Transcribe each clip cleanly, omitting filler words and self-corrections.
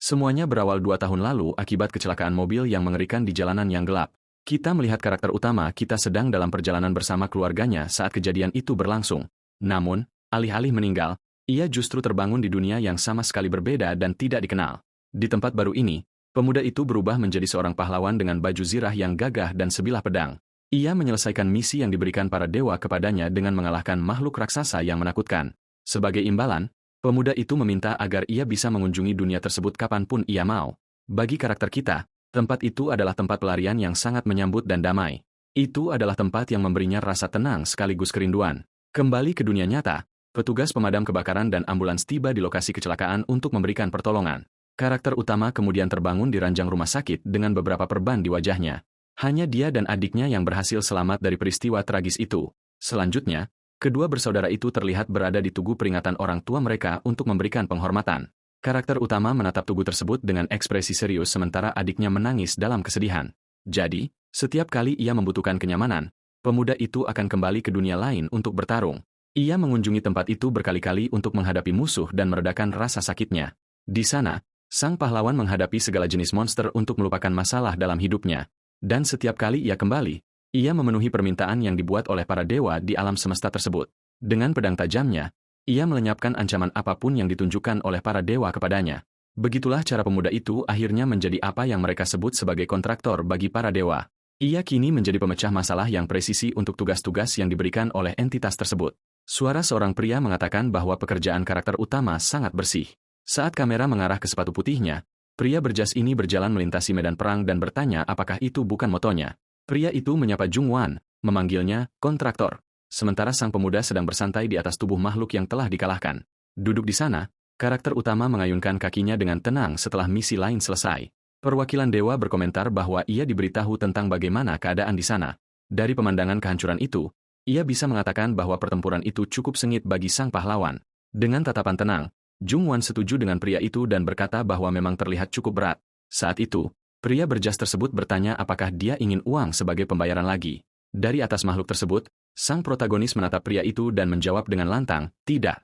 Semuanya berawal 2 tahun lalu akibat kecelakaan mobil yang mengerikan di jalanan yang gelap. Kita melihat karakter utama kita sedang dalam perjalanan bersama keluarganya saat kejadian itu berlangsung. Namun, alih-alih meninggal, ia justru terbangun di dunia yang sama sekali berbeda dan tidak dikenal. Di tempat baru ini, pemuda itu berubah menjadi seorang pahlawan dengan baju zirah yang gagah dan sebilah pedang. Ia menyelesaikan misi yang diberikan para dewa kepadanya dengan mengalahkan makhluk raksasa yang menakutkan. Sebagai imbalan, pemuda itu meminta agar ia bisa mengunjungi dunia tersebut kapanpun ia mau. Bagi karakter kita, tempat itu adalah tempat pelarian yang sangat menyambut dan damai. Itu adalah tempat yang memberinya rasa tenang sekaligus kerinduan. Kembali ke dunia nyata, petugas pemadam kebakaran dan ambulans tiba di lokasi kecelakaan untuk memberikan pertolongan. Karakter utama kemudian terbangun di ranjang rumah sakit dengan beberapa perban di wajahnya. Hanya dia dan adiknya yang berhasil selamat dari peristiwa tragis itu. Selanjutnya, kedua bersaudara itu terlihat berada di tugu peringatan orang tua mereka untuk memberikan penghormatan. Karakter utama menatap tugu tersebut dengan ekspresi serius sementara adiknya menangis dalam kesedihan. Jadi, setiap kali ia membutuhkan kenyamanan, pemuda itu akan kembali ke dunia lain untuk bertarung. Ia mengunjungi tempat itu berkali-kali untuk menghadapi musuh dan meredakan rasa sakitnya. Di sana, sang pahlawan menghadapi segala jenis monster untuk melupakan masalah dalam hidupnya. Dan setiap kali ia kembali, ia memenuhi permintaan yang dibuat oleh para dewa di alam semesta tersebut. Dengan pedang tajamnya, ia melenyapkan ancaman apapun yang ditunjukkan oleh para dewa kepadanya. Begitulah cara pemuda itu akhirnya menjadi apa yang mereka sebut sebagai kontraktor bagi para dewa. Ia kini menjadi pemecah masalah yang presisi untuk tugas-tugas yang diberikan oleh entitas tersebut. Suara seorang pria mengatakan bahwa pekerjaan karakter utama sangat bersih. Saat kamera mengarah ke sepatu putihnya, pria berjas ini berjalan melintasi medan perang dan bertanya apakah itu bukan motonya. Pria itu menyapa Jung Wan, memanggilnya kontraktor. Sementara sang pemuda sedang bersantai di atas tubuh makhluk yang telah dikalahkan. Duduk di sana, karakter utama mengayunkan kakinya dengan tenang setelah misi lain selesai. Perwakilan dewa berkomentar bahwa ia diberitahu tentang bagaimana keadaan di sana. Dari pemandangan kehancuran itu, ia bisa mengatakan bahwa pertempuran itu cukup sengit bagi sang pahlawan. Dengan tatapan tenang, Jung Wan setuju dengan pria itu dan berkata bahwa memang terlihat cukup berat. Saat itu, pria berjas tersebut bertanya apakah dia ingin uang sebagai pembayaran lagi. Dari atas makhluk tersebut, sang protagonis menatap pria itu dan menjawab dengan lantang, tidak.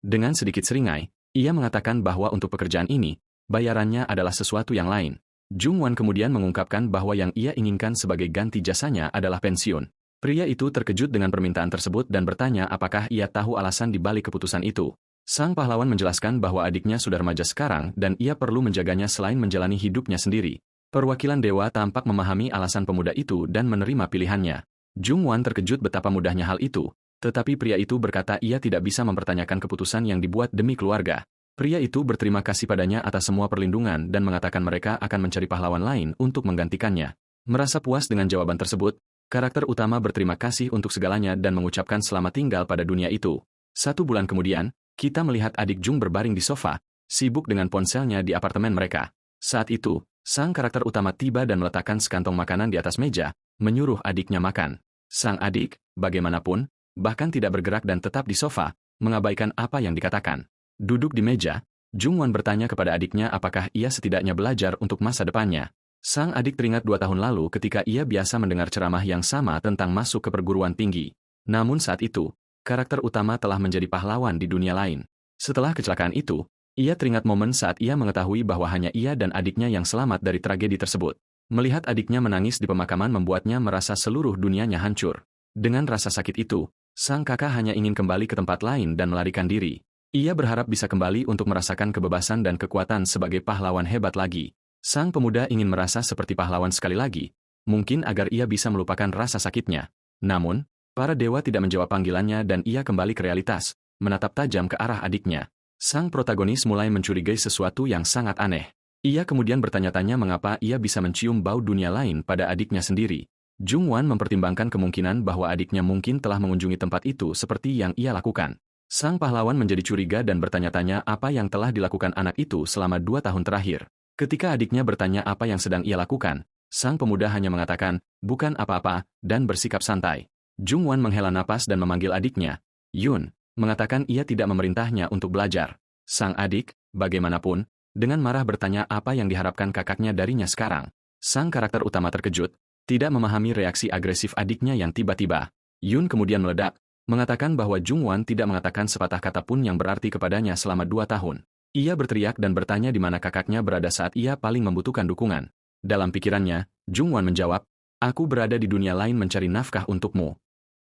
Dengan sedikit seringai, ia mengatakan bahwa untuk pekerjaan ini, bayarannya adalah sesuatu yang lain. Jung Wan kemudian mengungkapkan bahwa yang ia inginkan sebagai ganti jasanya adalah pensiun. Pria itu terkejut dengan permintaan tersebut dan bertanya apakah ia tahu alasan di balik keputusan itu. Sang pahlawan menjelaskan bahwa adiknya sudah remaja sekarang dan ia perlu menjaganya selain menjalani hidupnya sendiri. Perwakilan dewa tampak memahami alasan pemuda itu dan menerima pilihannya. Jung Wan terkejut betapa mudahnya hal itu, tetapi pria itu berkata ia tidak bisa mempertanyakan keputusan yang dibuat demi keluarga. Pria itu berterima kasih padanya atas semua perlindungan dan mengatakan mereka akan mencari pahlawan lain untuk menggantikannya. Merasa puas dengan jawaban tersebut, karakter utama berterima kasih untuk segalanya dan mengucapkan selamat tinggal pada dunia itu. 1 bulan kemudian, kita melihat adik Jung berbaring di sofa, sibuk dengan ponselnya di apartemen mereka. Saat itu, sang karakter utama tiba dan meletakkan sekantong makanan di atas meja, menyuruh adiknya makan. Sang adik, bagaimanapun, bahkan tidak bergerak dan tetap di sofa, mengabaikan apa yang dikatakan. Duduk di meja, Jung Wan bertanya kepada adiknya apakah ia setidaknya belajar untuk masa depannya. Sang adik teringat 2 tahun lalu ketika ia biasa mendengar ceramah yang sama tentang masuk ke perguruan tinggi. Namun saat itu, karakter utama telah menjadi pahlawan di dunia lain. Setelah kecelakaan itu, ia teringat momen saat ia mengetahui bahwa hanya ia dan adiknya yang selamat dari tragedi tersebut. Melihat adiknya menangis di pemakaman membuatnya merasa seluruh dunianya hancur. Dengan rasa sakit itu, sang kakak hanya ingin kembali ke tempat lain dan melarikan diri. Ia berharap bisa kembali untuk merasakan kebebasan dan kekuatan sebagai pahlawan hebat lagi. Sang pemuda ingin merasa seperti pahlawan sekali lagi, mungkin agar ia bisa melupakan rasa sakitnya. Namun, para dewa tidak menjawab panggilannya dan ia kembali ke realitas, menatap tajam ke arah adiknya. Sang protagonis mulai mencurigai sesuatu yang sangat aneh. Ia kemudian bertanya-tanya mengapa ia bisa mencium bau dunia lain pada adiknya sendiri. Jung Wan mempertimbangkan kemungkinan bahwa adiknya mungkin telah mengunjungi tempat itu seperti yang ia lakukan. Sang pahlawan menjadi curiga dan bertanya-tanya apa yang telah dilakukan anak itu selama 2 tahun terakhir. Ketika adiknya bertanya apa yang sedang ia lakukan, sang pemuda hanya mengatakan, bukan apa-apa, dan bersikap santai. Jung Wan menghela napas dan memanggil adiknya, Yun, mengatakan ia tidak memerintahnya untuk belajar. Sang adik, bagaimanapun, dengan marah bertanya apa yang diharapkan kakaknya darinya sekarang. Sang karakter utama terkejut, tidak memahami reaksi agresif adiknya yang tiba-tiba. Yun kemudian meledak, mengatakan bahwa Jung Wan tidak mengatakan sepatah kata pun yang berarti kepadanya selama 2 tahun. Ia berteriak dan bertanya di mana kakaknya berada saat ia paling membutuhkan dukungan. Dalam pikirannya, Jungwon menjawab, "Aku berada di dunia lain mencari nafkah untukmu."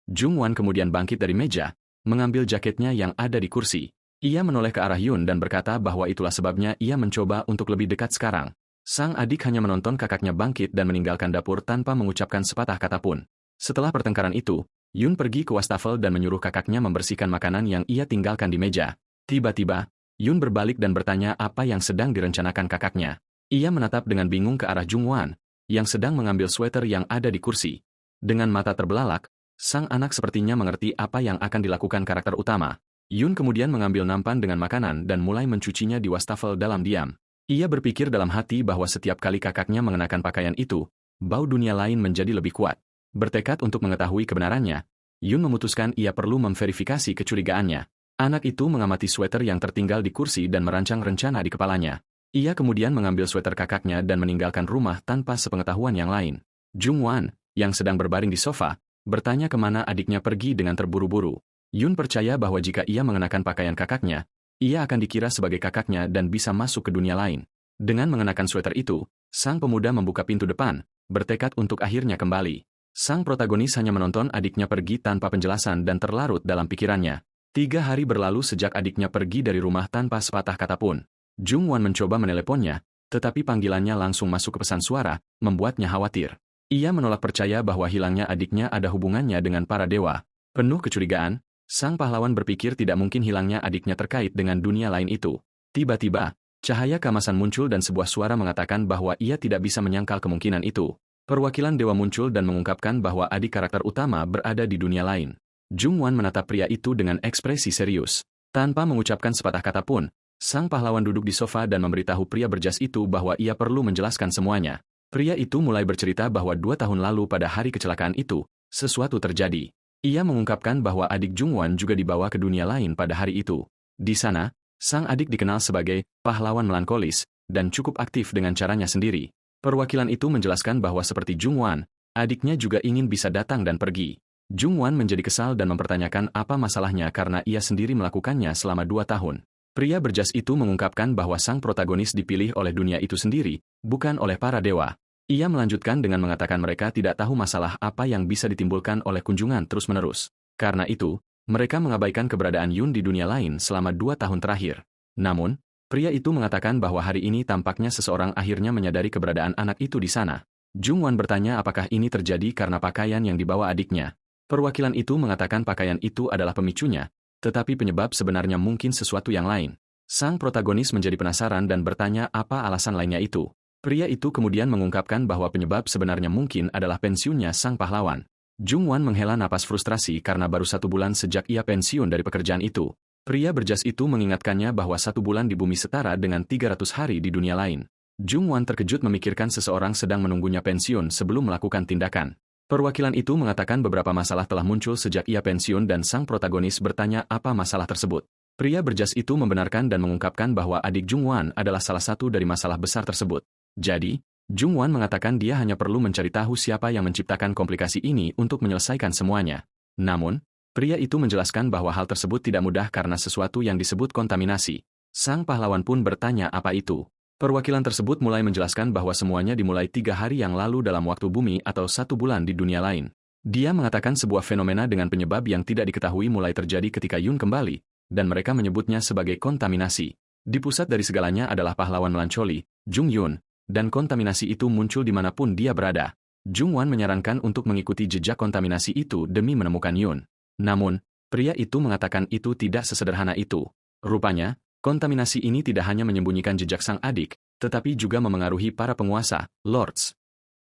Jungwon kemudian bangkit dari meja, mengambil jaketnya yang ada di kursi. Ia menoleh ke arah Yun dan berkata bahwa itulah sebabnya ia mencoba untuk lebih dekat sekarang. Sang adik hanya menonton kakaknya bangkit dan meninggalkan dapur tanpa mengucapkan sepatah kata pun. Setelah pertengkaran itu, Yun pergi ke wastafel dan menyuruh kakaknya membersihkan makanan yang ia tinggalkan di meja. Tiba-tiba, Yun berbalik dan bertanya apa yang sedang direncanakan kakaknya. Ia menatap dengan bingung ke arah Jungwon, yang sedang mengambil sweater yang ada di kursi. Dengan mata terbelalak, sang anak sepertinya mengerti apa yang akan dilakukan karakter utama. Yun kemudian mengambil nampan dengan makanan dan mulai mencucinya di wastafel dalam diam. Ia berpikir dalam hati bahwa setiap kali kakaknya mengenakan pakaian itu, bau dunia lain menjadi lebih kuat. Bertekad untuk mengetahui kebenarannya, Yun memutuskan ia perlu memverifikasi kecurigaannya. Anak itu mengamati sweater yang tertinggal di kursi dan merancang rencana di kepalanya. Ia kemudian mengambil sweater kakaknya dan meninggalkan rumah tanpa sepengetahuan yang lain. Jungwon, yang sedang berbaring di sofa, bertanya kemana adiknya pergi dengan terburu-buru. Yun percaya bahwa jika ia mengenakan pakaian kakaknya, ia akan dikira sebagai kakaknya dan bisa masuk ke dunia lain. Dengan mengenakan sweater itu, sang pemuda membuka pintu depan, bertekad untuk akhirnya kembali. Sang protagonis hanya menonton adiknya pergi tanpa penjelasan dan terlarut dalam pikirannya. 3 hari berlalu sejak adiknya pergi dari rumah tanpa sepatah kata pun. Jungwon mencoba meneleponnya, tetapi panggilannya langsung masuk ke pesan suara, membuatnya khawatir. Ia menolak percaya bahwa hilangnya adiknya ada hubungannya dengan para dewa. Penuh kecurigaan, sang pahlawan berpikir tidak mungkin hilangnya adiknya terkait dengan dunia lain itu. Tiba-tiba, cahaya keemasan muncul dan sebuah suara mengatakan bahwa ia tidak bisa menyangkal kemungkinan itu. Perwakilan dewa muncul dan mengungkapkan bahwa adik karakter utama berada di dunia lain. Jungwon menatap pria itu dengan ekspresi serius. Tanpa mengucapkan sepatah kata pun, sang pahlawan duduk di sofa dan memberitahu pria berjas itu bahwa ia perlu menjelaskan semuanya. Pria itu mulai bercerita bahwa 2 tahun lalu pada hari kecelakaan itu, sesuatu terjadi. Ia mengungkapkan bahwa adik Jungwon juga dibawa ke dunia lain pada hari itu. Di sana, sang adik dikenal sebagai pahlawan melankolis dan cukup aktif dengan caranya sendiri. Perwakilan itu menjelaskan bahwa seperti Jungwon, adiknya juga ingin bisa datang dan pergi. Jungwon menjadi kesal dan mempertanyakan apa masalahnya karena ia sendiri melakukannya selama 2 tahun. Pria berjas itu mengungkapkan bahwa sang protagonis dipilih oleh dunia itu sendiri, bukan oleh para dewa. Ia melanjutkan dengan mengatakan mereka tidak tahu masalah apa yang bisa ditimbulkan oleh kunjungan terus-menerus. Karena itu, mereka mengabaikan keberadaan Yun di dunia lain selama 2 tahun terakhir. Namun, pria itu mengatakan bahwa hari ini tampaknya seseorang akhirnya menyadari keberadaan anak itu di sana. Jungwon bertanya apakah ini terjadi karena pakaian yang dibawa adiknya. Perwakilan itu mengatakan pakaian itu adalah pemicunya, tetapi penyebab sebenarnya mungkin sesuatu yang lain. Sang protagonis menjadi penasaran dan bertanya apa alasan lainnya itu. Pria itu kemudian mengungkapkan bahwa penyebab sebenarnya mungkin adalah pensiunnya sang pahlawan. Jungwon menghela napas frustrasi karena baru 1 bulan sejak ia pensiun dari pekerjaan itu. Pria berjas itu mengingatkannya bahwa 1 bulan di bumi setara dengan 300 hari di dunia lain. Jungwon terkejut memikirkan seseorang sedang menunggunya pensiun sebelum melakukan tindakan. Perwakilan itu mengatakan beberapa masalah telah muncul sejak ia pensiun dan sang protagonis bertanya apa masalah tersebut. Pria berjas itu membenarkan dan mengungkapkan bahwa adik Jungwon adalah salah satu dari masalah besar tersebut. Jadi, Jungwon mengatakan dia hanya perlu mencari tahu siapa yang menciptakan komplikasi ini untuk menyelesaikan semuanya. Namun, pria itu menjelaskan bahwa hal tersebut tidak mudah karena sesuatu yang disebut kontaminasi. Sang pahlawan pun bertanya apa itu. Perwakilan tersebut mulai menjelaskan bahwa semuanya dimulai 3 hari yang lalu dalam waktu bumi atau 1 bulan di dunia lain. Dia mengatakan sebuah fenomena dengan penyebab yang tidak diketahui mulai terjadi ketika Yun kembali, dan mereka menyebutnya sebagai kontaminasi. Di pusat dari segalanya adalah pahlawan melancoli, Jung Yun, dan kontaminasi itu muncul dimanapun dia berada. Jungwon menyarankan untuk mengikuti jejak kontaminasi itu demi menemukan Yun. Namun, pria itu mengatakan itu tidak sesederhana itu. Rupanya, kontaminasi ini tidak hanya menyembunyikan jejak sang adik, tetapi juga memengaruhi para penguasa, lords.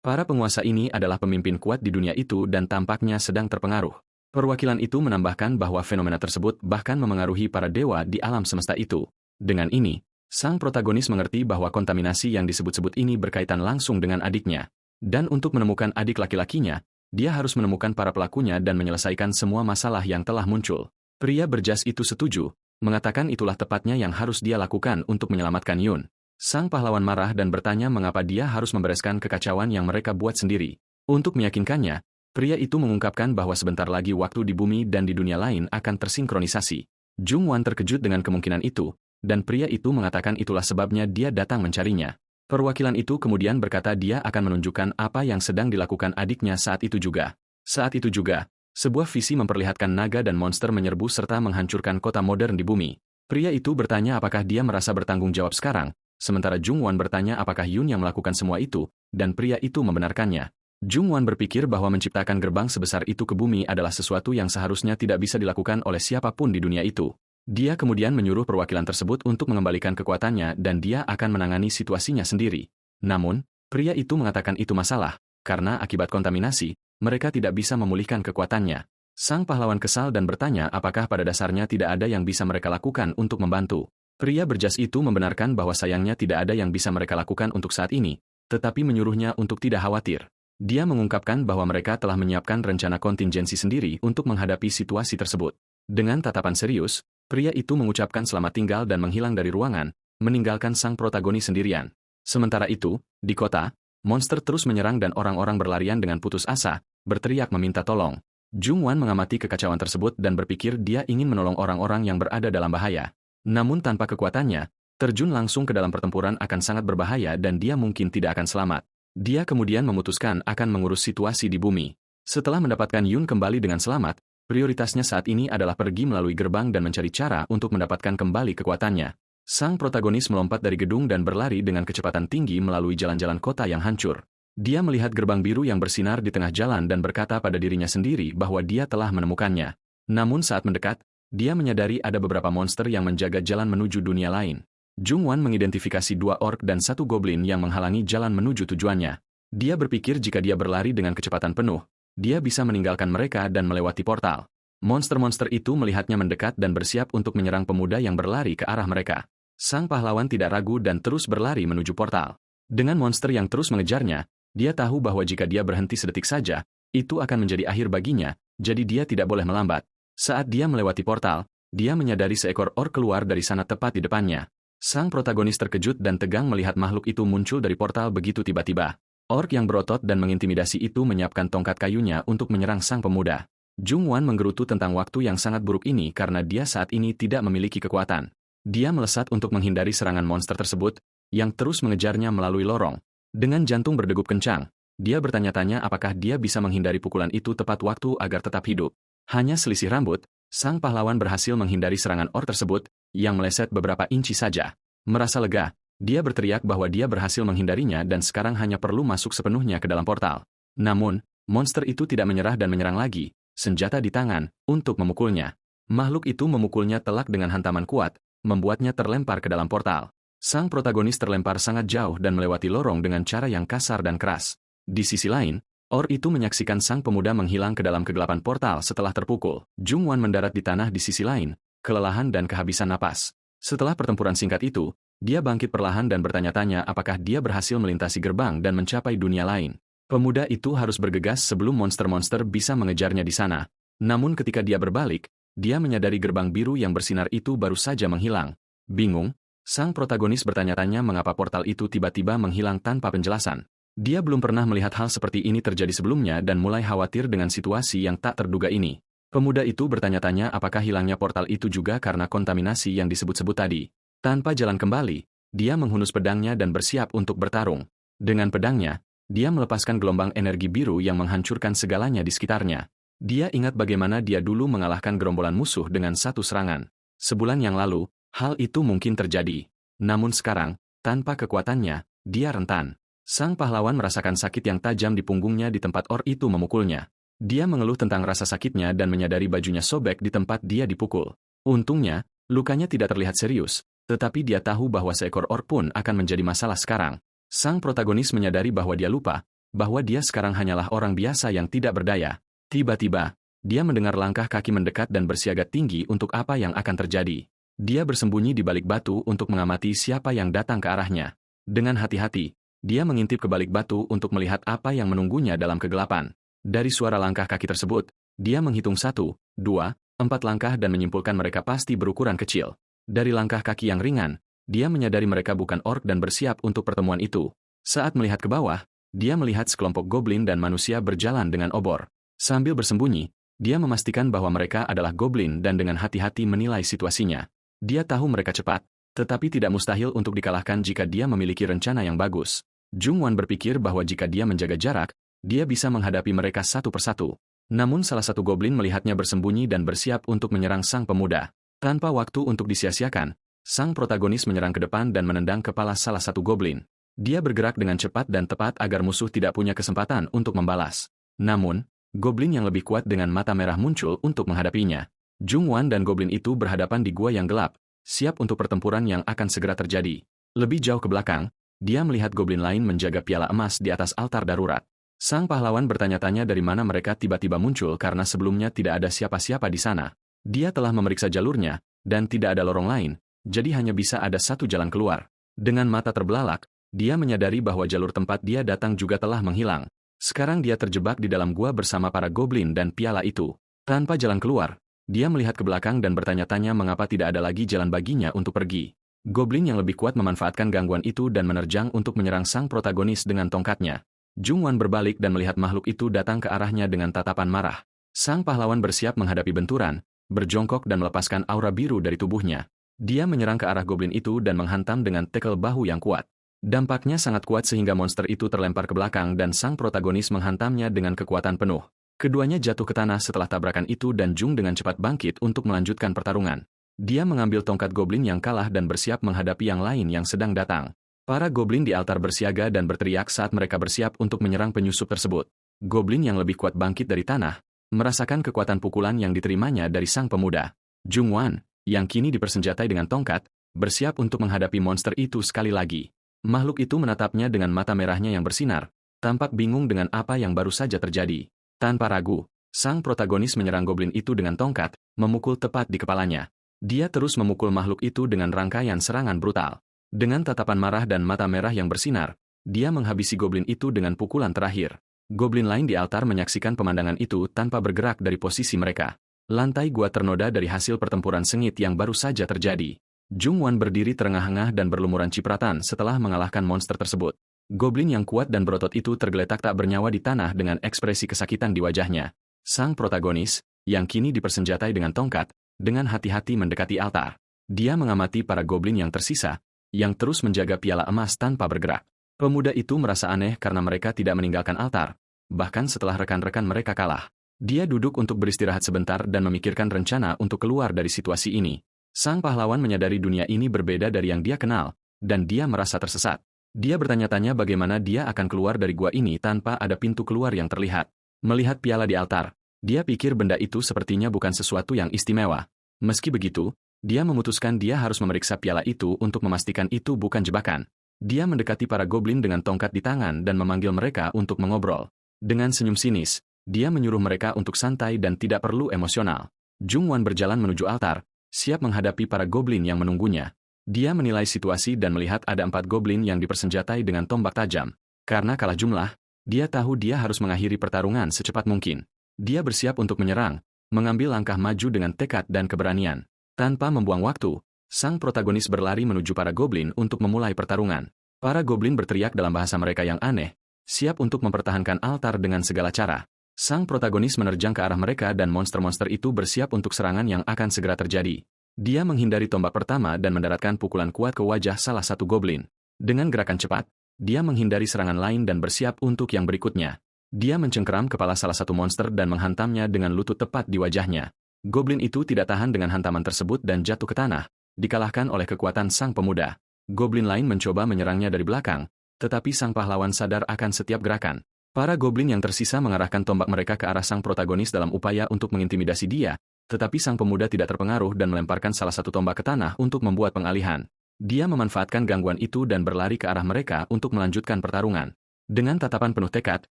Para penguasa ini adalah pemimpin kuat di dunia itu dan tampaknya sedang terpengaruh. Perwakilan itu menambahkan bahwa fenomena tersebut bahkan memengaruhi para dewa di alam semesta itu. Dengan ini, sang protagonis mengerti bahwa kontaminasi yang disebut-sebut ini berkaitan langsung dengan adiknya. Dan untuk menemukan adik laki-lakinya, dia harus menemukan para pelakunya dan menyelesaikan semua masalah yang telah muncul. Pria berjas itu setuju, mengatakan itulah tepatnya yang harus dia lakukan untuk menyelamatkan Yun. Sang pahlawan marah dan bertanya mengapa dia harus membereskan kekacauan yang mereka buat sendiri. Untuk meyakinkannya, pria itu mengungkapkan bahwa sebentar lagi waktu di bumi dan di dunia lain akan tersinkronisasi. Jungwon terkejut dengan kemungkinan itu, dan pria itu mengatakan itulah sebabnya dia datang mencarinya. Perwakilan itu kemudian berkata dia akan menunjukkan apa yang sedang dilakukan adiknya saat itu juga. Saat itu juga, sebuah visi memperlihatkan naga dan monster menyerbu serta menghancurkan kota modern di bumi. Pria itu bertanya apakah dia merasa bertanggung jawab sekarang, sementara Jung Wan bertanya apakah Yun yang melakukan semua itu, dan pria itu membenarkannya. Jung Wan berpikir bahwa menciptakan gerbang sebesar itu ke bumi adalah sesuatu yang seharusnya tidak bisa dilakukan oleh siapapun di dunia itu. Dia kemudian menyuruh perwakilan tersebut untuk mengembalikan kekuatannya dan dia akan menangani situasinya sendiri. Namun, pria itu mengatakan itu masalah, karena akibat kontaminasi, mereka tidak bisa memulihkan kekuatannya. Sang pahlawan kesal dan bertanya apakah pada dasarnya tidak ada yang bisa mereka lakukan untuk membantu. Pria berjas itu membenarkan bahwa sayangnya tidak ada yang bisa mereka lakukan untuk saat ini, tetapi menyuruhnya untuk tidak khawatir. Dia mengungkapkan bahwa mereka telah menyiapkan rencana kontingensi sendiri untuk menghadapi situasi tersebut. Dengan tatapan serius, pria itu mengucapkan selamat tinggal dan menghilang dari ruangan, meninggalkan sang protagonis sendirian. Sementara itu, di kota, monster terus menyerang dan orang-orang berlarian dengan putus asa, berteriak meminta tolong. Jung Wan mengamati kekacauan tersebut dan berpikir dia ingin menolong orang-orang yang berada dalam bahaya. Namun tanpa kekuatannya, terjun langsung ke dalam pertempuran akan sangat berbahaya dan dia mungkin tidak akan selamat. Dia kemudian memutuskan akan mengurus situasi di bumi. Setelah mendapatkan Yun kembali dengan selamat, prioritasnya saat ini adalah pergi melalui gerbang dan mencari cara untuk mendapatkan kembali kekuatannya. Sang protagonis melompat dari gedung dan berlari dengan kecepatan tinggi melalui jalan-jalan kota yang hancur. Dia melihat gerbang biru yang bersinar di tengah jalan dan berkata pada dirinya sendiri bahwa dia telah menemukannya. Namun saat mendekat, dia menyadari ada beberapa monster yang menjaga jalan menuju dunia lain. Jung Wan mengidentifikasi 2 orc dan 1 goblin yang menghalangi jalan menuju tujuannya. Dia berpikir jika dia berlari dengan kecepatan penuh, dia bisa meninggalkan mereka dan melewati portal. Monster-monster itu melihatnya mendekat dan bersiap untuk menyerang pemuda yang berlari ke arah mereka. Sang pahlawan tidak ragu dan terus berlari menuju portal. Dengan monster yang terus mengejarnya, dia tahu bahwa jika dia berhenti sedetik saja, itu akan menjadi akhir baginya, jadi dia tidak boleh melambat. Saat dia melewati portal, dia menyadari seekor orc keluar dari sana tepat di depannya. Sang protagonis terkejut dan tegang melihat makhluk itu muncul dari portal begitu tiba-tiba. Orc yang berotot dan mengintimidasi itu menyiapkan tongkat kayunya untuk menyerang sang pemuda. Jung Wan menggerutu tentang waktu yang sangat buruk ini karena dia saat ini tidak memiliki kekuatan. Dia melesat untuk menghindari serangan monster tersebut, yang terus mengejarnya melalui lorong. Dengan jantung berdegup kencang, dia bertanya-tanya apakah dia bisa menghindari pukulan itu tepat waktu agar tetap hidup. Hanya selisih rambut, sang pahlawan berhasil menghindari serangan orc tersebut, yang meleset beberapa inci saja. Merasa lega, dia berteriak bahwa dia berhasil menghindarinya dan sekarang hanya perlu masuk sepenuhnya ke dalam portal. Namun, monster itu tidak menyerah dan menyerang lagi, senjata di tangan, untuk memukulnya. Makhluk itu memukulnya telak dengan hantaman kuat, membuatnya terlempar ke dalam portal. Sang protagonis terlempar sangat jauh dan melewati lorong dengan cara yang kasar dan keras. Di sisi lain, orc itu menyaksikan sang pemuda menghilang ke dalam kegelapan portal setelah terpukul. Jung Wan mendarat di tanah di sisi lain, kelelahan dan kehabisan napas. Setelah pertempuran singkat itu, dia bangkit perlahan dan bertanya-tanya apakah dia berhasil melintasi gerbang dan mencapai dunia lain. Pemuda itu harus bergegas sebelum monster-monster bisa mengejarnya di sana. Namun ketika dia berbalik, dia menyadari gerbang biru yang bersinar itu baru saja menghilang. Bingung, sang protagonis bertanya-tanya mengapa portal itu tiba-tiba menghilang tanpa penjelasan. Dia belum pernah melihat hal seperti ini terjadi sebelumnya dan mulai khawatir dengan situasi yang tak terduga ini. Pemuda itu bertanya-tanya apakah hilangnya portal itu juga karena kontaminasi yang disebut-sebut tadi. Tanpa jalan kembali, dia menghunus pedangnya dan bersiap untuk bertarung. Dengan pedangnya, dia melepaskan gelombang energi biru yang menghancurkan segalanya di sekitarnya. Dia ingat bagaimana dia dulu mengalahkan gerombolan musuh dengan satu serangan. Sebulan yang lalu, hal itu mungkin terjadi. Namun sekarang, tanpa kekuatannya, dia rentan. Sang pahlawan merasakan sakit yang tajam di punggungnya di tempat orc itu memukulnya. Dia mengeluh tentang rasa sakitnya dan menyadari bajunya sobek di tempat dia dipukul. Untungnya, lukanya tidak terlihat serius, tetapi dia tahu bahwa seekor orc pun akan menjadi masalah sekarang. Sang protagonis menyadari bahwa dia lupa, bahwa dia sekarang hanyalah orang biasa yang tidak berdaya. Tiba-tiba, dia mendengar langkah kaki mendekat dan bersiaga tinggi untuk apa yang akan terjadi. Dia bersembunyi di balik batu untuk mengamati siapa yang datang ke arahnya. Dengan hati-hati, dia mengintip ke balik batu untuk melihat apa yang menunggunya dalam kegelapan. Dari suara langkah kaki tersebut, dia menghitung 1, 2, 4 langkah dan menyimpulkan mereka pasti berukuran kecil. Dari langkah kaki yang ringan, dia menyadari mereka bukan orc dan bersiap untuk pertemuan itu. Saat melihat ke bawah, dia melihat sekelompok goblin dan manusia berjalan dengan obor. Sambil bersembunyi, dia memastikan bahwa mereka adalah goblin dan dengan hati-hati menilai situasinya. Dia tahu mereka cepat, tetapi tidak mustahil untuk dikalahkan jika dia memiliki rencana yang bagus. Jung Wan berpikir bahwa jika dia menjaga jarak, dia bisa menghadapi mereka satu persatu. Namun salah satu goblin melihatnya bersembunyi dan bersiap untuk menyerang sang pemuda. Tanpa waktu untuk disia-siakan, sang protagonis menyerang ke depan dan menendang kepala salah satu goblin. Dia bergerak dengan cepat dan tepat agar musuh tidak punya kesempatan untuk membalas. Namun, goblin yang lebih kuat dengan mata merah muncul untuk menghadapinya. Jung Wan dan goblin itu berhadapan di gua yang gelap, siap untuk pertempuran yang akan segera terjadi. Lebih jauh ke belakang, dia melihat goblin lain menjaga piala emas di atas altar darurat. Sang pahlawan bertanya-tanya dari mana mereka tiba-tiba muncul karena sebelumnya tidak ada siapa-siapa di sana. Dia telah memeriksa jalurnya, dan tidak ada lorong lain, jadi hanya bisa ada satu jalan keluar. Dengan mata terbelalak, dia menyadari bahwa jalur tempat dia datang juga telah menghilang. Sekarang dia terjebak di dalam gua bersama para goblin dan piala itu. Tanpa jalan keluar, dia melihat ke belakang dan bertanya-tanya mengapa tidak ada lagi jalan baginya untuk pergi. Goblin yang lebih kuat memanfaatkan gangguan itu dan menerjang untuk menyerang sang protagonis dengan tongkatnya. Jung Wan berbalik dan melihat makhluk itu datang ke arahnya dengan tatapan marah. Sang pahlawan bersiap menghadapi benturan, berjongkok dan melepaskan aura biru dari tubuhnya. Dia menyerang ke arah goblin itu dan menghantam dengan tackle bahu yang kuat. Dampaknya sangat kuat sehingga monster itu terlempar ke belakang dan sang protagonis menghantamnya dengan kekuatan penuh. Keduanya jatuh ke tanah setelah tabrakan itu dan Jung dengan cepat bangkit untuk melanjutkan pertarungan. Dia mengambil tongkat goblin yang kalah dan bersiap menghadapi yang lain yang sedang datang. Para goblin di altar bersiaga dan berteriak saat mereka bersiap untuk menyerang penyusup tersebut. Goblin yang lebih kuat bangkit dari tanah, merasakan kekuatan pukulan yang diterimanya dari sang pemuda. Jung Wan, yang kini dipersenjatai dengan tongkat, bersiap untuk menghadapi monster itu sekali lagi. Makhluk itu menatapnya dengan mata merahnya yang bersinar, tampak bingung dengan apa yang baru saja terjadi. Tanpa ragu, sang protagonis menyerang goblin itu dengan tongkat, memukul tepat di kepalanya. Dia terus memukul makhluk itu dengan rangkaian serangan brutal. Dengan tatapan marah dan mata merah yang bersinar, dia menghabisi goblin itu dengan pukulan terakhir. Goblin lain di altar menyaksikan pemandangan itu tanpa bergerak dari posisi mereka. Lantai gua ternoda dari hasil pertempuran sengit yang baru saja terjadi. Jung Wan berdiri terengah-engah dan berlumuran cipratan setelah mengalahkan monster tersebut. Goblin yang kuat dan berotot itu tergeletak tak bernyawa di tanah dengan ekspresi kesakitan di wajahnya. Sang protagonis, yang kini dipersenjatai dengan tongkat, dengan hati-hati mendekati altar. Dia mengamati para goblin yang tersisa, yang terus menjaga piala emas tanpa bergerak. Pemuda itu merasa aneh karena mereka tidak meninggalkan altar, bahkan setelah rekan-rekan mereka kalah. Dia duduk untuk beristirahat sebentar dan memikirkan rencana untuk keluar dari situasi ini. Sang pahlawan menyadari dunia ini berbeda dari yang dia kenal, dan dia merasa tersesat. Dia bertanya-tanya bagaimana dia akan keluar dari gua ini tanpa ada pintu keluar yang terlihat. Melihat piala di altar, dia pikir benda itu sepertinya bukan sesuatu yang istimewa. Meski begitu, dia memutuskan dia harus memeriksa piala itu untuk memastikan itu bukan jebakan. Dia mendekati para goblin dengan tongkat di tangan dan memanggil mereka untuk mengobrol. Dengan senyum sinis, dia menyuruh mereka untuk santai dan tidak perlu emosional. Jung Wan berjalan menuju altar, siap menghadapi para goblin yang menunggunya. Dia menilai situasi dan melihat ada 4 goblin yang dipersenjatai dengan tombak tajam. Karena kalah jumlah, dia tahu dia harus mengakhiri pertarungan secepat mungkin. Dia bersiap untuk menyerang, mengambil langkah maju dengan tekad dan keberanian. Tanpa membuang waktu, sang protagonis berlari menuju para goblin untuk memulai pertarungan. Para goblin berteriak dalam bahasa mereka yang aneh, siap untuk mempertahankan altar dengan segala cara. Sang protagonis menerjang ke arah mereka dan monster-monster itu bersiap untuk serangan yang akan segera terjadi. Dia menghindari tombak pertama dan mendaratkan pukulan kuat ke wajah salah satu goblin. Dengan gerakan cepat, dia menghindari serangan lain dan bersiap untuk yang berikutnya. Dia mencengkeram kepala salah satu monster dan menghantamnya dengan lutut tepat di wajahnya. Goblin itu tidak tahan dengan hantaman tersebut dan jatuh ke tanah, dikalahkan oleh kekuatan sang pemuda. Goblin lain mencoba menyerangnya dari belakang, tetapi sang pahlawan sadar akan setiap gerakan. Para goblin yang tersisa mengarahkan tombak mereka ke arah sang protagonis dalam upaya untuk mengintimidasi dia, tetapi sang pemuda tidak terpengaruh dan melemparkan salah satu tombak ke tanah untuk membuat pengalihan. Dia memanfaatkan gangguan itu dan berlari ke arah mereka untuk melanjutkan pertarungan. Dengan tatapan penuh tekad,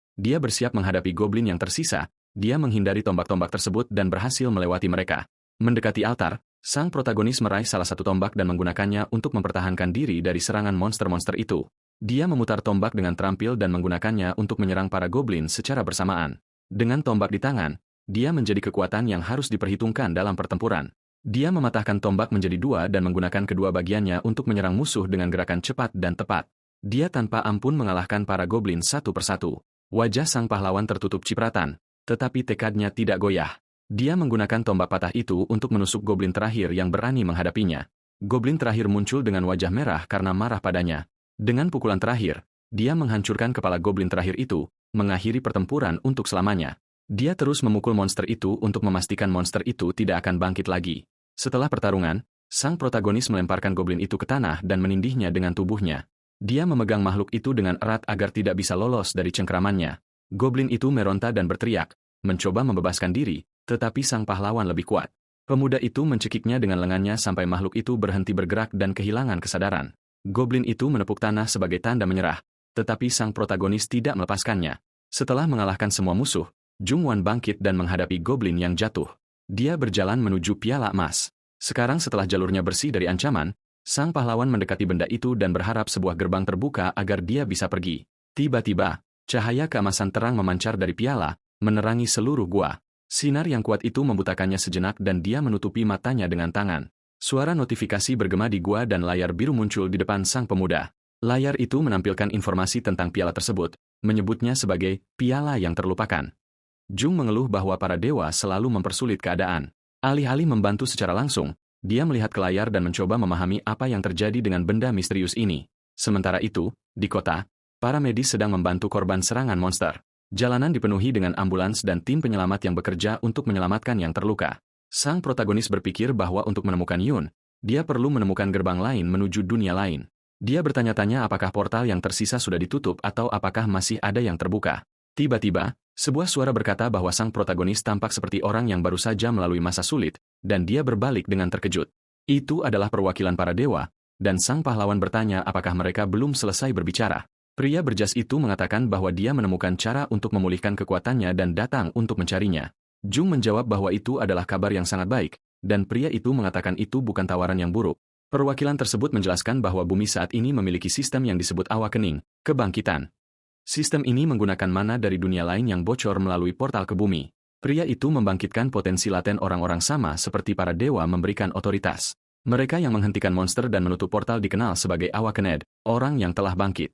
dia bersiap menghadapi goblin yang tersisa. Dia menghindari tombak-tombak tersebut dan berhasil melewati mereka. Mendekati altar, sang protagonis meraih salah satu tombak dan menggunakannya untuk mempertahankan diri dari serangan monster-monster itu. Dia memutar tombak dengan terampil dan menggunakannya untuk menyerang para goblin secara bersamaan. Dengan tombak di tangan, dia menjadi kekuatan yang harus diperhitungkan dalam pertempuran. Dia mematahkan tombak menjadi 2 dan menggunakan kedua bagiannya untuk menyerang musuh dengan gerakan cepat dan tepat. Dia tanpa ampun mengalahkan para goblin satu persatu. Wajah sang pahlawan tertutup cipratan, tetapi tekadnya tidak goyah. Dia menggunakan tombak patah itu untuk menusuk goblin terakhir yang berani menghadapinya. Goblin terakhir muncul dengan wajah merah karena marah padanya. Dengan pukulan terakhir, dia menghancurkan kepala goblin terakhir itu, mengakhiri pertempuran untuk selamanya. Dia terus memukul monster itu untuk memastikan monster itu tidak akan bangkit lagi. Setelah pertarungan, sang protagonis melemparkan goblin itu ke tanah dan menindihnya dengan tubuhnya. Dia memegang makhluk itu dengan erat agar tidak bisa lolos dari cengkeramannya. Goblin itu meronta dan berteriak, mencoba membebaskan diri, tetapi sang pahlawan lebih kuat. Pemuda itu mencekiknya dengan lengannya sampai makhluk itu berhenti bergerak dan kehilangan kesadaran. Goblin itu menepuk tanah sebagai tanda menyerah, tetapi sang protagonis tidak melepaskannya. Setelah mengalahkan semua musuh, Jungwan bangkit dan menghadapi goblin yang jatuh. Dia berjalan menuju piala emas. Sekarang setelah jalurnya bersih dari ancaman, sang pahlawan mendekati benda itu dan berharap sebuah gerbang terbuka agar dia bisa pergi. Tiba-tiba, cahaya keemasan terang memancar dari piala, menerangi seluruh gua. Sinar yang kuat itu membutakannya sejenak dan dia menutupi matanya dengan tangan. Suara notifikasi bergema di gua dan layar biru muncul di depan sang pemuda. Layar itu menampilkan informasi tentang piala tersebut, menyebutnya sebagai piala yang terlupakan. Jung mengeluh bahwa para dewa selalu mempersulit keadaan. Alih-alih membantu secara langsung, dia melihat ke layar dan mencoba memahami apa yang terjadi dengan benda misterius ini. Sementara itu, di kota, para medis sedang membantu korban serangan monster. Jalanan dipenuhi dengan ambulans dan tim penyelamat yang bekerja untuk menyelamatkan yang terluka. Sang protagonis berpikir bahwa untuk menemukan Yun, dia perlu menemukan gerbang lain menuju dunia lain. Dia bertanya-tanya apakah portal yang tersisa sudah ditutup atau apakah masih ada yang terbuka. Tiba-tiba, sebuah suara berkata bahwa sang protagonis tampak seperti orang yang baru saja melalui masa sulit, dan dia berbalik dengan terkejut. Itu adalah perwakilan para dewa, dan sang pahlawan bertanya apakah mereka belum selesai berbicara. Pria berjas itu mengatakan bahwa dia menemukan cara untuk memulihkan kekuatannya dan datang untuk mencarinya. Jung menjawab bahwa itu adalah kabar yang sangat baik, dan pria itu mengatakan itu bukan tawaran yang buruk. Perwakilan tersebut menjelaskan bahwa bumi saat ini memiliki sistem yang disebut awa kening, kebangkitan. Sistem ini menggunakan mana dari dunia lain yang bocor melalui portal ke bumi. Pria itu membangkitkan potensi laten orang-orang sama seperti para dewa memberikan otoritas. Mereka yang menghentikan monster dan menutup portal dikenal sebagai awa kened, orang yang telah bangkit.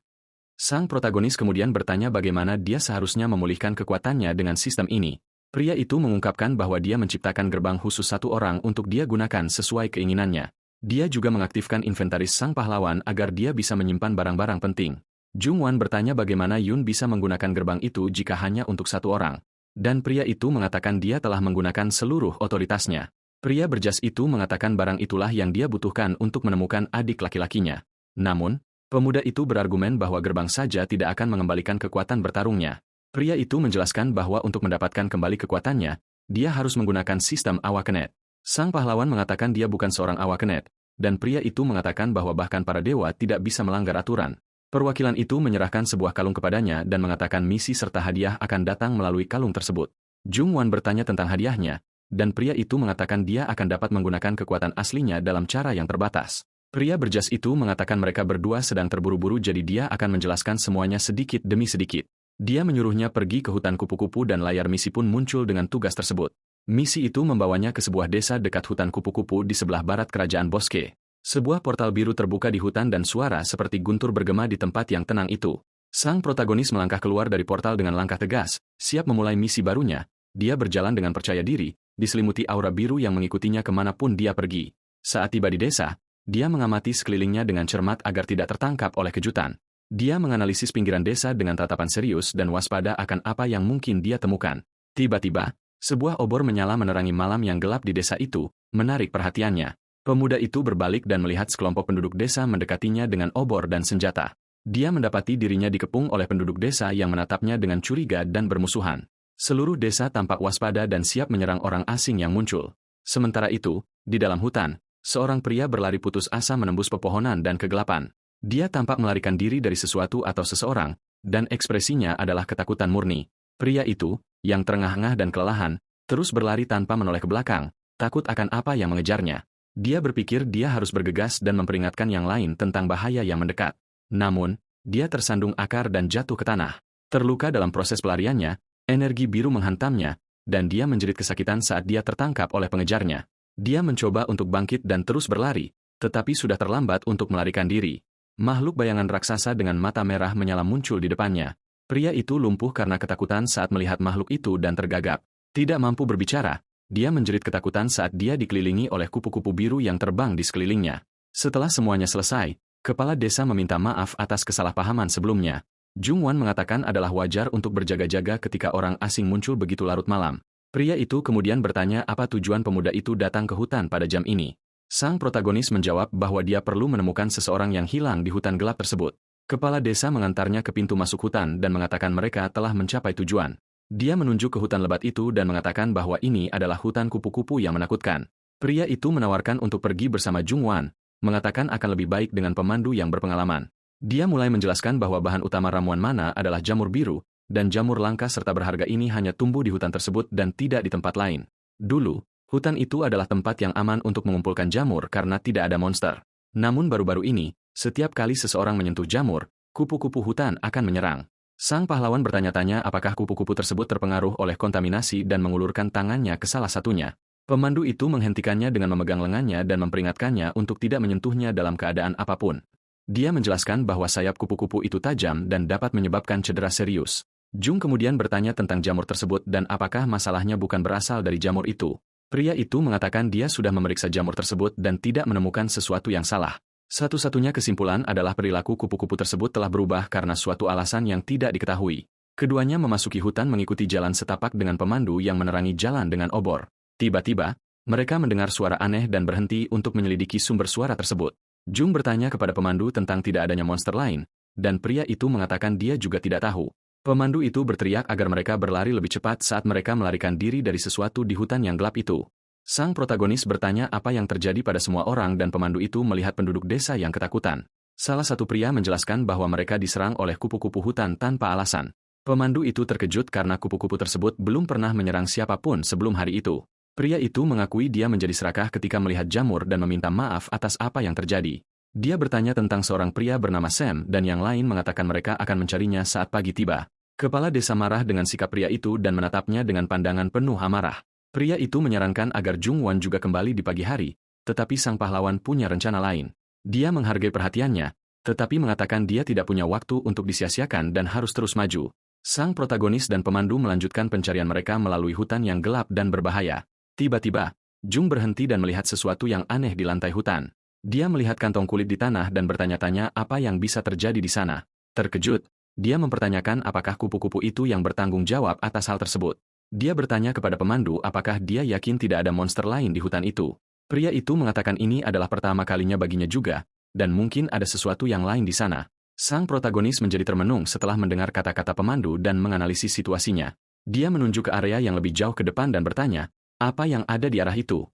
Sang protagonis kemudian bertanya bagaimana dia seharusnya memulihkan kekuatannya dengan sistem ini. Pria itu mengungkapkan bahwa dia menciptakan gerbang khusus satu orang untuk dia gunakan sesuai keinginannya. Dia juga mengaktifkan inventaris sang pahlawan agar dia bisa menyimpan barang-barang penting. Jungwan bertanya bagaimana Yun bisa menggunakan gerbang itu jika hanya untuk satu orang. Dan pria itu mengatakan dia telah menggunakan seluruh otoritasnya. Pria berjas itu mengatakan barang itulah yang dia butuhkan untuk menemukan adik laki-lakinya. Namun, pemuda itu berargumen bahwa gerbang saja tidak akan mengembalikan kekuatan bertarungnya. Pria itu menjelaskan bahwa untuk mendapatkan kembali kekuatannya, dia harus menggunakan sistem awakenet. Sang pahlawan mengatakan dia bukan seorang awakenet, dan pria itu mengatakan bahwa bahkan para dewa tidak bisa melanggar aturan. Perwakilan itu menyerahkan sebuah kalung kepadanya dan mengatakan misi serta hadiah akan datang melalui kalung tersebut. Jungwan bertanya tentang hadiahnya, dan pria itu mengatakan dia akan dapat menggunakan kekuatan aslinya dalam cara yang terbatas. Pria berjas itu mengatakan mereka berdua sedang terburu-buru jadi dia akan menjelaskan semuanya sedikit demi sedikit. Dia menyuruhnya pergi ke hutan kupu-kupu dan layar misi pun muncul dengan tugas tersebut. Misi itu membawanya ke sebuah desa dekat hutan kupu-kupu di sebelah barat kerajaan Boske. Sebuah portal biru terbuka di hutan dan suara seperti guntur bergema di tempat yang tenang itu. Sang protagonis melangkah keluar dari portal dengan langkah tegas, siap memulai misi barunya. Dia berjalan dengan percaya diri, diselimuti aura biru yang mengikutinya kemanapun dia pergi. Saat tiba di desa, dia mengamati sekelilingnya dengan cermat agar tidak tertangkap oleh kejutan. Dia menganalisis pinggiran desa dengan tatapan serius dan waspada akan apa yang mungkin dia temukan. Tiba-tiba, sebuah obor menyala menerangi malam yang gelap di desa itu, menarik perhatiannya. Pemuda itu berbalik dan melihat sekelompok penduduk desa mendekatinya dengan obor dan senjata. Dia mendapati dirinya dikepung oleh penduduk desa yang menatapnya dengan curiga dan bermusuhan. Seluruh desa tampak waspada dan siap menyerang orang asing yang muncul. Sementara itu, di dalam hutan, seorang pria berlari putus asa menembus pepohonan dan kegelapan. Dia tampak melarikan diri dari sesuatu atau seseorang, dan ekspresinya adalah ketakutan murni. Pria itu, yang terengah-engah dan kelelahan, terus berlari tanpa menoleh ke belakang, takut akan apa yang mengejarnya. Dia berpikir dia harus bergegas dan memperingatkan yang lain tentang bahaya yang mendekat. Namun, dia tersandung akar dan jatuh ke tanah. Terluka dalam proses pelariannya, energi biru menghantamnya, dan dia menjerit kesakitan saat dia tertangkap oleh pengejarnya. Dia mencoba untuk bangkit dan terus berlari, tetapi sudah terlambat untuk melarikan diri. Makhluk bayangan raksasa dengan mata merah menyala muncul di depannya. Pria itu lumpuh karena ketakutan saat melihat makhluk itu dan tergagap. Tidak mampu berbicara, dia menjerit ketakutan saat dia dikelilingi oleh kupu-kupu biru yang terbang di sekelilingnya. Setelah semuanya selesai, kepala desa meminta maaf atas kesalahpahaman sebelumnya. Jung Wan mengatakan adalah wajar untuk berjaga-jaga ketika orang asing muncul begitu larut malam. Pria itu kemudian bertanya apa tujuan pemuda itu datang ke hutan pada jam ini. Sang protagonis menjawab bahwa dia perlu menemukan seseorang yang hilang di hutan gelap tersebut. Kepala desa mengantarnya ke pintu masuk hutan dan mengatakan mereka telah mencapai tujuan. Dia menunjuk ke hutan lebat itu dan mengatakan bahwa ini adalah hutan kupu-kupu yang menakutkan. Pria itu menawarkan untuk pergi bersama Jung Wan, mengatakan akan lebih baik dengan pemandu yang berpengalaman. Dia mulai menjelaskan bahwa bahan utama ramuan mana adalah jamur biru, dan jamur langka serta berharga ini hanya tumbuh di hutan tersebut dan tidak di tempat lain. Dulu, hutan itu adalah tempat yang aman untuk mengumpulkan jamur karena tidak ada monster. Namun baru-baru ini, setiap kali seseorang menyentuh jamur, kupu-kupu hutan akan menyerang. Sang pahlawan bertanya-tanya apakah kupu-kupu tersebut terpengaruh oleh kontaminasi dan mengulurkan tangannya ke salah satunya. Pemandu itu menghentikannya dengan memegang lengannya dan memperingatkannya untuk tidak menyentuhnya dalam keadaan apapun. Dia menjelaskan bahwa sayap kupu-kupu itu tajam dan dapat menyebabkan cedera serius. Jung kemudian bertanya tentang jamur tersebut dan apakah masalahnya bukan berasal dari jamur itu. Pria itu mengatakan dia sudah memeriksa jamur tersebut dan tidak menemukan sesuatu yang salah. Satu-satunya kesimpulan adalah perilaku kupu-kupu tersebut telah berubah karena suatu alasan yang tidak diketahui. Keduanya memasuki hutan mengikuti jalan setapak dengan pemandu yang menerangi jalan dengan obor. Tiba-tiba, mereka mendengar suara aneh dan berhenti untuk menyelidiki sumber suara tersebut. Jung bertanya kepada pemandu tentang tidak adanya monster lain, dan pria itu mengatakan dia juga tidak tahu. Pemandu itu berteriak agar mereka berlari lebih cepat saat mereka melarikan diri dari sesuatu di hutan yang gelap itu. Sang protagonis bertanya apa yang terjadi pada semua orang dan pemandu itu melihat penduduk desa yang ketakutan. Salah satu pria menjelaskan bahwa mereka diserang oleh kupu-kupu hutan tanpa alasan. Pemandu itu terkejut karena kupu-kupu tersebut belum pernah menyerang siapapun sebelum hari itu. Pria itu mengakui dia menjadi serakah ketika melihat jamur dan meminta maaf atas apa yang terjadi. Dia bertanya tentang seorang pria bernama Sam dan yang lain mengatakan mereka akan mencarinya saat pagi tiba. Kepala desa marah dengan sikap pria itu dan menatapnya dengan pandangan penuh amarah. Pria itu menyarankan agar Jung Wan juga kembali di pagi hari, tetapi sang pahlawan punya rencana lain. Dia menghargai perhatiannya, tetapi mengatakan dia tidak punya waktu untuk disia-siakan dan harus terus maju. Sang protagonis dan pemandu melanjutkan pencarian mereka melalui hutan yang gelap dan berbahaya. Tiba-tiba, Jung berhenti dan melihat sesuatu yang aneh di lantai hutan. Dia melihat kantong kulit di tanah dan bertanya-tanya apa yang bisa terjadi di sana. Terkejut, dia mempertanyakan apakah kupu-kupu itu yang bertanggung jawab atas hal tersebut. Dia bertanya kepada pemandu apakah dia yakin tidak ada monster lain di hutan itu. Pria itu mengatakan ini adalah pertama kalinya baginya juga, dan mungkin ada sesuatu yang lain di sana. Sang protagonis menjadi termenung setelah mendengar kata-kata pemandu dan menganalisis situasinya. Dia menunjuk ke area yang lebih jauh ke depan dan bertanya, apa yang ada di arah itu?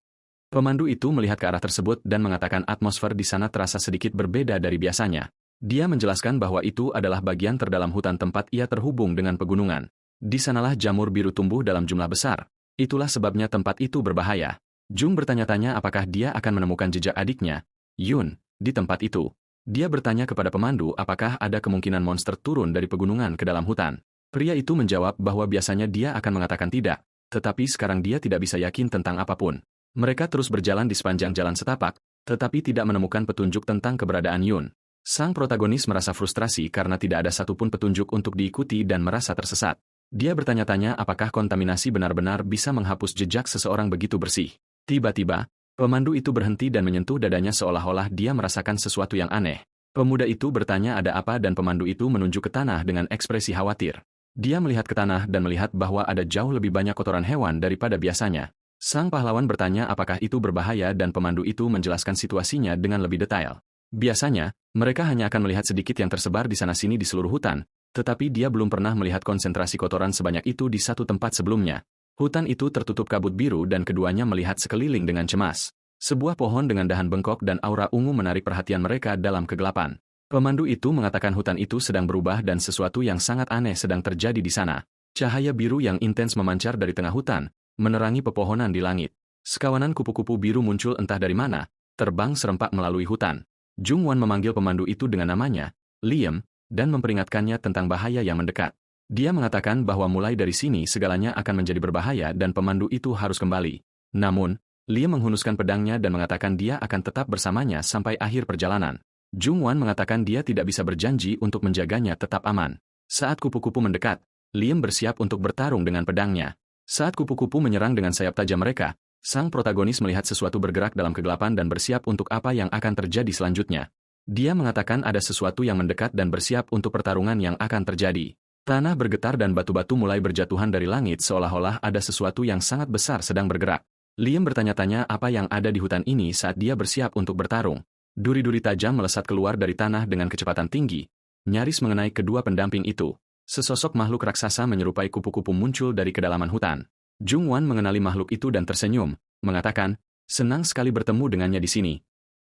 Pemandu itu melihat ke arah tersebut dan mengatakan atmosfer di sana terasa sedikit berbeda dari biasanya. Dia menjelaskan bahwa itu adalah bagian terdalam hutan tempat ia terhubung dengan pegunungan. Di sanalah jamur biru tumbuh dalam jumlah besar. Itulah sebabnya tempat itu berbahaya. Jung bertanya-tanya apakah dia akan menemukan jejak adiknya, Yun, di tempat itu. Dia bertanya kepada pemandu apakah ada kemungkinan monster turun dari pegunungan ke dalam hutan. Pria itu menjawab bahwa biasanya dia akan mengatakan tidak. Tetapi sekarang dia tidak bisa yakin tentang apapun. Mereka terus berjalan di sepanjang jalan setapak, tetapi tidak menemukan petunjuk tentang keberadaan Yun. Sang protagonis merasa frustrasi karena tidak ada satupun petunjuk untuk diikuti dan merasa tersesat. Dia bertanya-tanya apakah kontaminasi benar-benar bisa menghapus jejak seseorang begitu bersih. Tiba-tiba, pemandu itu berhenti dan menyentuh dadanya seolah-olah dia merasakan sesuatu yang aneh. Pemuda itu bertanya ada apa dan pemandu itu menunjuk ke tanah dengan ekspresi khawatir. Dia melihat ke tanah dan melihat bahwa ada jauh lebih banyak kotoran hewan daripada biasanya. Sang pahlawan bertanya apakah itu berbahaya dan pemandu itu menjelaskan situasinya dengan lebih detail. Biasanya, mereka hanya akan melihat sedikit yang tersebar di sana-sini di seluruh hutan, tetapi dia belum pernah melihat konsentrasi kotoran sebanyak itu di satu tempat sebelumnya. Hutan itu tertutup kabut biru dan keduanya melihat sekeliling dengan cemas. Sebuah pohon dengan dahan bengkok dan aura ungu menarik perhatian mereka dalam kegelapan. Pemandu itu mengatakan hutan itu sedang berubah dan sesuatu yang sangat aneh sedang terjadi di sana. Cahaya biru yang intens memancar dari tengah hutan, menerangi pepohonan di langit. Sekawanan kupu-kupu biru muncul entah dari mana, terbang serempak melalui hutan. Jung Wan memanggil pemandu itu dengan namanya, Liam, dan memperingatkannya tentang bahaya yang mendekat. Dia mengatakan bahwa mulai dari sini segalanya akan menjadi berbahaya dan pemandu itu harus kembali. Namun, Liam menghunuskan pedangnya dan mengatakan dia akan tetap bersamanya sampai akhir perjalanan. Jung Wan mengatakan dia tidak bisa berjanji untuk menjaganya tetap aman. Saat kupu-kupu mendekat, Liam bersiap untuk bertarung dengan pedangnya. Saat kupu-kupu menyerang dengan sayap tajam mereka, Sang protagonis melihat sesuatu bergerak dalam kegelapan dan bersiap untuk apa yang akan terjadi selanjutnya. Dia mengatakan ada sesuatu yang mendekat dan bersiap untuk pertarungan yang akan terjadi. Tanah bergetar dan batu-batu mulai berjatuhan dari langit seolah-olah ada sesuatu yang sangat besar sedang bergerak. Liam bertanya-tanya apa yang ada di hutan ini saat dia bersiap untuk bertarung. Duri-duri tajam melesat keluar dari tanah dengan kecepatan tinggi, nyaris mengenai kedua pendamping itu. Sesosok makhluk raksasa menyerupai kupu-kupu muncul dari kedalaman hutan. Jungwan mengenali makhluk itu dan tersenyum, mengatakan, senang sekali bertemu dengannya di sini.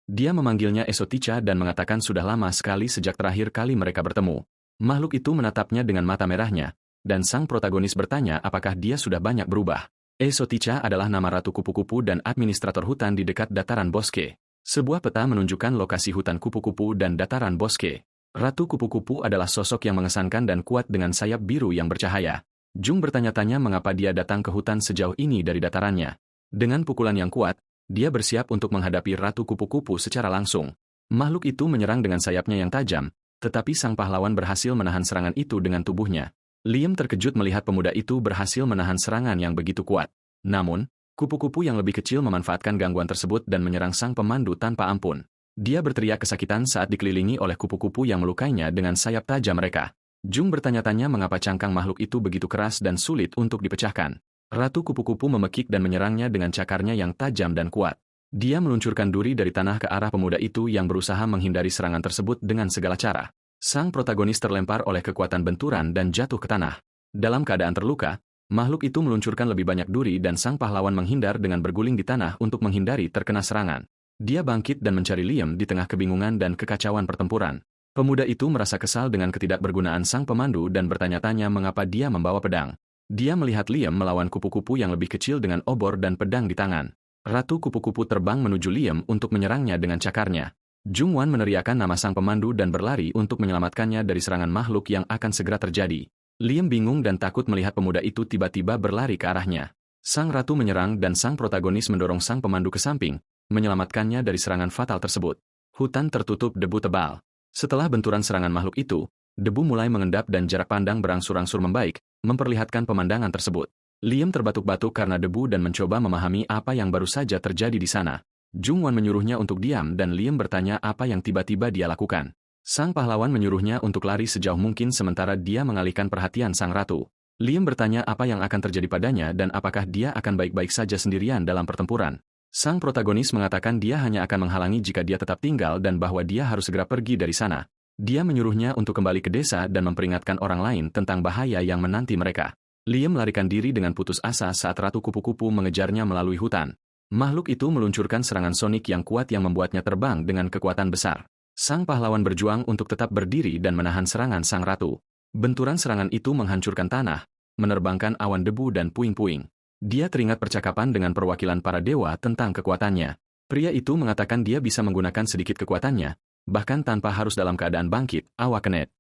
Dia memanggilnya Esoticha dan mengatakan sudah lama sekali sejak terakhir kali mereka bertemu. Makhluk itu menatapnya dengan mata merahnya, dan sang protagonis bertanya apakah dia sudah banyak berubah. Esoticha adalah nama ratu kupu-kupu dan administrator hutan di dekat dataran Bosque. Sebuah peta menunjukkan lokasi hutan kupu-kupu dan dataran Bosque. Ratu kupu-kupu adalah sosok yang mengesankan dan kuat dengan sayap biru yang bercahaya. Jung bertanya-tanya mengapa dia datang ke hutan sejauh ini dari datarannya. Dengan pukulan yang kuat, dia bersiap untuk menghadapi Ratu Kupu-Kupu secara langsung. Makhluk itu menyerang dengan sayapnya yang tajam, tetapi sang pahlawan berhasil menahan serangan itu dengan tubuhnya. Liam terkejut melihat pemuda itu berhasil menahan serangan yang begitu kuat. Namun, kupu-kupu yang lebih kecil memanfaatkan gangguan tersebut dan menyerang sang pemandu tanpa ampun. Dia berteriak kesakitan saat dikelilingi oleh kupu-kupu yang melukainya dengan sayap tajam mereka. Jung bertanya-tanya mengapa cangkang makhluk itu begitu keras dan sulit untuk dipecahkan. Ratu kupu-kupu memekik dan menyerangnya dengan cakarnya yang tajam dan kuat. Dia meluncurkan duri dari tanah ke arah pemuda itu yang berusaha menghindari serangan tersebut dengan segala cara. Sang protagonis terlempar oleh kekuatan benturan dan jatuh ke tanah. Dalam keadaan terluka, makhluk itu meluncurkan lebih banyak duri dan sang pahlawan menghindar dengan berguling di tanah untuk menghindari terkena serangan. Dia bangkit dan mencari Liam di tengah kebingungan dan kekacauan pertempuran. Pemuda itu merasa kesal dengan ketidakbergunaan sang pemandu dan bertanya-tanya mengapa dia membawa pedang. Dia melihat Liam melawan kupu-kupu yang lebih kecil dengan obor dan pedang di tangan. Ratu kupu-kupu terbang menuju Liam untuk menyerangnya dengan cakarnya. Jungwan meneriakkan nama sang pemandu dan berlari untuk menyelamatkannya dari serangan makhluk yang akan segera terjadi. Liam bingung dan takut melihat pemuda itu tiba-tiba berlari ke arahnya. Sang ratu menyerang dan sang protagonis mendorong sang pemandu ke samping, menyelamatkannya dari serangan fatal tersebut. Hutan tertutup debu tebal. Setelah benturan serangan makhluk itu, debu mulai mengendap dan jarak pandang berangsur-angsur membaik, memperlihatkan pemandangan tersebut. Liam terbatuk-batuk karena debu dan mencoba memahami apa yang baru saja terjadi di sana. Jungwan menyuruhnya untuk diam dan Liam bertanya apa yang tiba-tiba dia lakukan. Sang pahlawan menyuruhnya untuk lari sejauh mungkin sementara dia mengalihkan perhatian sang ratu. Liam bertanya apa yang akan terjadi padanya dan apakah dia akan baik-baik saja sendirian dalam pertempuran. Sang protagonis mengatakan dia hanya akan menghalangi jika dia tetap tinggal dan bahwa dia harus segera pergi dari sana. Dia menyuruhnya untuk kembali ke desa dan memperingatkan orang lain tentang bahaya yang menanti mereka. Liam melarikan diri dengan putus asa saat Ratu Kupu-Kupu mengejarnya melalui hutan. Makhluk itu meluncurkan serangan sonik yang kuat yang membuatnya terbang dengan kekuatan besar. Sang pahlawan berjuang untuk tetap berdiri dan menahan serangan sang ratu. Benturan serangan itu menghancurkan tanah, menerbangkan awan debu dan puing-puing. Dia teringat percakapan dengan perwakilan para dewa tentang kekuatannya. Pria itu mengatakan dia bisa menggunakan sedikit kekuatannya, bahkan tanpa harus dalam keadaan bangkit, awakening.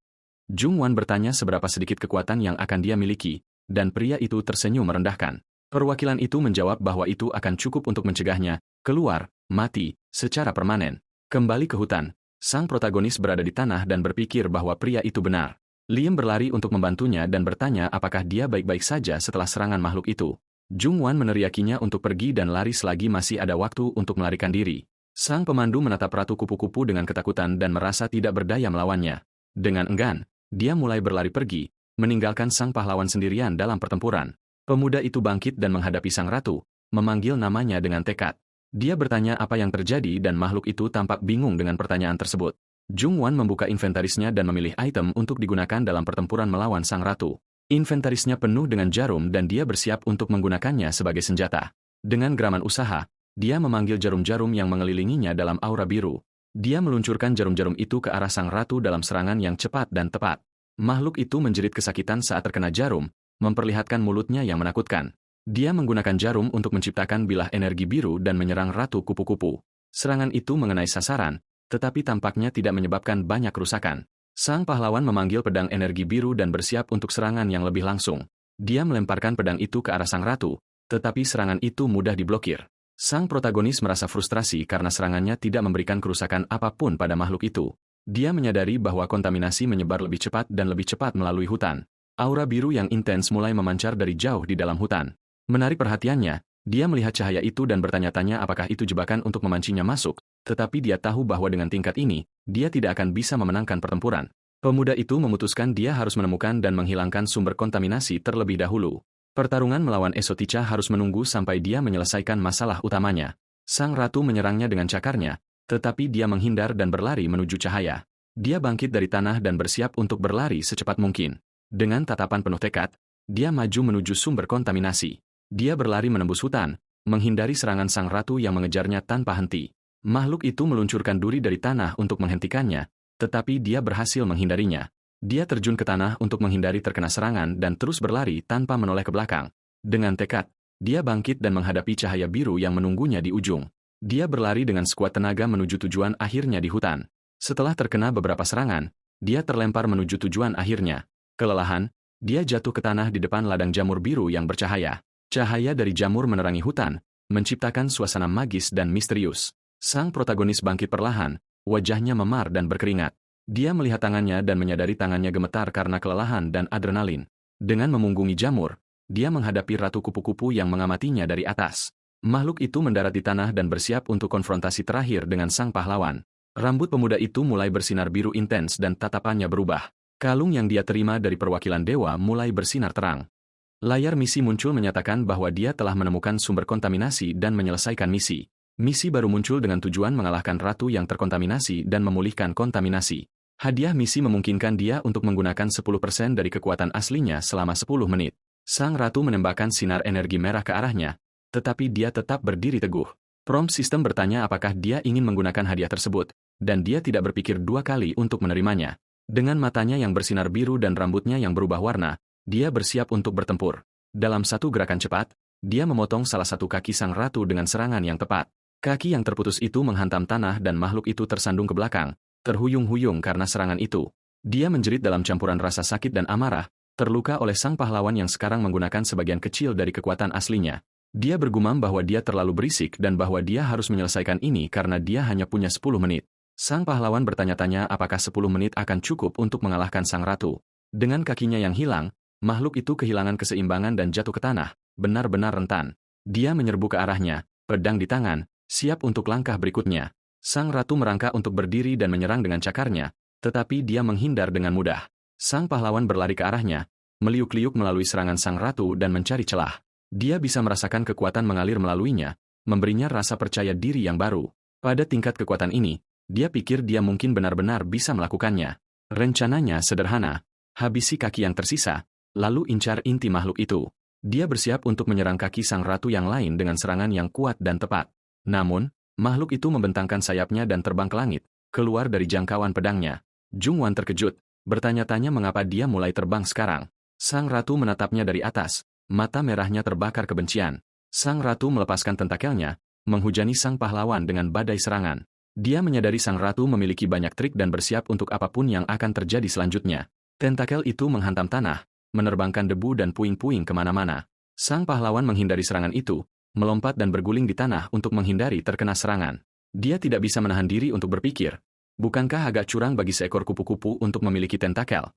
Jungwan bertanya seberapa sedikit kekuatan yang akan dia miliki, dan pria itu tersenyum merendahkan. Perwakilan itu menjawab bahwa itu akan cukup untuk mencegahnya keluar, mati, secara permanen. Kembali ke hutan, sang protagonis berada di tanah dan berpikir bahwa pria itu benar. Liam berlari untuk membantunya dan bertanya apakah dia baik-baik saja setelah serangan makhluk itu. Jungwan meneriakinya untuk pergi dan lari selagi masih ada waktu untuk melarikan diri. Sang pemandu menatap Ratu Kupu-Kupu dengan ketakutan dan merasa tidak berdaya melawannya. Dengan enggan, dia mulai berlari pergi, meninggalkan sang pahlawan sendirian dalam pertempuran. Pemuda itu bangkit dan menghadapi sang ratu, memanggil namanya dengan tekad. Dia bertanya apa yang terjadi dan makhluk itu tampak bingung dengan pertanyaan tersebut. Jungwan membuka inventarisnya dan memilih item untuk digunakan dalam pertempuran melawan sang ratu. Inventarisnya penuh dengan jarum dan dia bersiap untuk menggunakannya sebagai senjata. Dengan geraman usaha, dia memanggil jarum-jarum yang mengelilinginya dalam aura biru. Dia meluncurkan jarum-jarum itu ke arah sang ratu dalam serangan yang cepat dan tepat. Makhluk itu menjerit kesakitan saat terkena jarum, memperlihatkan mulutnya yang menakutkan. Dia menggunakan jarum untuk menciptakan bilah energi biru dan menyerang Ratu Kupu-Kupu. Serangan itu mengenai sasaran, tetapi tampaknya tidak menyebabkan banyak kerusakan. Sang pahlawan memanggil pedang energi biru dan bersiap untuk serangan yang lebih langsung. Dia melemparkan pedang itu ke arah sang ratu, tetapi serangan itu mudah diblokir. Sang protagonis merasa frustrasi karena serangannya tidak memberikan kerusakan apapun pada makhluk itu. Dia menyadari bahwa kontaminasi menyebar lebih cepat dan lebih cepat melalui hutan. Aura biru yang intens mulai memancar dari jauh di dalam hutan. Menarik perhatiannya, Dia melihat cahaya itu dan bertanya-tanya apakah itu jebakan untuk memancingnya masuk, tetapi dia tahu bahwa dengan tingkat ini, dia tidak akan bisa memenangkan pertempuran. Pemuda itu memutuskan dia harus menemukan dan menghilangkan sumber kontaminasi terlebih dahulu. Pertarungan melawan Esoticha harus menunggu sampai dia menyelesaikan masalah utamanya. Sang ratu menyerangnya dengan cakarnya, tetapi dia menghindar dan berlari menuju cahaya. Dia bangkit dari tanah dan bersiap untuk berlari secepat mungkin. Dengan tatapan penuh tekad, dia maju menuju sumber kontaminasi. Dia berlari menembus hutan, menghindari serangan sang ratu yang mengejarnya tanpa henti. Makhluk itu meluncurkan duri dari tanah untuk menghentikannya, tetapi dia berhasil menghindarinya. Dia terjun ke tanah untuk menghindari terkena serangan dan terus berlari tanpa menoleh ke belakang. Dengan tekad, dia bangkit dan menghadapi cahaya biru yang menunggunya di ujung. Dia berlari dengan sekuat tenaga menuju tujuan akhirnya di hutan. Setelah terkena beberapa serangan, dia terlempar menuju tujuan akhirnya. Kelelahan, dia jatuh ke tanah di depan ladang jamur biru yang bercahaya. Cahaya dari jamur menerangi hutan, menciptakan suasana magis dan misterius. Sang protagonis bangkit perlahan, wajahnya memar dan berkeringat. Dia melihat tangannya dan menyadari tangannya gemetar karena kelelahan dan adrenalin. Dengan memunggungi jamur, dia menghadapi ratu kupu-kupu yang mengamatinya dari atas. Makhluk itu mendarat di tanah dan bersiap untuk konfrontasi terakhir dengan sang pahlawan. Rambut pemuda itu mulai bersinar biru intens dan tatapannya berubah. Kalung yang dia terima dari perwakilan dewa mulai bersinar terang. Layar misi muncul menyatakan bahwa dia telah menemukan sumber kontaminasi dan menyelesaikan misi. Misi baru muncul dengan tujuan mengalahkan ratu yang terkontaminasi dan memulihkan kontaminasi. Hadiah misi memungkinkan dia untuk menggunakan 10% dari kekuatan aslinya selama 10 menit. Sang ratu menembakkan sinar energi merah ke arahnya, tetapi dia tetap berdiri teguh. Prompt sistem bertanya apakah dia ingin menggunakan hadiah tersebut, dan dia tidak berpikir dua kali untuk menerimanya. Dengan matanya yang bersinar biru dan rambutnya yang berubah warna, dia bersiap untuk bertempur. Dalam satu gerakan cepat, dia memotong salah satu kaki sang ratu dengan serangan yang tepat. Kaki yang terputus itu menghantam tanah dan makhluk itu tersandung ke belakang, terhuyung-huyung karena serangan itu. Dia menjerit dalam campuran rasa sakit dan amarah, terluka oleh sang pahlawan yang sekarang menggunakan sebagian kecil dari kekuatan aslinya. Dia bergumam bahwa dia terlalu berisik dan bahwa dia harus menyelesaikan ini karena dia hanya punya 10 menit. Sang pahlawan bertanya-tanya apakah 10 menit akan cukup untuk mengalahkan sang ratu. Dengan kakinya yang hilang, makhluk itu kehilangan keseimbangan dan jatuh ke tanah, benar-benar rentan. Dia menyerbu ke arahnya, pedang di tangan, siap untuk langkah berikutnya. Sang ratu merangkak untuk berdiri dan menyerang dengan cakarnya, tetapi dia menghindar dengan mudah. Sang pahlawan berlari ke arahnya, meliuk-liuk melalui serangan sang ratu dan mencari celah. Dia bisa merasakan kekuatan mengalir melaluinya, memberinya rasa percaya diri yang baru. Pada tingkat kekuatan ini, dia pikir dia mungkin benar-benar bisa melakukannya. Rencananya sederhana, habisi kaki yang tersisa, lalu incar inti makhluk itu. Dia bersiap untuk menyerang kaki sang ratu yang lain dengan serangan yang kuat dan tepat. Namun, makhluk itu membentangkan sayapnya dan terbang ke langit, keluar dari jangkauan pedangnya. Jungwan terkejut, bertanya-tanya mengapa dia mulai terbang sekarang. Sang ratu menatapnya dari atas, mata merahnya terbakar kebencian. Sang ratu melepaskan tentakelnya, menghujani sang pahlawan dengan badai serangan. Dia menyadari sang ratu memiliki banyak trik dan bersiap untuk apapun yang akan terjadi selanjutnya. Tentakel itu menghantam tanah, menerbangkan debu dan puing-puing kemana-mana. Sang pahlawan menghindari serangan itu, melompat dan berguling di tanah untuk menghindari terkena serangan. Dia tidak bisa menahan diri untuk berpikir, bukankah agak curang bagi seekor kupu-kupu untuk memiliki tentakel?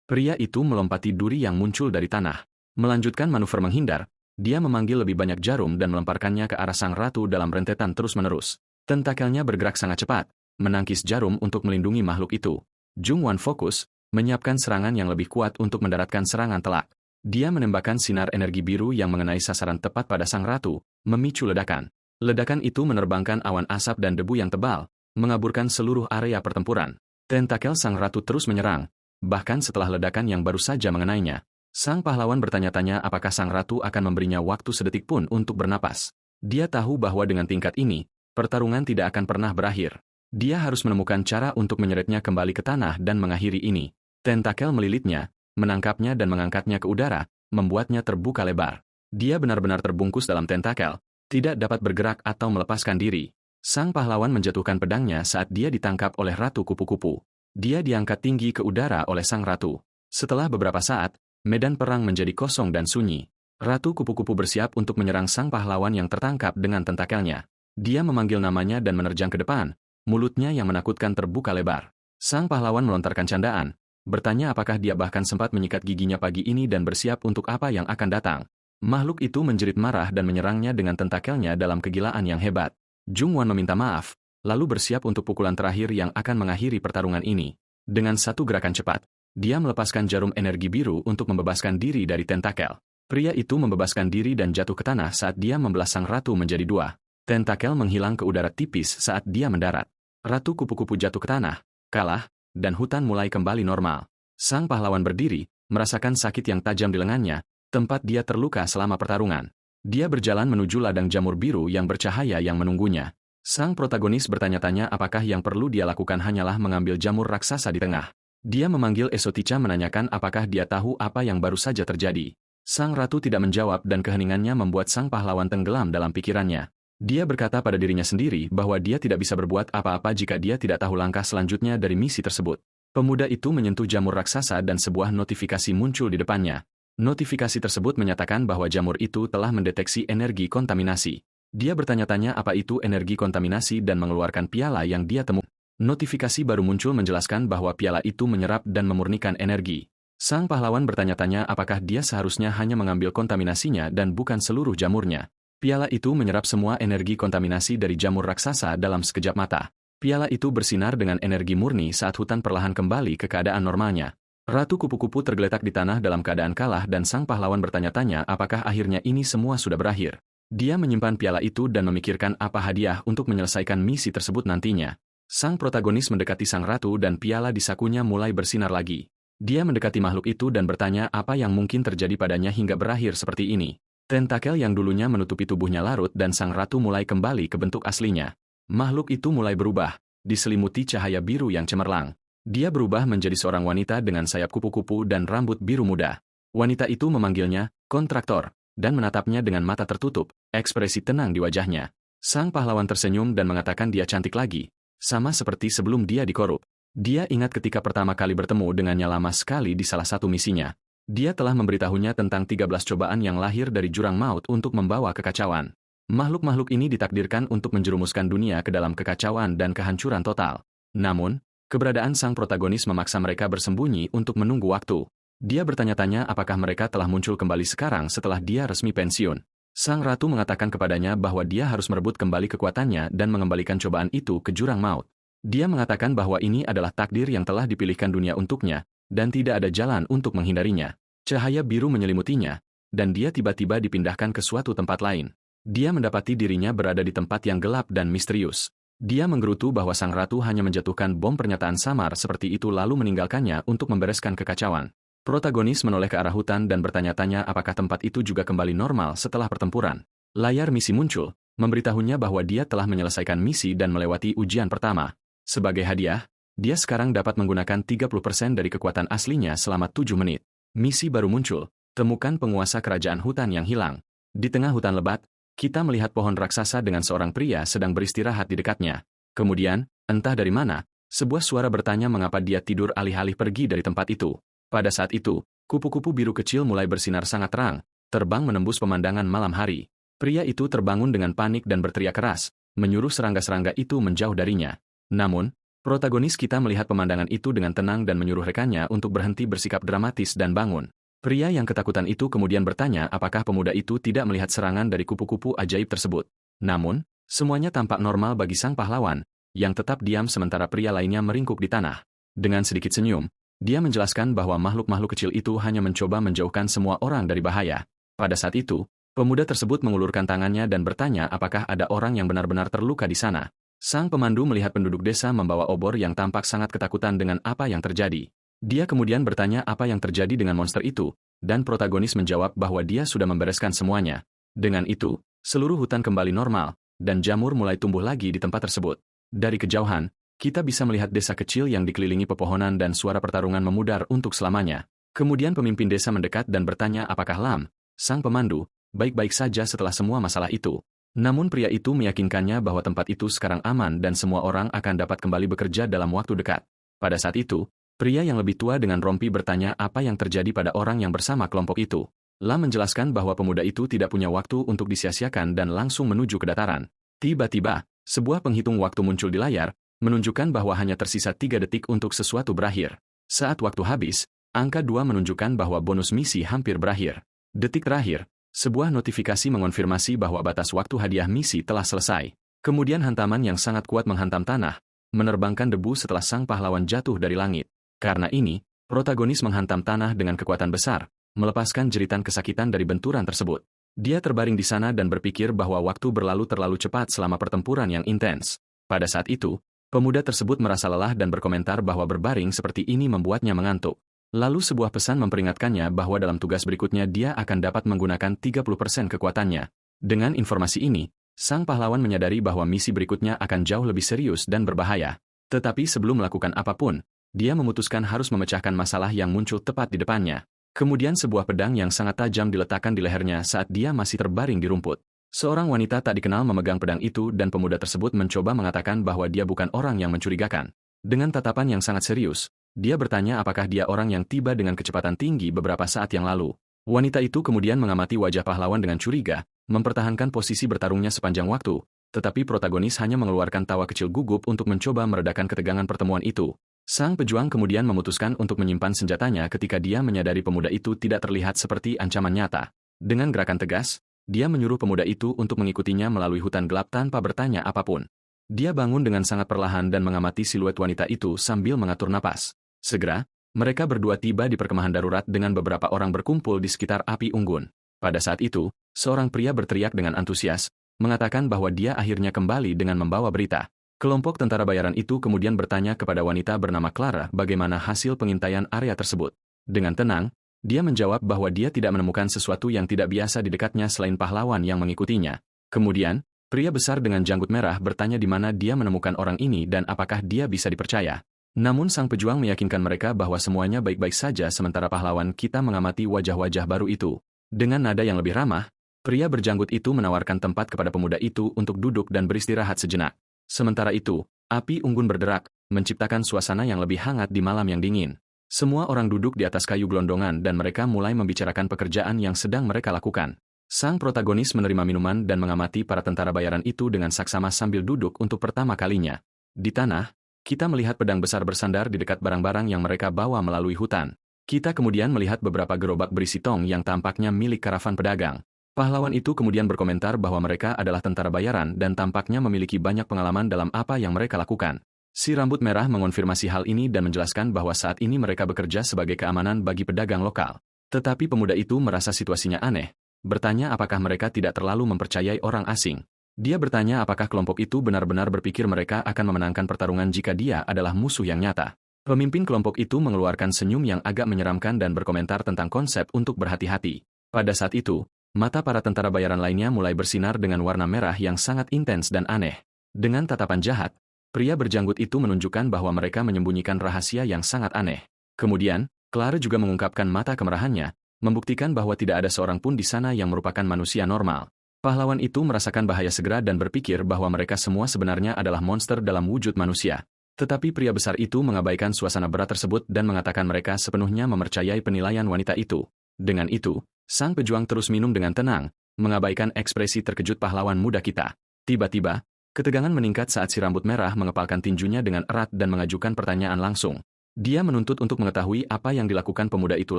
Pria itu melompati duri yang muncul dari tanah. Melanjutkan manuver menghindar, dia memanggil lebih banyak jarum dan melemparkannya ke arah sang ratu dalam rentetan terus-menerus. Tentakelnya bergerak sangat cepat, menangkis jarum untuk melindungi makhluk itu. Jungwan fokus, menyiapkan serangan yang lebih kuat untuk mendaratkan serangan telak. Dia menembakkan sinar energi biru yang mengenai sasaran tepat pada sang ratu, memicu ledakan. Ledakan itu menerbangkan awan asap dan debu yang tebal, mengaburkan seluruh area pertempuran. Tentakel sang ratu terus menyerang, bahkan setelah ledakan yang baru saja mengenainya. Sang pahlawan bertanya-tanya apakah sang ratu akan memberinya waktu sedetik pun untuk bernapas. Dia tahu bahwa dengan tingkat ini, pertarungan tidak akan pernah berakhir. Dia harus menemukan cara untuk menyeretnya kembali ke tanah dan mengakhiri ini. Tentakel melilitnya, menangkapnya dan mengangkatnya ke udara, membuatnya terbuka lebar. Dia benar-benar terbungkus dalam tentakel, tidak dapat bergerak atau melepaskan diri. Sang pahlawan menjatuhkan pedangnya saat dia ditangkap oleh Ratu Kupu-Kupu. Dia diangkat tinggi ke udara oleh sang ratu. Setelah beberapa saat, medan perang menjadi kosong dan sunyi. Ratu Kupu-Kupu bersiap untuk menyerang sang pahlawan yang tertangkap dengan tentakelnya. Dia memanggil namanya dan menerjang ke depan, mulutnya yang menakutkan terbuka lebar. Sang pahlawan melontarkan candaan, bertanya apakah dia bahkan sempat menyikat giginya pagi ini dan bersiap untuk apa yang akan datang. Makhluk itu menjerit marah dan menyerangnya dengan tentakelnya dalam kegilaan yang hebat. Jung Wan meminta maaf, lalu bersiap untuk pukulan terakhir yang akan mengakhiri pertarungan ini. Dengan satu gerakan cepat, dia melepaskan jarum energi biru untuk membebaskan diri dari tentakel. Pria itu membebaskan diri dan jatuh ke tanah saat dia membelah sang ratu menjadi dua. Tentakel menghilang ke udara tipis saat dia mendarat. Ratu kupu-kupu jatuh ke tanah, kalah, dan hutan mulai kembali normal. Sang pahlawan berdiri, merasakan sakit yang tajam di lengannya, tempat dia terluka selama pertarungan. Dia berjalan menuju ladang jamur biru yang bercahaya yang menunggunya. Sang protagonis bertanya-tanya apakah yang perlu dia lakukan hanyalah mengambil jamur raksasa di tengah. Dia memanggil Esotica menanyakan apakah dia tahu apa yang baru saja terjadi. Sang ratu tidak menjawab dan keheningannya membuat sang pahlawan tenggelam dalam pikirannya. Dia berkata pada dirinya sendiri bahwa dia tidak bisa berbuat apa-apa jika dia tidak tahu langkah selanjutnya dari misi tersebut. Pemuda itu menyentuh jamur raksasa dan sebuah notifikasi muncul di depannya. Notifikasi tersebut menyatakan bahwa jamur itu telah mendeteksi energi kontaminasi. Dia bertanya-tanya apa itu energi kontaminasi dan mengeluarkan piala yang dia temukan. Notifikasi baru muncul menjelaskan bahwa piala itu menyerap dan memurnikan energi. Sang pahlawan bertanya-tanya apakah dia seharusnya hanya mengambil kontaminasinya dan bukan seluruh jamurnya. Piala itu menyerap semua energi kontaminasi dari jamur raksasa dalam sekejap mata. Piala itu bersinar dengan energi murni saat hutan perlahan kembali ke keadaan normalnya. Ratu kupu-kupu tergeletak di tanah dalam keadaan kalah dan sang pahlawan bertanya-tanya apakah akhirnya ini semua sudah berakhir. Dia menyimpan piala itu dan memikirkan apa hadiah untuk menyelesaikan misi tersebut nantinya. Sang protagonis mendekati sang ratu dan piala di sakunya mulai bersinar lagi. Dia mendekati makhluk itu dan bertanya apa yang mungkin terjadi padanya hingga berakhir seperti ini. Tentakel yang dulunya menutupi tubuhnya larut dan sang ratu mulai kembali ke bentuk aslinya. Makhluk itu mulai berubah, diselimuti cahaya biru yang cemerlang. Dia berubah menjadi seorang wanita dengan sayap kupu-kupu dan rambut biru muda. Wanita itu memanggilnya, kontraktor, dan menatapnya dengan mata tertutup, ekspresi tenang di wajahnya. Sang pahlawan tersenyum dan mengatakan dia cantik lagi, sama seperti sebelum dia dikorup. Dia ingat ketika pertama kali bertemu dengannya lama sekali di salah satu misinya. Dia telah memberitahunya tentang 13 cobaan yang lahir dari jurang maut untuk membawa kekacauan. Makhluk-makhluk ini ditakdirkan untuk menjerumuskan dunia ke dalam kekacauan dan kehancuran total. Namun, keberadaan sang protagonis memaksa mereka bersembunyi untuk menunggu waktu. Dia bertanya-tanya apakah mereka telah muncul kembali sekarang setelah dia resmi pensiun. Sang ratu mengatakan kepadanya bahwa dia harus merebut kembali kekuatannya dan mengembalikan cobaan itu ke jurang maut. Dia mengatakan bahwa ini adalah takdir yang telah dipilihkan dunia untuknya, dan tidak ada jalan untuk menghindarinya. Cahaya biru menyelimutinya, dan dia tiba-tiba dipindahkan ke suatu tempat lain. Dia mendapati dirinya berada di tempat yang gelap dan misterius. Dia menggerutu bahwa sang ratu hanya menjatuhkan bom pernyataan samar seperti itu lalu meninggalkannya untuk membereskan kekacauan. Protagonis menoleh ke arah hutan dan bertanya-tanya apakah tempat itu juga kembali normal setelah pertempuran. Layar misi muncul, memberitahunya bahwa dia telah menyelesaikan misi dan melewati ujian pertama. Sebagai hadiah, dia sekarang dapat menggunakan 30% dari kekuatan aslinya selama 7 menit. Misi baru muncul, temukan penguasa kerajaan hutan yang hilang. Di tengah hutan lebat, kita melihat pohon raksasa dengan seorang pria sedang beristirahat di dekatnya. Kemudian, entah dari mana, sebuah suara bertanya mengapa dia tidur alih-alih pergi dari tempat itu. Pada saat itu, kupu-kupu biru kecil mulai bersinar sangat terang, terbang menembus pemandangan malam hari. Pria itu terbangun dengan panik dan berteriak keras, menyuruh serangga-serangga itu menjauh darinya. Namun, protagonis kita melihat pemandangan itu dengan tenang dan menyuruh rekannya untuk berhenti bersikap dramatis dan bangun. Pria yang ketakutan itu kemudian bertanya apakah pemuda itu tidak melihat serangan dari kupu-kupu ajaib tersebut. Namun, semuanya tampak normal bagi sang pahlawan, yang tetap diam sementara pria lainnya meringkuk di tanah. Dengan sedikit senyum, dia menjelaskan bahwa makhluk-makhluk kecil itu hanya mencoba menjauhkan semua orang dari bahaya. Pada saat itu, pemuda tersebut mengulurkan tangannya dan bertanya apakah ada orang yang benar-benar terluka di sana. Sang pemandu melihat penduduk desa membawa obor yang tampak sangat ketakutan dengan apa yang terjadi. Dia kemudian bertanya apa yang terjadi dengan monster itu, dan protagonis menjawab bahwa dia sudah membereskan semuanya. Dengan itu, seluruh hutan kembali normal, dan jamur mulai tumbuh lagi di tempat tersebut. Dari kejauhan, kita bisa melihat desa kecil yang dikelilingi pepohonan dan suara pertarungan memudar untuk selamanya. Kemudian pemimpin desa mendekat dan bertanya apakah Lam, sang pemandu, baik-baik saja setelah semua masalah itu. Namun pria itu meyakinkannya bahwa tempat itu sekarang aman dan semua orang akan dapat kembali bekerja dalam waktu dekat. Pada saat itu, pria yang lebih tua dengan rompi bertanya apa yang terjadi pada orang yang bersama kelompok itu. Lam menjelaskan bahwa pemuda itu tidak punya waktu untuk disia-siakan dan langsung menuju ke dataran. Tiba-tiba, sebuah penghitung waktu muncul di layar, menunjukkan bahwa hanya tersisa 3 detik untuk sesuatu berakhir. Saat waktu habis, angka 2 menunjukkan bahwa bonus misi hampir berakhir. Detik terakhir, Sebuah notifikasi mengonfirmasi bahwa batas waktu hadiah misi telah selesai. Kemudian hantaman yang sangat kuat menghantam tanah, menerbangkan debu setelah sang pahlawan jatuh dari langit. Karena ini, protagonis menghantam tanah dengan kekuatan besar, melepaskan jeritan kesakitan dari benturan tersebut. Dia terbaring di sana dan berpikir bahwa waktu berlalu terlalu cepat selama pertempuran yang intens. Pada saat itu, pemuda tersebut merasa lelah dan berkomentar bahwa berbaring seperti ini membuatnya mengantuk. Lalu sebuah pesan memperingatkannya bahwa dalam tugas berikutnya dia akan dapat menggunakan 30% kekuatannya. Dengan informasi ini, sang pahlawan menyadari bahwa misi berikutnya akan jauh lebih serius dan berbahaya. Tetapi sebelum melakukan apapun, dia memutuskan harus memecahkan masalah yang muncul tepat di depannya. Kemudian sebuah pedang yang sangat tajam diletakkan di lehernya saat dia masih terbaring di rumput. Seorang wanita tak dikenal memegang pedang itu dan pemuda tersebut mencoba mengatakan bahwa dia bukan orang yang mencurigakan. Dengan tatapan yang sangat serius, dia bertanya apakah dia orang yang tiba dengan kecepatan tinggi beberapa saat yang lalu. Wanita itu kemudian mengamati wajah pahlawan dengan curiga, mempertahankan posisi bertarungnya sepanjang waktu, tetapi protagonis hanya mengeluarkan tawa kecil gugup untuk mencoba meredakan ketegangan pertemuan itu. Sang pejuang kemudian memutuskan untuk menyimpan senjatanya ketika dia menyadari pemuda itu tidak terlihat seperti ancaman nyata. Dengan gerakan tegas, dia menyuruh pemuda itu untuk mengikutinya melalui hutan gelap tanpa bertanya apapun. Dia bangun dengan sangat perlahan dan mengamati siluet wanita itu sambil mengatur napas. Segera, mereka berdua tiba di perkemahan darurat dengan beberapa orang berkumpul di sekitar api unggun. Pada saat itu, seorang pria berteriak dengan antusias, mengatakan bahwa dia akhirnya kembali dengan membawa berita. Kelompok tentara bayaran itu kemudian bertanya kepada wanita bernama Clara bagaimana hasil pengintaian area tersebut. Dengan tenang, dia menjawab bahwa dia tidak menemukan sesuatu yang tidak biasa di dekatnya selain pahlawan yang mengikutinya. Kemudian, pria besar dengan janggut merah bertanya di mana dia menemukan orang ini dan apakah dia bisa dipercaya. Namun sang pejuang meyakinkan mereka bahwa semuanya baik-baik saja sementara pahlawan kita mengamati wajah-wajah baru itu. Dengan nada yang lebih ramah, pria berjanggut itu menawarkan tempat kepada pemuda itu untuk duduk dan beristirahat sejenak. Sementara itu, api unggun berderak, menciptakan suasana yang lebih hangat di malam yang dingin. Semua orang duduk di atas kayu gelondongan dan mereka mulai membicarakan pekerjaan yang sedang mereka lakukan. Sang protagonis menerima minuman dan mengamati para tentara bayaran itu dengan saksama sambil duduk untuk pertama kalinya. Di tanah, kita melihat pedang besar bersandar di dekat barang-barang yang mereka bawa melalui hutan. Kita kemudian melihat beberapa gerobak berisi tong yang tampaknya milik karavan pedagang. Pahlawan itu kemudian berkomentar bahwa mereka adalah tentara bayaran dan tampaknya memiliki banyak pengalaman dalam apa yang mereka lakukan. Si rambut merah mengonfirmasi hal ini dan menjelaskan bahwa saat ini mereka bekerja sebagai keamanan bagi pedagang lokal. Tetapi pemuda itu merasa situasinya aneh, bertanya apakah mereka tidak terlalu mempercayai orang asing. Dia bertanya apakah kelompok itu benar-benar berpikir mereka akan memenangkan pertarungan jika dia adalah musuh yang nyata. Pemimpin kelompok itu mengeluarkan senyum yang agak menyeramkan dan berkomentar tentang konsep untuk berhati-hati. Pada saat itu, mata para tentara bayaran lainnya mulai bersinar dengan warna merah yang sangat intens dan aneh. Dengan tatapan jahat, pria berjanggut itu menunjukkan bahwa mereka menyembunyikan rahasia yang sangat aneh. Kemudian, Clara juga mengungkapkan mata kemerahannya, membuktikan bahwa tidak ada seorang pun di sana yang merupakan manusia normal. Pahlawan itu merasakan bahaya segera dan berpikir bahwa mereka semua sebenarnya adalah monster dalam wujud manusia. Tetapi pria besar itu mengabaikan suasana berat tersebut dan mengatakan mereka sepenuhnya mempercayai penilaian wanita itu. Dengan itu, sang pejuang terus minum dengan tenang, mengabaikan ekspresi terkejut pahlawan muda kita. Tiba-tiba, ketegangan meningkat saat si rambut merah mengepalkan tinjunya dengan erat dan mengajukan pertanyaan langsung. Dia menuntut untuk mengetahui apa yang dilakukan pemuda itu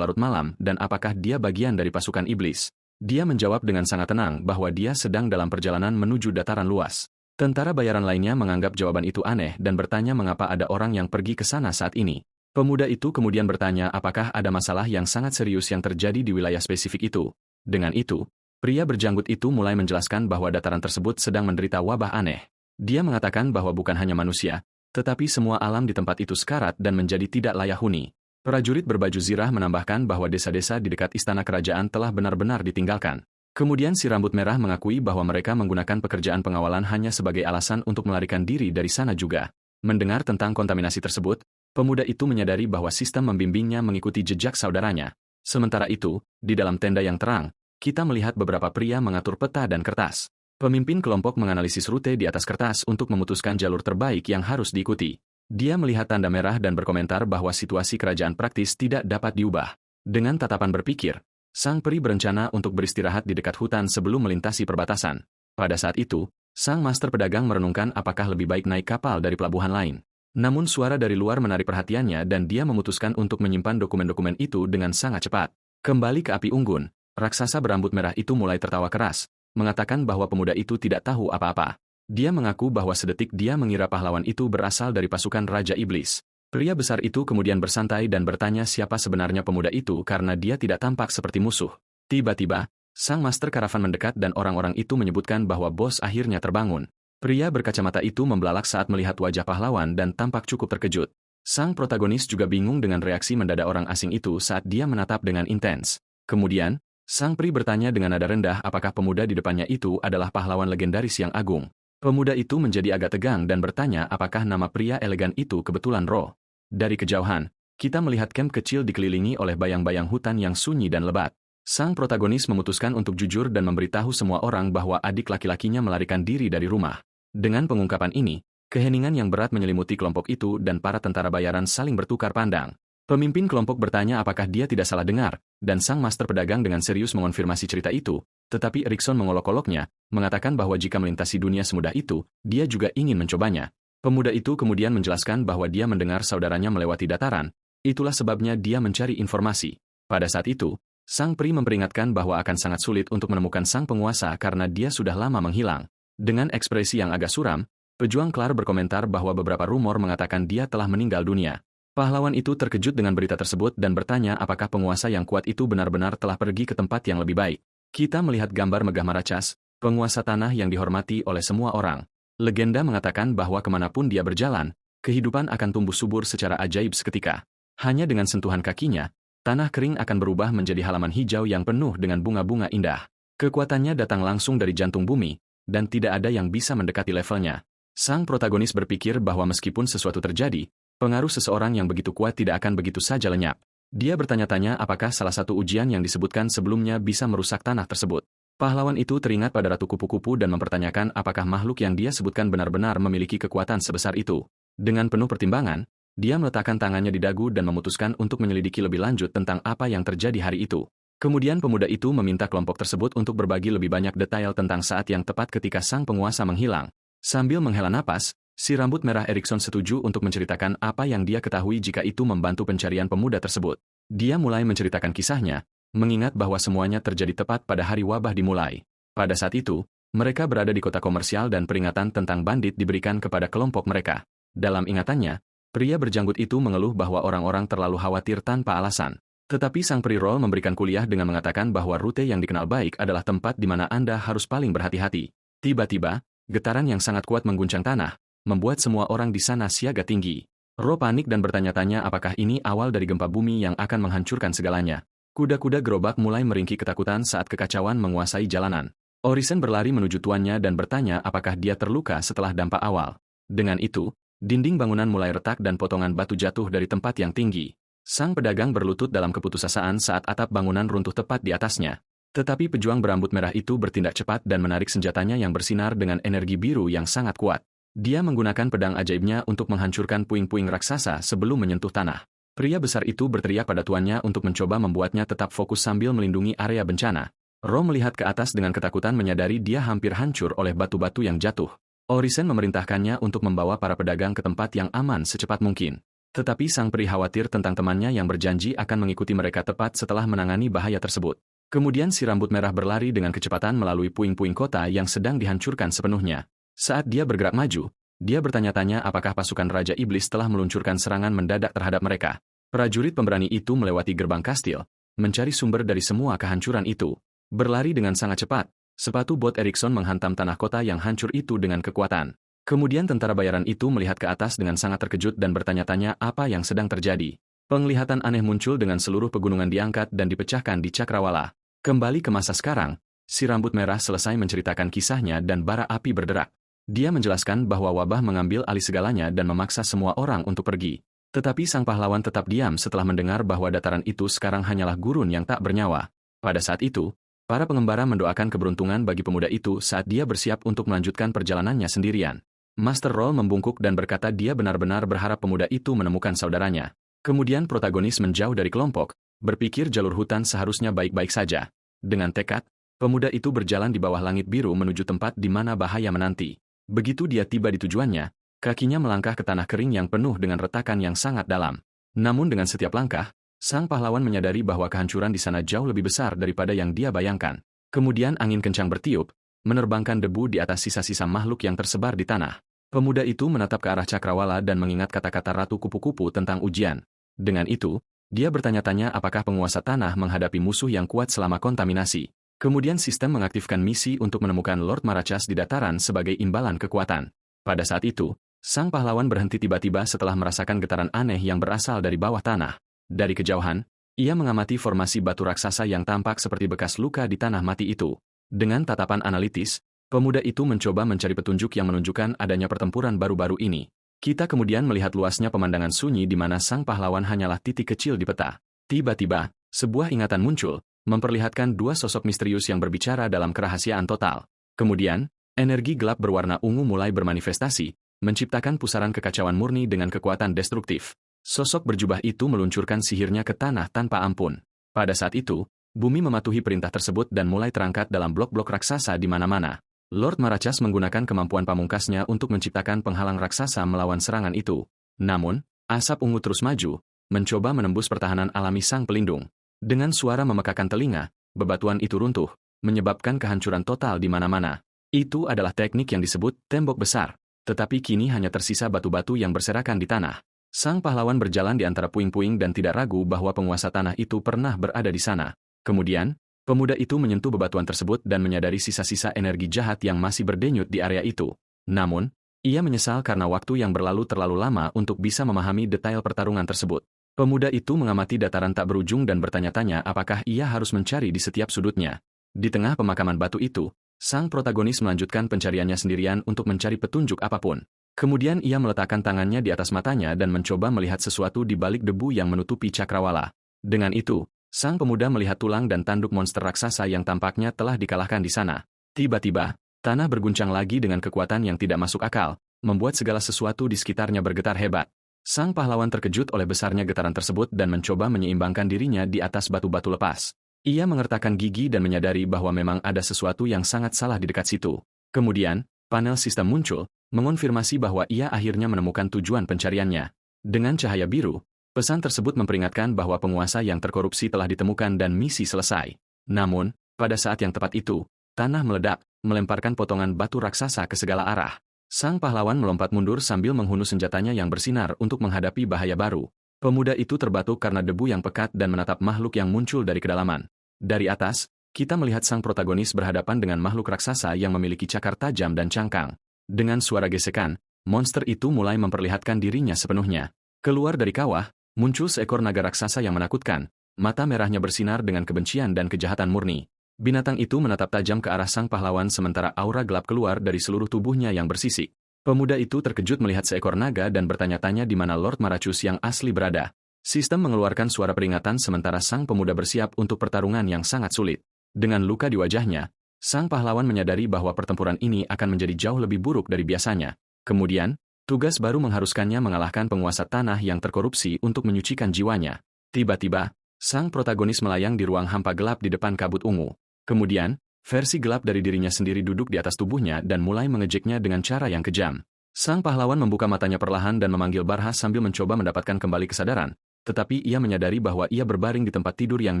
larut malam dan apakah dia bagian dari pasukan iblis. Dia menjawab dengan sangat tenang bahwa dia sedang dalam perjalanan menuju dataran luas. Tentara bayaran lainnya menganggap jawaban itu aneh dan bertanya mengapa ada orang yang pergi ke sana saat ini. Pemuda itu kemudian bertanya apakah ada masalah yang sangat serius yang terjadi di wilayah spesifik itu. Dengan itu, pria berjanggut itu mulai menjelaskan bahwa dataran tersebut sedang menderita wabah aneh. Dia mengatakan bahwa bukan hanya manusia, tetapi semua alam di tempat itu sekarat dan menjadi tidak layak huni. Prajurit berbaju zirah menambahkan bahwa desa-desa di dekat istana kerajaan telah benar-benar ditinggalkan. Kemudian si rambut merah mengakui bahwa mereka menggunakan pekerjaan pengawalan hanya sebagai alasan untuk melarikan diri dari sana juga. Mendengar tentang kontaminasi tersebut, pemuda itu menyadari bahwa sistem membimbingnya mengikuti jejak saudaranya. Sementara itu, di dalam tenda yang terang, kita melihat beberapa pria mengatur peta dan kertas. Pemimpin kelompok menganalisis rute di atas kertas untuk memutuskan jalur terbaik yang harus diikuti. Dia melihat tanda merah dan berkomentar bahwa situasi kerajaan praktis tidak dapat diubah. Dengan tatapan berpikir, sang peri berencana untuk beristirahat di dekat hutan sebelum melintasi perbatasan. Pada saat itu, sang master pedagang merenungkan apakah lebih baik naik kapal dari pelabuhan lain. Namun suara dari luar menarik perhatiannya dan dia memutuskan untuk menyimpan dokumen-dokumen itu dengan sangat cepat. Kembali ke api unggun, Raksasa berambut merah itu mulai tertawa keras, mengatakan bahwa pemuda itu tidak tahu apa-apa. Dia mengaku bahwa sedetik dia mengira pahlawan itu berasal dari pasukan Raja Iblis. Pria besar itu kemudian bersantai dan bertanya siapa sebenarnya pemuda itu karena dia tidak tampak seperti musuh. Tiba-tiba, sang master karavan mendekat dan orang-orang itu menyebutkan bahwa bos akhirnya terbangun. Pria berkacamata itu membelalak saat melihat wajah pahlawan dan tampak cukup terkejut. Sang protagonis juga bingung dengan reaksi mendadak orang asing itu saat dia menatap dengan intens. Kemudian, sang pri bertanya dengan nada rendah apakah pemuda di depannya itu adalah pahlawan legendaris yang agung. Pemuda itu menjadi agak tegang dan bertanya apakah nama pria elegan itu kebetulan Ro. Dari kejauhan, kita melihat camp kecil dikelilingi oleh bayang-bayang hutan yang sunyi dan lebat. Sang protagonis memutuskan untuk jujur dan memberitahu semua orang bahwa adik laki-lakinya melarikan diri dari rumah. Dengan pengungkapan ini, keheningan yang berat menyelimuti kelompok itu dan para tentara bayaran saling bertukar pandang. Pemimpin kelompok bertanya apakah dia tidak salah dengar, dan sang master pedagang dengan serius mengonfirmasi cerita itu, tetapi Erikson mengolok-oloknya, mengatakan bahwa jika melintasi dunia semudah itu, dia juga ingin mencobanya. Pemuda itu kemudian menjelaskan bahwa dia mendengar saudaranya melewati dataran, itulah sebabnya dia mencari informasi. Pada saat itu, sang pri memperingatkan bahwa akan sangat sulit untuk menemukan sang penguasa karena dia sudah lama menghilang. Dengan ekspresi yang agak suram, pejuang Klar berkomentar bahwa beberapa rumor mengatakan dia telah meninggal dunia. Pahlawan itu terkejut dengan berita tersebut dan bertanya apakah penguasa yang kuat itu benar-benar telah pergi ke tempat yang lebih baik. Kita melihat gambar Megah Maracas, penguasa tanah yang dihormati oleh semua orang. Legenda mengatakan bahwa kemanapun dia berjalan, kehidupan akan tumbuh subur secara ajaib seketika. Hanya dengan sentuhan kakinya, tanah kering akan berubah menjadi halaman hijau yang penuh dengan bunga-bunga indah. Kekuatannya datang langsung dari jantung bumi, dan tidak ada yang bisa mendekati levelnya. Sang protagonis berpikir bahwa meskipun sesuatu terjadi, pengaruh seseorang yang begitu kuat tidak akan begitu saja lenyap. Dia bertanya-tanya apakah salah satu ujian yang disebutkan sebelumnya bisa merusak tanah tersebut. Pahlawan itu teringat pada Ratu Kupu-Kupu dan mempertanyakan apakah makhluk yang dia sebutkan benar-benar memiliki kekuatan sebesar itu. Dengan penuh pertimbangan, dia meletakkan tangannya di dagu dan memutuskan untuk menyelidiki lebih lanjut tentang apa yang terjadi hari itu. Kemudian pemuda itu meminta kelompok tersebut untuk berbagi lebih banyak detail tentang saat yang tepat ketika sang penguasa menghilang. Sambil menghela napas, si rambut merah Erikson setuju untuk menceritakan apa yang dia ketahui jika itu membantu pencarian pemuda tersebut. Dia mulai menceritakan kisahnya, mengingat bahwa semuanya terjadi tepat pada hari wabah dimulai. Pada saat itu, mereka berada di kota komersial dan peringatan tentang bandit diberikan kepada kelompok mereka. Dalam ingatannya, pria berjanggut itu mengeluh bahwa orang-orang terlalu khawatir tanpa alasan. Tetapi sang pri-roll memberikan kuliah dengan mengatakan bahwa rute yang dikenal baik adalah tempat di mana Anda harus paling berhati-hati. Tiba-tiba, getaran yang sangat kuat mengguncang tanah, membuat semua orang di sana siaga tinggi. Ro panik dan bertanya-tanya apakah ini awal dari gempa bumi yang akan menghancurkan segalanya. Kuda-kuda gerobak mulai meringkik ketakutan saat kekacauan menguasai jalanan. Orisen berlari menuju tuannya dan bertanya apakah dia terluka setelah dampak awal. Dengan itu, dinding bangunan mulai retak dan potongan batu jatuh dari tempat yang tinggi. Sang pedagang berlutut dalam keputusasaan saat atap bangunan runtuh tepat di atasnya. Tetapi pejuang berambut merah itu bertindak cepat dan menarik senjatanya yang bersinar dengan energi biru yang sangat kuat. Dia menggunakan pedang ajaibnya untuk menghancurkan puing-puing raksasa sebelum menyentuh tanah. Pria besar itu berteriak pada tuannya untuk mencoba membuatnya tetap fokus sambil melindungi area bencana. Ro melihat ke atas dengan ketakutan menyadari dia hampir hancur oleh batu-batu yang jatuh. Orisen memerintahkannya untuk membawa para pedagang ke tempat yang aman secepat mungkin. Tetapi sang pri khawatir tentang temannya yang berjanji akan mengikuti mereka tepat setelah menangani bahaya tersebut. Kemudian si rambut merah berlari dengan kecepatan melalui puing-puing kota yang sedang dihancurkan sepenuhnya. Saat dia bergerak maju, dia bertanya-tanya apakah pasukan Raja Iblis telah meluncurkan serangan mendadak terhadap mereka. Prajurit pemberani itu melewati gerbang kastil, mencari sumber dari semua kehancuran itu. Berlari dengan sangat cepat, sepatu bot Erikson menghantam tanah kota yang hancur itu dengan kekuatan. Kemudian tentara bayaran itu melihat ke atas dengan sangat terkejut dan bertanya-tanya apa yang sedang terjadi. Penglihatan aneh muncul dengan seluruh pegunungan diangkat dan dipecahkan di Cakrawala. Kembali ke masa sekarang, si rambut merah selesai menceritakan kisahnya dan bara api berderak. Dia menjelaskan bahwa wabah mengambil alih segalanya dan memaksa semua orang untuk pergi. Tetapi sang pahlawan tetap diam setelah mendengar bahwa dataran itu sekarang hanyalah gurun yang tak bernyawa. Pada saat itu, para pengembara mendoakan keberuntungan bagi pemuda itu saat dia bersiap untuk melanjutkan perjalanannya sendirian. Master Roll membungkuk dan berkata dia benar-benar berharap pemuda itu menemukan saudaranya. Kemudian protagonis menjauh dari kelompok, berpikir jalur hutan seharusnya baik-baik saja. Dengan tekad, pemuda itu berjalan di bawah langit biru menuju tempat di mana bahaya menanti. Begitu dia tiba di tujuannya, kakinya melangkah ke tanah kering yang penuh dengan retakan yang sangat dalam. Namun dengan setiap langkah, Sang pahlawan menyadari bahwa kehancuran di sana jauh lebih besar daripada yang dia bayangkan. Kemudian angin kencang bertiup, menerbangkan debu di atas sisa-sisa makhluk yang tersebar di tanah. Pemuda itu menatap ke arah Cakrawala dan mengingat kata-kata Ratu Kupu-Kupu tentang ujian. Dengan itu, dia bertanya-tanya apakah penguasa tanah menghadapi musuh yang kuat selama kontaminasi. Kemudian sistem mengaktifkan misi untuk menemukan Lord Marachas di dataran sebagai imbalan kekuatan. Pada saat itu, sang pahlawan berhenti tiba-tiba setelah merasakan getaran aneh yang berasal dari bawah tanah. Dari kejauhan, ia mengamati formasi batu raksasa yang tampak seperti bekas luka di tanah mati itu. Dengan tatapan analitis, pemuda itu mencoba mencari petunjuk yang menunjukkan adanya pertempuran baru-baru ini. Kita kemudian melihat luasnya pemandangan sunyi di mana sang pahlawan hanyalah titik kecil di peta. Tiba-tiba, sebuah ingatan muncul, memperlihatkan dua sosok misterius yang berbicara dalam kerahasiaan total. Kemudian, energi gelap berwarna ungu mulai bermanifestasi, menciptakan pusaran kekacauan murni dengan kekuatan destruktif. Sosok berjubah itu meluncurkan sihirnya ke tanah tanpa ampun. Pada saat itu, bumi mematuhi perintah tersebut dan mulai terangkat dalam blok-blok raksasa di mana-mana. Lord Marachas menggunakan kemampuan pamungkasnya untuk menciptakan penghalang raksasa melawan serangan itu. Namun, asap ungu terus maju, mencoba menembus pertahanan alami sang pelindung. Dengan suara memekakan telinga, bebatuan itu runtuh, menyebabkan kehancuran total di mana-mana. Itu adalah teknik yang disebut tembok besar, tetapi kini hanya tersisa batu-batu yang berserakan di tanah. Sang pahlawan berjalan di antara puing-puing dan tidak ragu bahwa penguasa tanah itu pernah berada di sana. Kemudian, pemuda itu menyentuh bebatuan tersebut dan menyadari sisa-sisa energi jahat yang masih berdenyut di area itu. Namun, ia menyesal karena waktu yang berlalu terlalu lama untuk bisa memahami detail pertarungan tersebut. Pemuda itu mengamati dataran tak berujung dan bertanya-tanya apakah ia harus mencari di setiap sudutnya. Di tengah pemakaman batu itu, sang protagonis melanjutkan pencariannya sendirian untuk mencari petunjuk apapun. Kemudian ia meletakkan tangannya di atas matanya dan mencoba melihat sesuatu di balik debu yang menutupi Cakrawala. Dengan itu, sang pemuda melihat tulang dan tanduk monster raksasa yang tampaknya telah dikalahkan di sana. Tiba-tiba, tanah berguncang lagi dengan kekuatan yang tidak masuk akal, membuat segala sesuatu di sekitarnya bergetar hebat. Sang pahlawan terkejut oleh besarnya getaran tersebut dan mencoba menyeimbangkan dirinya di atas batu-batu lepas. Ia mengertakkan gigi dan menyadari bahwa memang ada sesuatu yang sangat salah di dekat situ. Kemudian, panel sistem muncul, mengonfirmasi bahwa ia akhirnya menemukan tujuan pencariannya. Dengan cahaya biru, pesan tersebut memperingatkan bahwa penguasa yang terkorupsi telah ditemukan dan misi selesai. Namun, pada saat yang tepat itu, tanah meledak, melemparkan potongan batu raksasa ke segala arah. Sang pahlawan melompat mundur sambil menghunus senjatanya yang bersinar untuk menghadapi bahaya baru. Pemuda itu terbatuk karena debu yang pekat dan menatap makhluk yang muncul dari kedalaman. Dari atas, kita melihat sang protagonis berhadapan dengan makhluk raksasa yang memiliki cakar tajam dan cangkang. Dengan suara gesekan, monster itu mulai memperlihatkan dirinya sepenuhnya. Keluar dari kawah, muncul seekor naga raksasa yang menakutkan. Mata merahnya bersinar dengan kebencian dan kejahatan murni. Binatang itu menatap tajam ke arah sang pahlawan sementara aura gelap keluar dari seluruh tubuhnya yang bersisik. Pemuda itu terkejut melihat seekor naga dan bertanya-tanya di mana Lord Marachus yang asli berada. Sistem mengeluarkan suara peringatan sementara sang pemuda bersiap untuk pertarungan yang sangat sulit. Dengan luka di wajahnya, sang pahlawan menyadari bahwa pertempuran ini akan menjadi jauh lebih buruk dari biasanya. Kemudian, tugas baru mengharuskannya mengalahkan penguasa tanah yang terkorupsi untuk menyucikan jiwanya. Tiba-tiba, sang protagonis melayang di ruang hampa gelap di depan kabut ungu. Kemudian, versi gelap dari dirinya sendiri duduk di atas tubuhnya dan mulai mengejeknya dengan cara yang kejam. Sang pahlawan membuka matanya perlahan dan memanggil Barhas sambil mencoba mendapatkan kembali kesadaran, tetapi ia menyadari bahwa ia berbaring di tempat tidur yang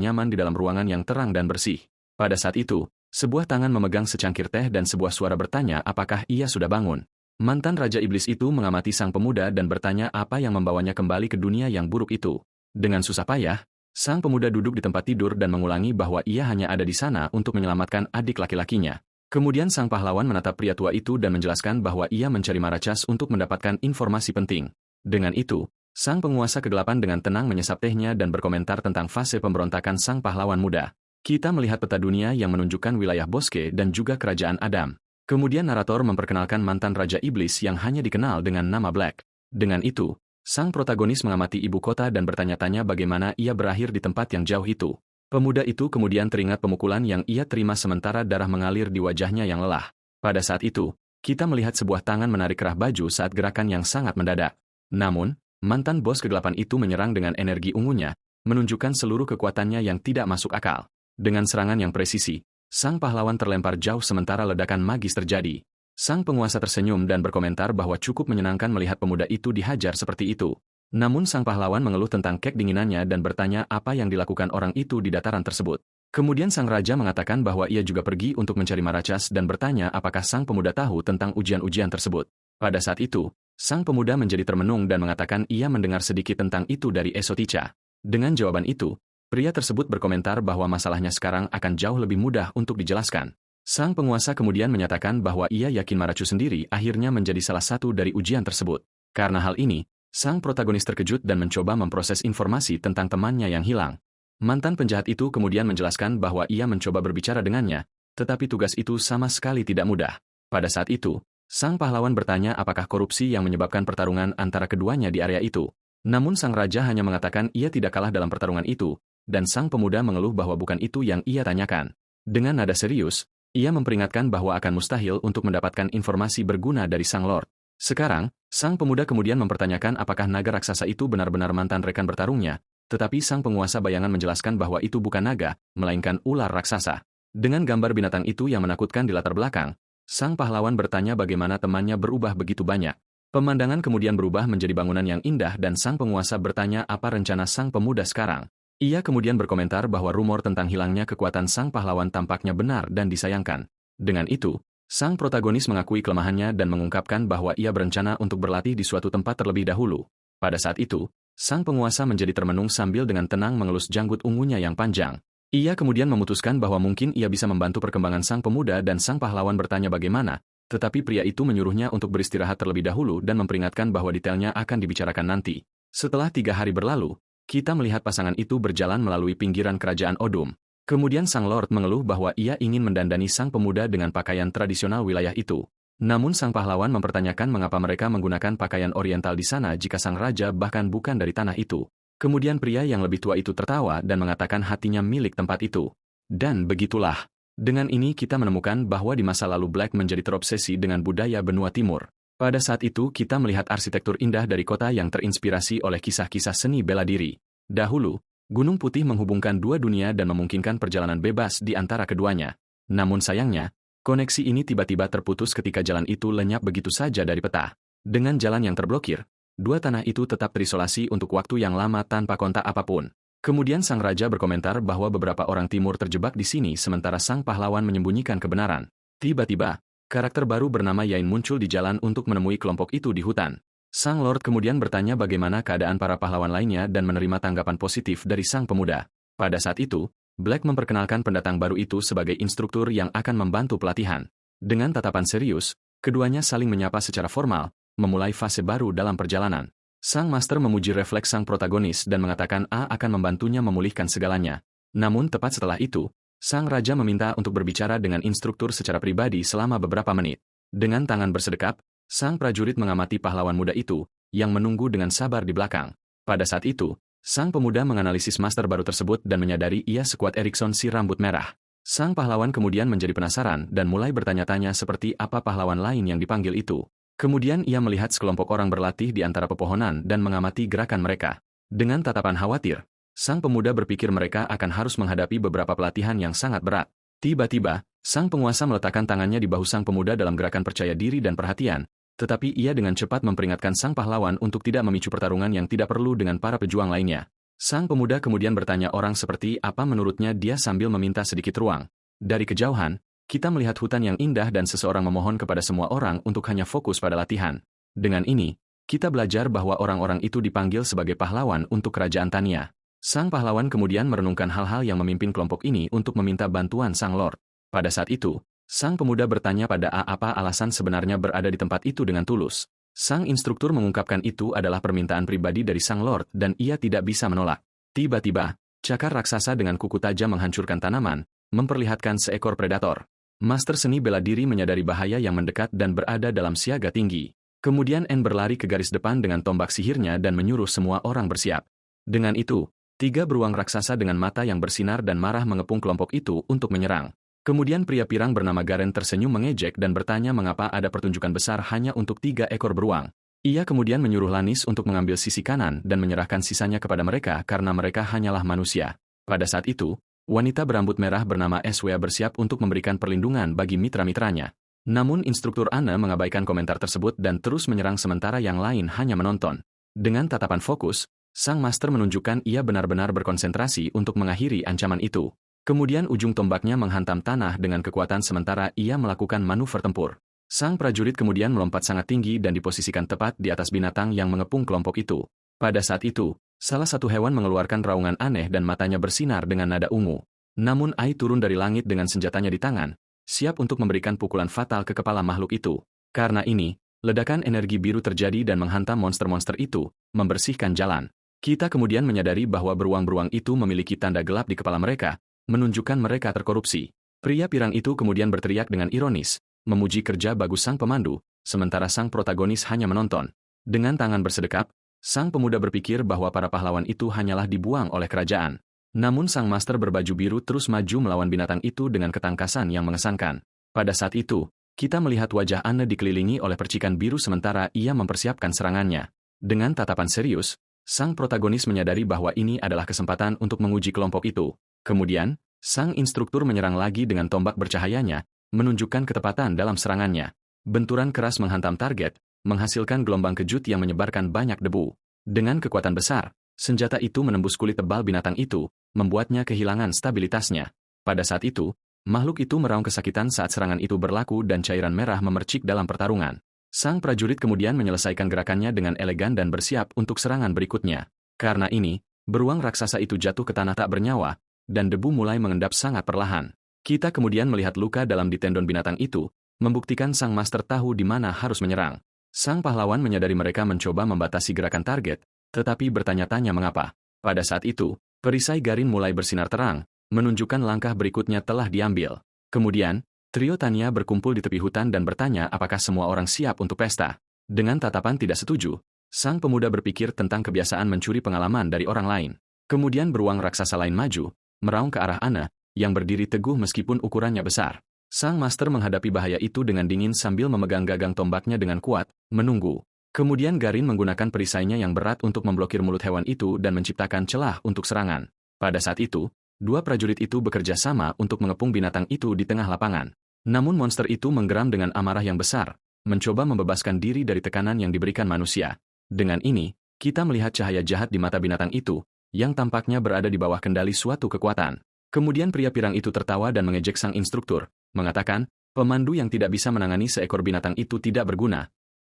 nyaman di dalam ruangan yang terang dan bersih. Pada saat itu, sebuah tangan memegang secangkir teh dan sebuah suara bertanya apakah ia sudah bangun. Mantan Raja Iblis itu mengamati sang pemuda dan bertanya apa yang membawanya kembali ke dunia yang buruk itu. Dengan susah payah, sang pemuda duduk di tempat tidur dan mengulangi bahwa ia hanya ada di sana untuk menyelamatkan adik laki-lakinya. Kemudian sang pahlawan menatap pria tua itu dan menjelaskan bahwa ia mencari Marachas untuk mendapatkan informasi penting. Dengan itu, sang penguasa kegelapan dengan tenang menyesap tehnya dan berkomentar tentang fase pemberontakan sang pahlawan muda. Kita melihat peta dunia yang menunjukkan wilayah Boske dan juga kerajaan Adam. Kemudian narator memperkenalkan mantan Raja Iblis yang hanya dikenal dengan nama Black. Dengan itu, sang protagonis mengamati ibu kota dan bertanya-tanya bagaimana ia berakhir di tempat yang jauh itu. Pemuda itu kemudian teringat pemukulan yang ia terima sementara darah mengalir di wajahnya yang lelah. Pada saat itu, kita melihat sebuah tangan menarik kerah baju saat gerakan yang sangat mendadak. Namun, mantan bos kegelapan itu menyerang dengan energi ungunya, menunjukkan seluruh kekuatannya yang tidak masuk akal. Dengan serangan yang presisi, sang pahlawan terlempar jauh sementara ledakan magis terjadi. Sang penguasa tersenyum dan berkomentar bahwa cukup menyenangkan melihat pemuda itu dihajar seperti itu. Namun sang pahlawan mengeluh tentang kek dinginannya dan bertanya apa yang dilakukan orang itu di dataran tersebut. Kemudian sang raja mengatakan bahwa ia juga pergi untuk mencari Marachas dan bertanya apakah sang pemuda tahu tentang ujian-ujian tersebut. Pada saat itu, sang pemuda menjadi termenung dan mengatakan ia mendengar sedikit tentang itu dari Esoticha. Dengan jawaban itu, pria tersebut berkomentar bahwa masalahnya sekarang akan jauh lebih mudah untuk dijelaskan. Sang penguasa kemudian menyatakan bahwa ia yakin Marachus sendiri akhirnya menjadi salah satu dari ujian tersebut. Karena hal ini, sang protagonis terkejut dan mencoba memproses informasi tentang temannya yang hilang. Mantan penjahat itu kemudian menjelaskan bahwa ia mencoba berbicara dengannya, tetapi tugas itu sama sekali tidak mudah. Pada saat itu, sang pahlawan bertanya apakah korupsi yang menyebabkan pertarungan antara keduanya di area itu. Namun sang raja hanya mengatakan ia tidak kalah dalam pertarungan itu, dan sang pemuda mengeluh bahwa bukan itu yang ia tanyakan. Dengan nada serius, ia memperingatkan bahwa akan mustahil untuk mendapatkan informasi berguna dari sang lord. Sekarang, sang pemuda kemudian mempertanyakan apakah naga raksasa itu benar-benar mantan rekan bertarungnya, tetapi sang penguasa bayangan menjelaskan bahwa itu bukan naga, melainkan ular raksasa. Dengan gambar binatang itu yang menakutkan di latar belakang, sang pahlawan bertanya bagaimana temannya berubah begitu banyak. Pemandangan kemudian berubah menjadi bangunan yang indah dan sang penguasa bertanya apa rencana sang pemuda sekarang. Ia kemudian berkomentar bahwa rumor tentang hilangnya kekuatan sang pahlawan tampaknya benar dan disayangkan. Dengan itu, sang protagonis mengakui kelemahannya dan mengungkapkan bahwa ia berencana untuk berlatih di suatu tempat terlebih dahulu. Pada saat itu, sang penguasa menjadi termenung sambil dengan tenang mengelus janggut ungunya yang panjang. Ia kemudian memutuskan bahwa mungkin ia bisa membantu perkembangan sang pemuda dan sang pahlawan bertanya bagaimana, tetapi pria itu menyuruhnya untuk beristirahat terlebih dahulu dan memperingatkan bahwa detailnya akan dibicarakan nanti. Setelah 3 hari berlalu, kita melihat pasangan itu berjalan melalui pinggiran kerajaan Odum. Kemudian sang lord mengeluh bahwa ia ingin mendandani sang pemuda dengan pakaian tradisional wilayah itu. Namun sang pahlawan mempertanyakan mengapa mereka menggunakan pakaian oriental di sana jika sang raja bahkan bukan dari tanah itu. Kemudian pria yang lebih tua itu tertawa dan mengatakan hatinya milik tempat itu. Dan begitulah. Dengan ini kita menemukan bahwa di masa lalu Black menjadi terobsesi dengan budaya benua timur. Pada saat itu kita melihat arsitektur indah dari kota yang terinspirasi oleh kisah-kisah seni bela diri. Dahulu, Gunung Putih menghubungkan dua dunia dan memungkinkan perjalanan bebas di antara keduanya. Namun sayangnya, koneksi ini tiba-tiba terputus ketika jalan itu lenyap begitu saja dari peta. Dengan jalan yang terblokir, dua tanah itu tetap terisolasi untuk waktu yang lama tanpa kontak apapun. Kemudian sang raja berkomentar bahwa beberapa orang timur terjebak di sini sementara sang pahlawan menyembunyikan kebenaran. Tiba-tiba, karakter baru bernama Yain muncul di jalan untuk menemui kelompok itu di hutan. Sang lord kemudian bertanya bagaimana keadaan para pahlawan lainnya dan menerima tanggapan positif dari sang pemuda. Pada saat itu, Black memperkenalkan pendatang baru itu sebagai instruktur yang akan membantu pelatihan. Dengan tatapan serius, keduanya saling menyapa secara formal, memulai fase baru dalam perjalanan. Sang master memuji refleks sang protagonis dan mengatakan A akan membantunya memulihkan segalanya. Namun tepat setelah itu, sang raja meminta untuk berbicara dengan instruktur secara pribadi selama beberapa menit. Dengan tangan bersedekap, sang prajurit mengamati pahlawan muda itu, yang menunggu dengan sabar di belakang. Pada saat itu, sang pemuda menganalisis master baru tersebut dan menyadari ia sekuat Erikson si rambut merah. Sang pahlawan kemudian menjadi penasaran dan mulai bertanya-tanya seperti apa pahlawan lain yang dipanggil itu. Kemudian ia melihat sekelompok orang berlatih di antara pepohonan dan mengamati gerakan mereka. Dengan tatapan khawatir, sang pemuda berpikir mereka akan harus menghadapi beberapa pelatihan yang sangat berat. Tiba-tiba, sang penguasa meletakkan tangannya di bahu sang pemuda dalam gerakan percaya diri dan perhatian, tetapi ia dengan cepat memperingatkan sang pahlawan untuk tidak memicu pertarungan yang tidak perlu dengan para pejuang lainnya. Sang pemuda kemudian bertanya orang seperti apa menurutnya dia sambil meminta sedikit ruang. Dari kejauhan, kita melihat hutan yang indah dan seseorang memohon kepada semua orang untuk hanya fokus pada latihan. Dengan ini, kita belajar bahwa orang-orang itu dipanggil sebagai pahlawan untuk kerajaan Tania. Sang pahlawan kemudian merenungkan hal-hal yang memimpin kelompok ini untuk meminta bantuan sang lord. Pada saat itu, sang pemuda bertanya pada A apa alasan sebenarnya berada di tempat itu dengan tulus. Sang instruktur mengungkapkan itu adalah permintaan pribadi dari sang lord dan ia tidak bisa menolak. Tiba-tiba, cakar raksasa dengan kuku tajam menghancurkan tanaman, memperlihatkan seekor predator. Master seni bela diri menyadari bahaya yang mendekat dan berada dalam siaga tinggi. Kemudian N berlari ke garis depan dengan tombak sihirnya dan menyuruh semua orang bersiap. Dengan itu, 3 beruang raksasa dengan mata yang bersinar dan marah mengepung kelompok itu untuk menyerang. Kemudian pria pirang bernama Garen tersenyum mengejek dan bertanya mengapa ada pertunjukan besar hanya untuk 3 ekor beruang. Ia kemudian menyuruh Lanis untuk mengambil sisi kanan dan menyerahkan sisanya kepada mereka karena mereka hanyalah manusia. Pada saat itu, wanita berambut merah bernama Eswea bersiap untuk memberikan perlindungan bagi mitra-mitranya. Namun instruktur Anna mengabaikan komentar tersebut dan terus menyerang sementara yang lain hanya menonton. Dengan tatapan fokus, sang master menunjukkan ia benar-benar berkonsentrasi untuk mengakhiri ancaman itu. Kemudian ujung tombaknya menghantam tanah dengan kekuatan sementara ia melakukan manuver tempur. Sang prajurit kemudian melompat sangat tinggi dan diposisikan tepat di atas binatang yang mengepung kelompok itu. Pada saat itu, salah satu hewan mengeluarkan raungan aneh dan matanya bersinar dengan nada ungu. Namun Ai turun dari langit dengan senjatanya di tangan, siap untuk memberikan pukulan fatal ke kepala makhluk itu. Karena ini, ledakan energi biru terjadi dan menghantam monster-monster itu, membersihkan jalan. Kita kemudian menyadari bahwa beruang-beruang itu memiliki tanda gelap di kepala mereka, menunjukkan mereka terkorupsi. Pria pirang itu kemudian berteriak dengan ironis, memuji kerja bagus sang pemandu, sementara sang protagonis hanya menonton. Dengan tangan bersedekap, sang pemuda berpikir bahwa para pahlawan itu hanyalah dibuang oleh kerajaan. Namun sang master berbaju biru terus maju melawan binatang itu dengan ketangkasan yang mengesankan. Pada saat itu, kita melihat wajah Anne dikelilingi oleh percikan biru sementara ia mempersiapkan serangannya. Dengan tatapan serius, sang protagonis menyadari bahwa ini adalah kesempatan untuk menguji kelompok itu. Kemudian, sang instruktur menyerang lagi dengan tombak bercahayanya, menunjukkan ketepatan dalam serangannya. Benturan keras menghantam target, menghasilkan gelombang kejut yang menyebarkan banyak debu. Dengan kekuatan besar, senjata itu menembus kulit tebal binatang itu, membuatnya kehilangan stabilitasnya. Pada saat itu, makhluk itu meraung kesakitan saat serangan itu berlaku dan cairan merah memercik dalam pertarungan. Sang prajurit kemudian menyelesaikan gerakannya dengan elegan dan bersiap untuk serangan berikutnya. Karena ini, beruang raksasa itu jatuh ke tanah tak bernyawa, dan debu mulai mengendap sangat perlahan. Kita kemudian melihat luka dalam di tendon binatang itu, membuktikan sang master tahu di mana harus menyerang. Sang pahlawan menyadari mereka mencoba membatasi gerakan target, tetapi bertanya-tanya mengapa. Pada saat itu, perisai Garin mulai bersinar terang, menunjukkan langkah berikutnya telah diambil. Kemudian, trio Tanya berkumpul di tepi hutan dan bertanya apakah semua orang siap untuk pesta. Dengan tatapan tidak setuju, sang pemuda berpikir tentang kebiasaan mencuri pengalaman dari orang lain. Kemudian beruang raksasa lain maju, meraung ke arah Anne, yang berdiri teguh meskipun ukurannya besar. Sang master menghadapi bahaya itu dengan dingin sambil memegang gagang tombaknya dengan kuat, menunggu. Kemudian Garin menggunakan perisainya yang berat untuk memblokir mulut hewan itu dan menciptakan celah untuk serangan. Pada saat itu, dua prajurit itu bekerja sama untuk mengepung binatang itu di tengah lapangan. Namun monster itu menggeram dengan amarah yang besar, mencoba membebaskan diri dari tekanan yang diberikan manusia. Dengan ini, kita melihat cahaya jahat di mata binatang itu, yang tampaknya berada di bawah kendali suatu kekuatan. Kemudian pria pirang itu tertawa dan mengejek sang instruktur, mengatakan, pemandu yang tidak bisa menangani seekor binatang itu tidak berguna.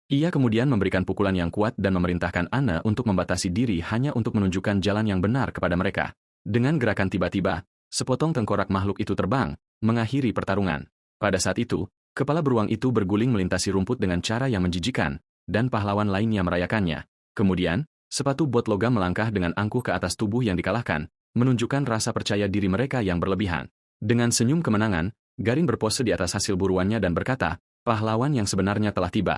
Ia kemudian memberikan pukulan yang kuat dan memerintahkan Anne untuk membatasi diri hanya untuk menunjukkan jalan yang benar kepada mereka. Dengan gerakan tiba-tiba, sepotong tengkorak makhluk itu terbang, mengakhiri pertarungan. Pada saat itu, kepala beruang itu berguling melintasi rumput dengan cara yang menjijikan, dan pahlawan lainnya merayakannya. Kemudian, sepatu bot logam melangkah dengan angkuh ke atas tubuh yang dikalahkan, menunjukkan rasa percaya diri mereka yang berlebihan. Dengan senyum kemenangan, Garin berpose di atas hasil buruannya dan berkata, pahlawan yang sebenarnya telah tiba.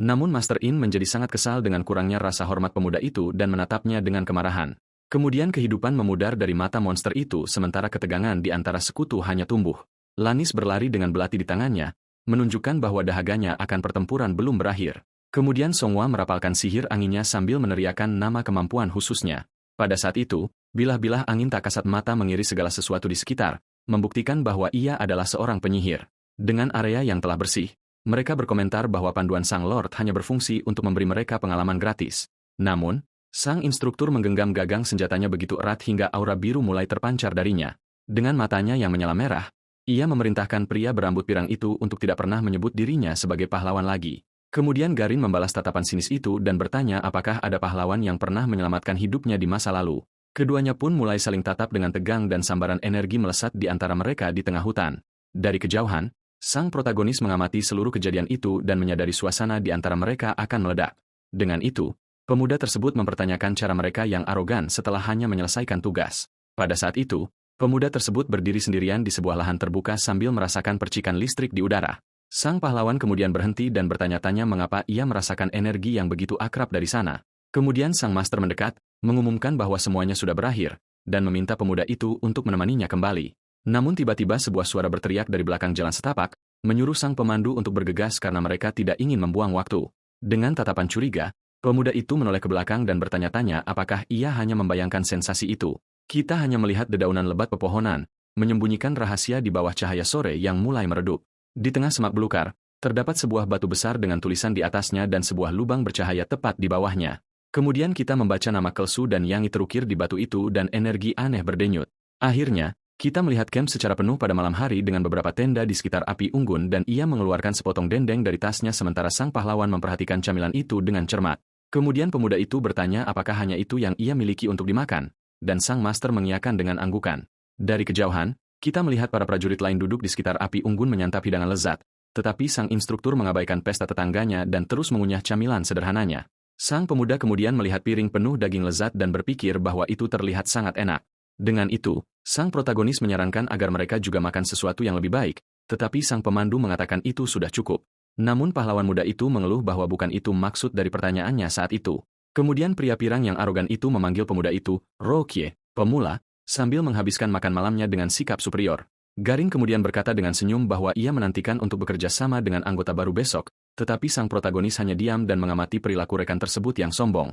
Namun Master In menjadi sangat kesal dengan kurangnya rasa hormat pemuda itu dan menatapnya dengan kemarahan. Kemudian kehidupan memudar dari mata monster itu sementara ketegangan di antara sekutu hanya tumbuh. Lannis berlari dengan belati di tangannya, menunjukkan bahwa dahaganya akan pertempuran belum berakhir. Kemudian Songhua merapalkan sihir anginnya sambil meneriakkan nama kemampuan khususnya. Pada saat itu, bilah-bilah angin tak kasat mata mengiris segala sesuatu di sekitar, membuktikan bahwa ia adalah seorang penyihir. Dengan area yang telah bersih, mereka berkomentar bahwa panduan Sang Lord hanya berfungsi untuk memberi mereka pengalaman gratis. Namun, sang instruktur menggenggam gagang senjatanya begitu erat hingga aura biru mulai terpancar darinya. Dengan matanya yang menyala merah, ia memerintahkan pria berambut pirang itu untuk tidak pernah menyebut dirinya sebagai pahlawan lagi. Kemudian Garin membalas tatapan sinis itu dan bertanya apakah ada pahlawan yang pernah menyelamatkan hidupnya di masa lalu. Keduanya pun mulai saling tatap dengan tegang dan sambaran energi melesat di antara mereka di tengah hutan. Dari kejauhan, sang protagonis mengamati seluruh kejadian itu dan menyadari suasana di antara mereka akan meledak. Dengan itu, pemuda tersebut mempertanyakan cara mereka yang arogan setelah hanya menyelesaikan tugas. Pada saat itu, pemuda tersebut berdiri sendirian di sebuah lahan terbuka sambil merasakan percikan listrik di udara. Sang pahlawan kemudian berhenti dan bertanya-tanya mengapa ia merasakan energi yang begitu akrab dari sana. Kemudian sang master mendekat, mengumumkan bahwa semuanya sudah berakhir, dan meminta pemuda itu untuk menemaninya kembali. Namun tiba-tiba sebuah suara berteriak dari belakang jalan setapak, menyuruh sang pemandu untuk bergegas karena mereka tidak ingin membuang waktu. Dengan tatapan curiga, pemuda itu menoleh ke belakang dan bertanya-tanya apakah ia hanya membayangkan sensasi itu. Kita hanya melihat dedaunan lebat pepohonan, menyembunyikan rahasia di bawah cahaya sore yang mulai meredup. Di tengah semak belukar, terdapat sebuah batu besar dengan tulisan di atasnya dan sebuah lubang bercahaya tepat di bawahnya. Kemudian kita membaca nama Kelsu dan Yangi terukir di batu itu dan energi aneh berdenyut. Akhirnya, kita melihat camp secara penuh pada malam hari dengan beberapa tenda di sekitar api unggun dan ia mengeluarkan sepotong dendeng dari tasnya sementara sang pahlawan memperhatikan camilan itu dengan cermat. Kemudian pemuda itu bertanya apakah hanya itu yang ia miliki untuk dimakan, dan sang master mengiyakan dengan anggukan. Dari kejauhan, kita melihat para prajurit lain duduk di sekitar api unggun menyantap hidangan lezat, tetapi sang instruktur mengabaikan pesta tetangganya dan terus mengunyah camilan sederhananya. Sang pemuda kemudian melihat piring penuh daging lezat dan berpikir bahwa itu terlihat sangat enak. Dengan itu, sang protagonis menyarankan agar mereka juga makan sesuatu yang lebih baik, tetapi sang pemandu mengatakan itu sudah cukup. Namun pahlawan muda itu mengeluh bahwa bukan itu maksud dari pertanyaannya saat itu. Kemudian pria pirang yang arogan itu memanggil pemuda itu, Rokie, pemula, sambil menghabiskan makan malamnya dengan sikap superior. Garing kemudian berkata dengan senyum bahwa ia menantikan untuk bekerja sama dengan anggota baru besok, tetapi sang protagonis hanya diam dan mengamati perilaku rekan tersebut yang sombong.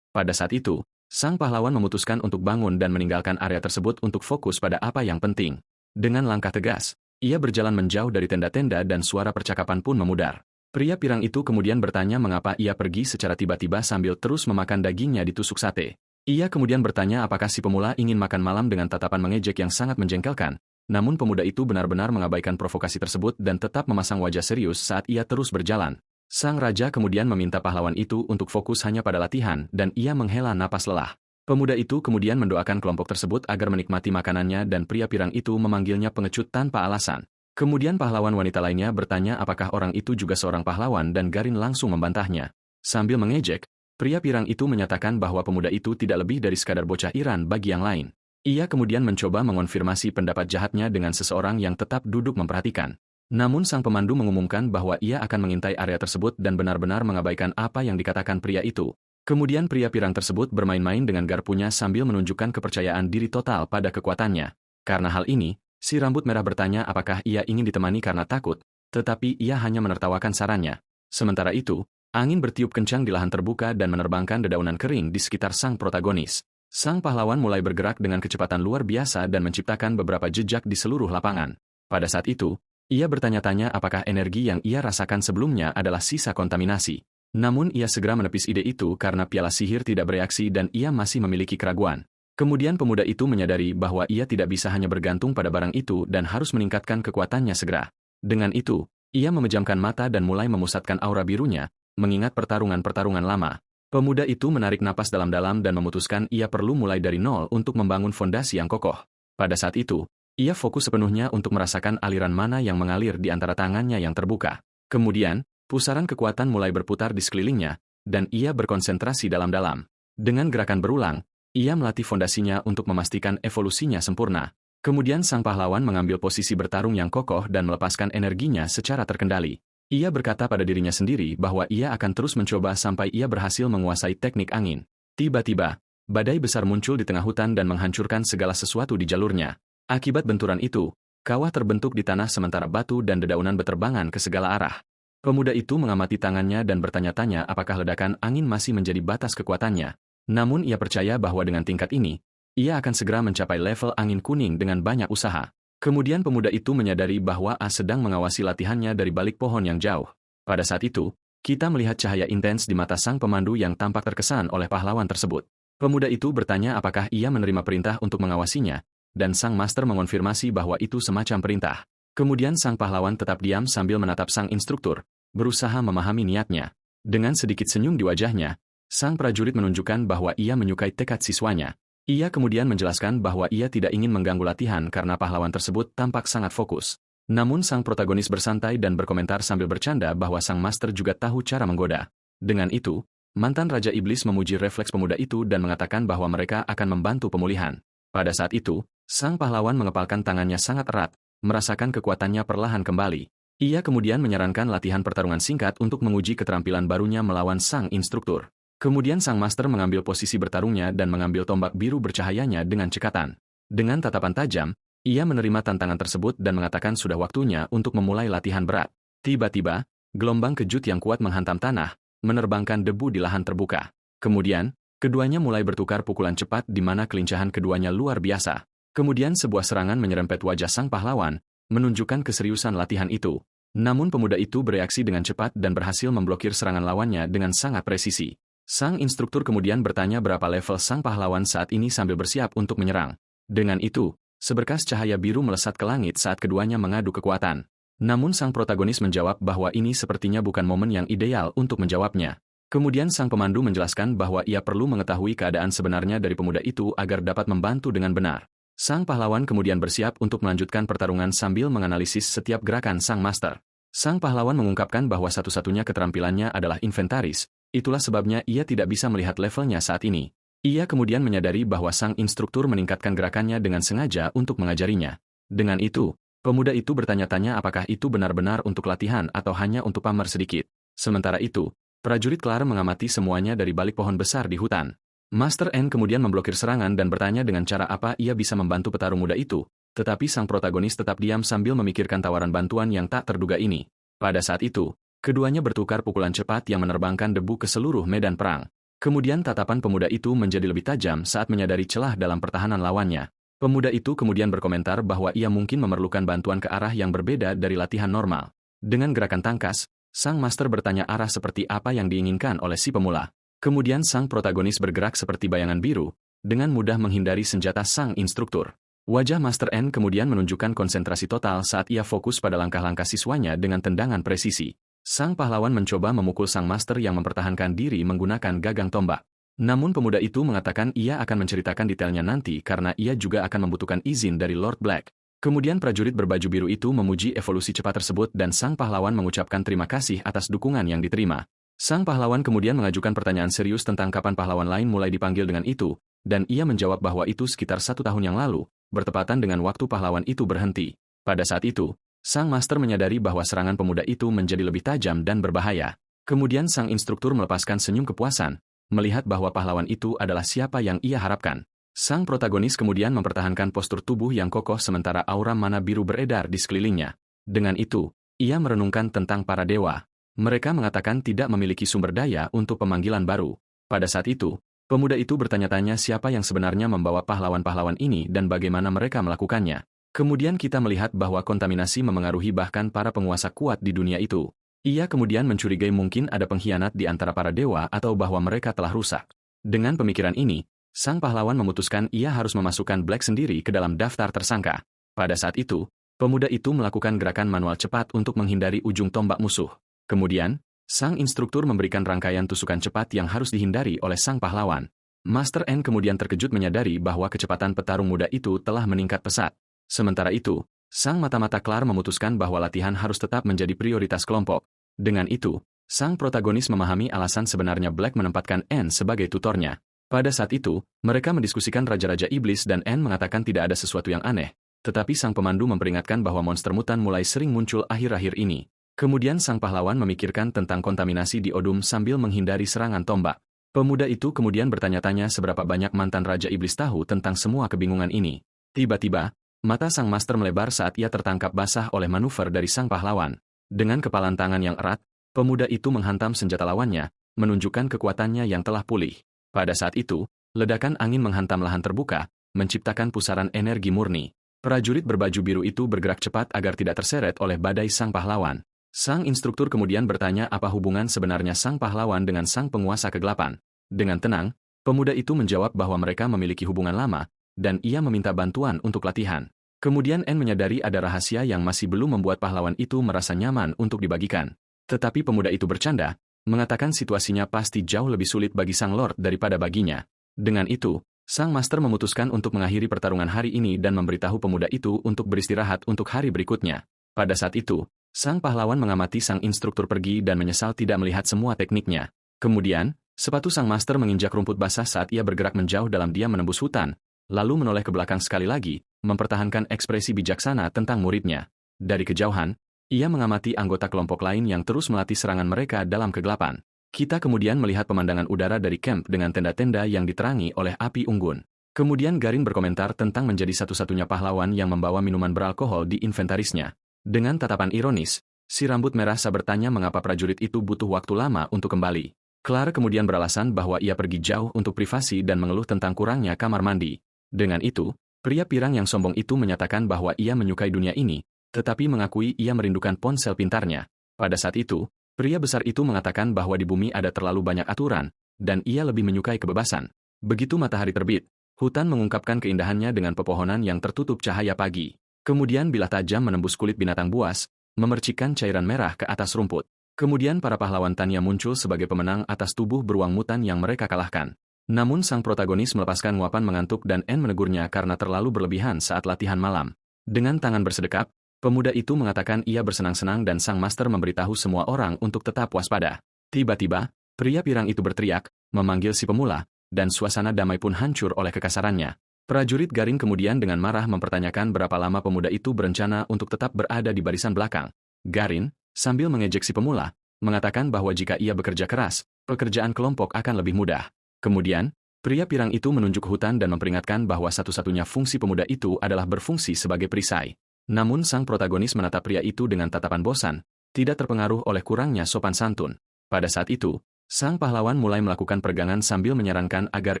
Pada saat itu, sang pahlawan memutuskan untuk bangun dan meninggalkan area tersebut untuk fokus pada apa yang penting. Dengan langkah tegas, ia berjalan menjauh dari tenda-tenda dan suara percakapan pun memudar. Pria pirang itu kemudian bertanya mengapa ia pergi secara tiba-tiba sambil terus memakan dagingnya ditusuk sate. Ia kemudian bertanya apakah si pemula ingin makan malam dengan tatapan mengejek yang sangat menjengkelkan. Namun pemuda itu benar-benar mengabaikan provokasi tersebut dan tetap memasang wajah serius saat ia terus berjalan. Sang raja kemudian meminta pahlawan itu untuk fokus hanya pada latihan dan ia menghela napas lelah. Pemuda itu kemudian mendoakan kelompok tersebut agar menikmati makanannya dan pria pirang itu memanggilnya pengecut tanpa alasan. Kemudian pahlawan wanita lainnya bertanya apakah orang itu juga seorang pahlawan dan Garin langsung membantahnya. Sambil mengejek, pria pirang itu menyatakan bahwa pemuda itu tidak lebih dari sekadar bocah Iran bagi yang lain. Ia kemudian mencoba mengonfirmasi pendapat jahatnya dengan seseorang yang tetap duduk memperhatikan. Namun sang pemandu mengumumkan bahwa ia akan mengintai area tersebut dan benar-benar mengabaikan apa yang dikatakan pria itu. Kemudian pria pirang tersebut bermain-main dengan garpunya sambil menunjukkan kepercayaan diri total pada kekuatannya. Karena hal ini, si rambut merah bertanya apakah ia ingin ditemani karena takut, tetapi ia hanya menertawakan sarannya. Sementara itu, angin bertiup kencang di lahan terbuka dan menerbangkan dedaunan kering di sekitar sang protagonis. Sang pahlawan mulai bergerak dengan kecepatan luar biasa dan menciptakan beberapa jejak di seluruh lapangan. Pada saat itu, ia bertanya-tanya apakah energi yang ia rasakan sebelumnya adalah sisa kontaminasi. Namun ia segera menepis ide itu karena piala sihir tidak bereaksi dan ia masih memiliki keraguan. Kemudian pemuda itu menyadari bahwa ia tidak bisa hanya bergantung pada barang itu dan harus meningkatkan kekuatannya segera. Dengan itu, ia memejamkan mata dan mulai memusatkan aura birunya, mengingat pertarungan-pertarungan lama. Pemuda itu menarik napas dalam-dalam dan memutuskan ia perlu mulai dari nol untuk membangun fondasi yang kokoh. Pada saat itu, ia fokus sepenuhnya untuk merasakan aliran mana yang mengalir di antara tangannya yang terbuka. Kemudian, pusaran kekuatan mulai berputar di sekelilingnya, dan ia berkonsentrasi dalam-dalam. Dengan gerakan berulang, ia melatih fondasinya untuk memastikan evolusinya sempurna. Kemudian sang pahlawan mengambil posisi bertarung yang kokoh dan melepaskan energinya secara terkendali. Ia berkata pada dirinya sendiri bahwa ia akan terus mencoba sampai ia berhasil menguasai teknik angin. Tiba-tiba, badai besar muncul di tengah hutan dan menghancurkan segala sesuatu di jalurnya. Akibat benturan itu, kawah terbentuk di tanah sementara batu dan dedaunan berterbangan ke segala arah. Pemuda itu mengamati tangannya dan bertanya-tanya apakah ledakan angin masih menjadi batas kekuatannya. Namun ia percaya bahwa dengan tingkat ini, ia akan segera mencapai level angin kuning dengan banyak usaha. Kemudian pemuda itu menyadari bahwa A sedang mengawasi latihannya dari balik pohon yang jauh. Pada saat itu, kita melihat cahaya intens di mata sang pemandu yang tampak terkesan oleh pahlawan tersebut. Pemuda itu bertanya apakah ia menerima perintah untuk mengawasinya, dan sang master mengonfirmasi bahwa itu semacam perintah. Kemudian sang pahlawan tetap diam sambil menatap sang instruktur, berusaha memahami niatnya. Dengan sedikit senyum di wajahnya, sang prajurit menunjukkan bahwa ia menyukai tekad siswanya. Ia kemudian menjelaskan bahwa ia tidak ingin mengganggu latihan karena pahlawan tersebut tampak sangat fokus. Namun sang protagonis bersantai dan berkomentar sambil bercanda bahwa sang master juga tahu cara menggoda. Dengan itu, mantan Raja Iblis memuji refleks pemuda itu dan mengatakan bahwa mereka akan membantu pemulihan. Pada saat itu, sang pahlawan mengepalkan tangannya sangat erat, merasakan kekuatannya perlahan kembali. Ia kemudian menyarankan latihan pertarungan singkat untuk menguji keterampilan barunya melawan sang instruktur. Kemudian sang master mengambil posisi bertarungnya dan mengambil tombak biru bercahayanya dengan cekatan. Dengan tatapan tajam, ia menerima tantangan tersebut dan mengatakan sudah waktunya untuk memulai latihan berat. Tiba-tiba, gelombang kejut yang kuat menghantam tanah, menerbangkan debu di lahan terbuka. Kemudian, keduanya mulai bertukar pukulan cepat di mana kelincahan keduanya luar biasa. Kemudian sebuah serangan menyerempet wajah sang pahlawan, menunjukkan keseriusan latihan itu. Namun pemuda itu bereaksi dengan cepat dan berhasil memblokir serangan lawannya dengan sangat presisi. Sang instruktur kemudian bertanya berapa level sang pahlawan saat ini sambil bersiap untuk menyerang. Dengan itu, seberkas cahaya biru melesat ke langit saat keduanya mengadu kekuatan. Namun sang protagonis menjawab bahwa ini sepertinya bukan momen yang ideal untuk menjawabnya. Kemudian sang pemandu menjelaskan bahwa ia perlu mengetahui keadaan sebenarnya dari pemuda itu agar dapat membantu dengan benar. Sang pahlawan kemudian bersiap untuk melanjutkan pertarungan sambil menganalisis setiap gerakan sang master. Sang pahlawan mengungkapkan bahwa satu-satunya keterampilannya adalah inventaris, itulah sebabnya ia tidak bisa melihat levelnya saat ini. Ia kemudian menyadari bahwa sang instruktur meningkatkan gerakannya dengan sengaja untuk mengajarinya. Dengan itu, pemuda itu bertanya-tanya apakah itu benar-benar untuk latihan atau hanya untuk pamer sedikit. Sementara itu, prajurit Clark mengamati semuanya dari balik pohon besar di hutan. Master N kemudian memblokir serangan dan bertanya dengan cara apa ia bisa membantu petarung muda itu, tetapi sang protagonis tetap diam sambil memikirkan tawaran bantuan yang tak terduga ini. Pada saat itu, keduanya bertukar pukulan cepat yang menerbangkan debu ke seluruh medan perang. Kemudian tatapan pemuda itu menjadi lebih tajam saat menyadari celah dalam pertahanan lawannya. Pemuda itu kemudian berkomentar bahwa ia mungkin memerlukan bantuan ke arah yang berbeda dari latihan normal. Dengan gerakan tangkas, sang master bertanya arah seperti apa yang diinginkan oleh si pemula. Kemudian sang protagonis bergerak seperti bayangan biru, dengan mudah menghindari senjata sang instruktur. Wajah Master N kemudian menunjukkan konsentrasi total saat ia fokus pada langkah-langkah siswanya dengan tendangan presisi. Sang pahlawan mencoba memukul sang master yang mempertahankan diri menggunakan gagang tombak. Namun pemuda itu mengatakan ia akan menceritakan detailnya nanti karena ia juga akan membutuhkan izin dari Lord Black. Kemudian prajurit berbaju biru itu memuji evolusi cepat tersebut dan sang pahlawan mengucapkan terima kasih atas dukungan yang diterima. Sang pahlawan kemudian mengajukan pertanyaan serius tentang kapan pahlawan lain mulai dipanggil dengan itu, dan ia menjawab bahwa itu sekitar 1 tahun yang lalu, bertepatan dengan waktu pahlawan itu berhenti. Pada saat itu, sang master menyadari bahwa serangan pemuda itu menjadi lebih tajam dan berbahaya. Kemudian sang instruktur melepaskan senyum kepuasan, melihat bahwa pahlawan itu adalah siapa yang ia harapkan. Sang protagonis kemudian mempertahankan postur tubuh yang kokoh sementara aura mana biru beredar di sekelilingnya. Dengan itu, ia merenungkan tentang para dewa. Mereka mengatakan tidak memiliki sumber daya untuk pemanggilan baru. Pada saat itu, pemuda itu bertanya-tanya siapa yang sebenarnya membawa pahlawan-pahlawan ini dan bagaimana mereka melakukannya. Kemudian kita melihat bahwa kontaminasi memengaruhi bahkan para penguasa kuat di dunia itu. Ia kemudian mencurigai mungkin ada pengkhianat di antara para dewa atau bahwa mereka telah rusak. Dengan pemikiran ini, sang pahlawan memutuskan ia harus memasukkan Black sendiri ke dalam daftar tersangka. Pada saat itu, pemuda itu melakukan gerakan manual cepat untuk menghindari ujung tombak musuh. Kemudian, sang instruktur memberikan rangkaian tusukan cepat yang harus dihindari oleh sang pahlawan. Master N kemudian terkejut menyadari bahwa kecepatan petarung muda itu telah meningkat pesat. Sementara itu, sang mata-mata Clark memutuskan bahwa latihan harus tetap menjadi prioritas kelompok. Dengan itu, sang protagonis memahami alasan sebenarnya Black menempatkan N sebagai tutornya. Pada saat itu, mereka mendiskusikan Raja-Raja Iblis dan N mengatakan tidak ada sesuatu yang aneh, tetapi sang pemandu memperingatkan bahwa monster mutan mulai sering muncul akhir-akhir ini. Kemudian sang pahlawan memikirkan tentang kontaminasi di Odum sambil menghindari serangan tombak. Pemuda itu kemudian bertanya-tanya seberapa banyak mantan Raja Iblis tahu tentang semua kebingungan ini. Tiba-tiba, mata sang master melebar saat ia tertangkap basah oleh manuver dari sang pahlawan. Dengan kepalan tangan yang erat, pemuda itu menghantam senjata lawannya, menunjukkan kekuatannya yang telah pulih. Pada saat itu, ledakan angin menghantam lahan terbuka, menciptakan pusaran energi murni. Prajurit berbaju biru itu bergerak cepat agar tidak terseret oleh badai sang pahlawan. Sang instruktur kemudian bertanya apa hubungan sebenarnya sang pahlawan dengan sang penguasa kegelapan. Dengan tenang, pemuda itu menjawab bahwa mereka memiliki hubungan lama, dan ia meminta bantuan untuk latihan. Kemudian N menyadari ada rahasia yang masih belum membuat pahlawan itu merasa nyaman untuk dibagikan. Tetapi pemuda itu bercanda, mengatakan situasinya pasti jauh lebih sulit bagi sang lord daripada baginya. Dengan itu, sang master memutuskan untuk mengakhiri pertarungan hari ini dan memberitahu pemuda itu untuk beristirahat untuk hari berikutnya. Pada saat itu, sang pahlawan mengamati sang instruktur pergi dan menyesal tidak melihat semua tekniknya. Kemudian, sepatu sang master menginjak rumput basah saat ia bergerak menjauh dalam diam menembus hutan, lalu menoleh ke belakang sekali lagi, mempertahankan ekspresi bijaksana tentang muridnya. Dari kejauhan, ia mengamati anggota kelompok lain yang terus melatih serangan mereka dalam kegelapan. Kita kemudian melihat pemandangan udara dari camp dengan tenda-tenda yang diterangi oleh api unggun. Kemudian Garin berkomentar tentang menjadi satu-satunya pahlawan yang membawa minuman beralkohol di inventarisnya. Dengan tatapan ironis, si rambut merah bertanya mengapa prajurit itu butuh waktu lama untuk kembali. Clark kemudian beralasan bahwa ia pergi jauh untuk privasi dan mengeluh tentang kurangnya kamar mandi. Dengan itu, pria pirang yang sombong itu menyatakan bahwa ia menyukai dunia ini, tetapi mengakui ia merindukan ponsel pintarnya. Pada saat itu, pria besar itu mengatakan bahwa di bumi ada terlalu banyak aturan, dan ia lebih menyukai kebebasan. Begitu matahari terbit, hutan mengungkapkan keindahannya dengan pepohonan yang tertutup cahaya pagi. Kemudian bilah tajam menembus kulit binatang buas, memercikkan cairan merah ke atas rumput. Kemudian para pahlawan Tanya muncul sebagai pemenang atas tubuh beruang mutan yang mereka kalahkan. Namun sang protagonis melepaskan nguapan mengantuk dan Anne menegurnya karena terlalu berlebihan saat latihan malam. Dengan tangan bersedekap, pemuda itu mengatakan ia bersenang-senang dan sang master memberitahu semua orang untuk tetap waspada. Tiba-tiba, pria pirang itu berteriak, memanggil si pemula, dan suasana damai pun hancur oleh kekasarannya. Prajurit Garin kemudian dengan marah mempertanyakan berapa lama pemuda itu berencana untuk tetap berada di barisan belakang. Garin, sambil mengejek si pemula, mengatakan bahwa jika ia bekerja keras, pekerjaan kelompok akan lebih mudah. Kemudian, pria pirang itu menunjuk hutan dan memperingatkan bahwa satu-satunya fungsi pemuda itu adalah berfungsi sebagai perisai. Namun sang protagonis menatap pria itu dengan tatapan bosan, tidak terpengaruh oleh kurangnya sopan santun. Pada saat itu, sang pahlawan mulai melakukan peregangan sambil menyarankan agar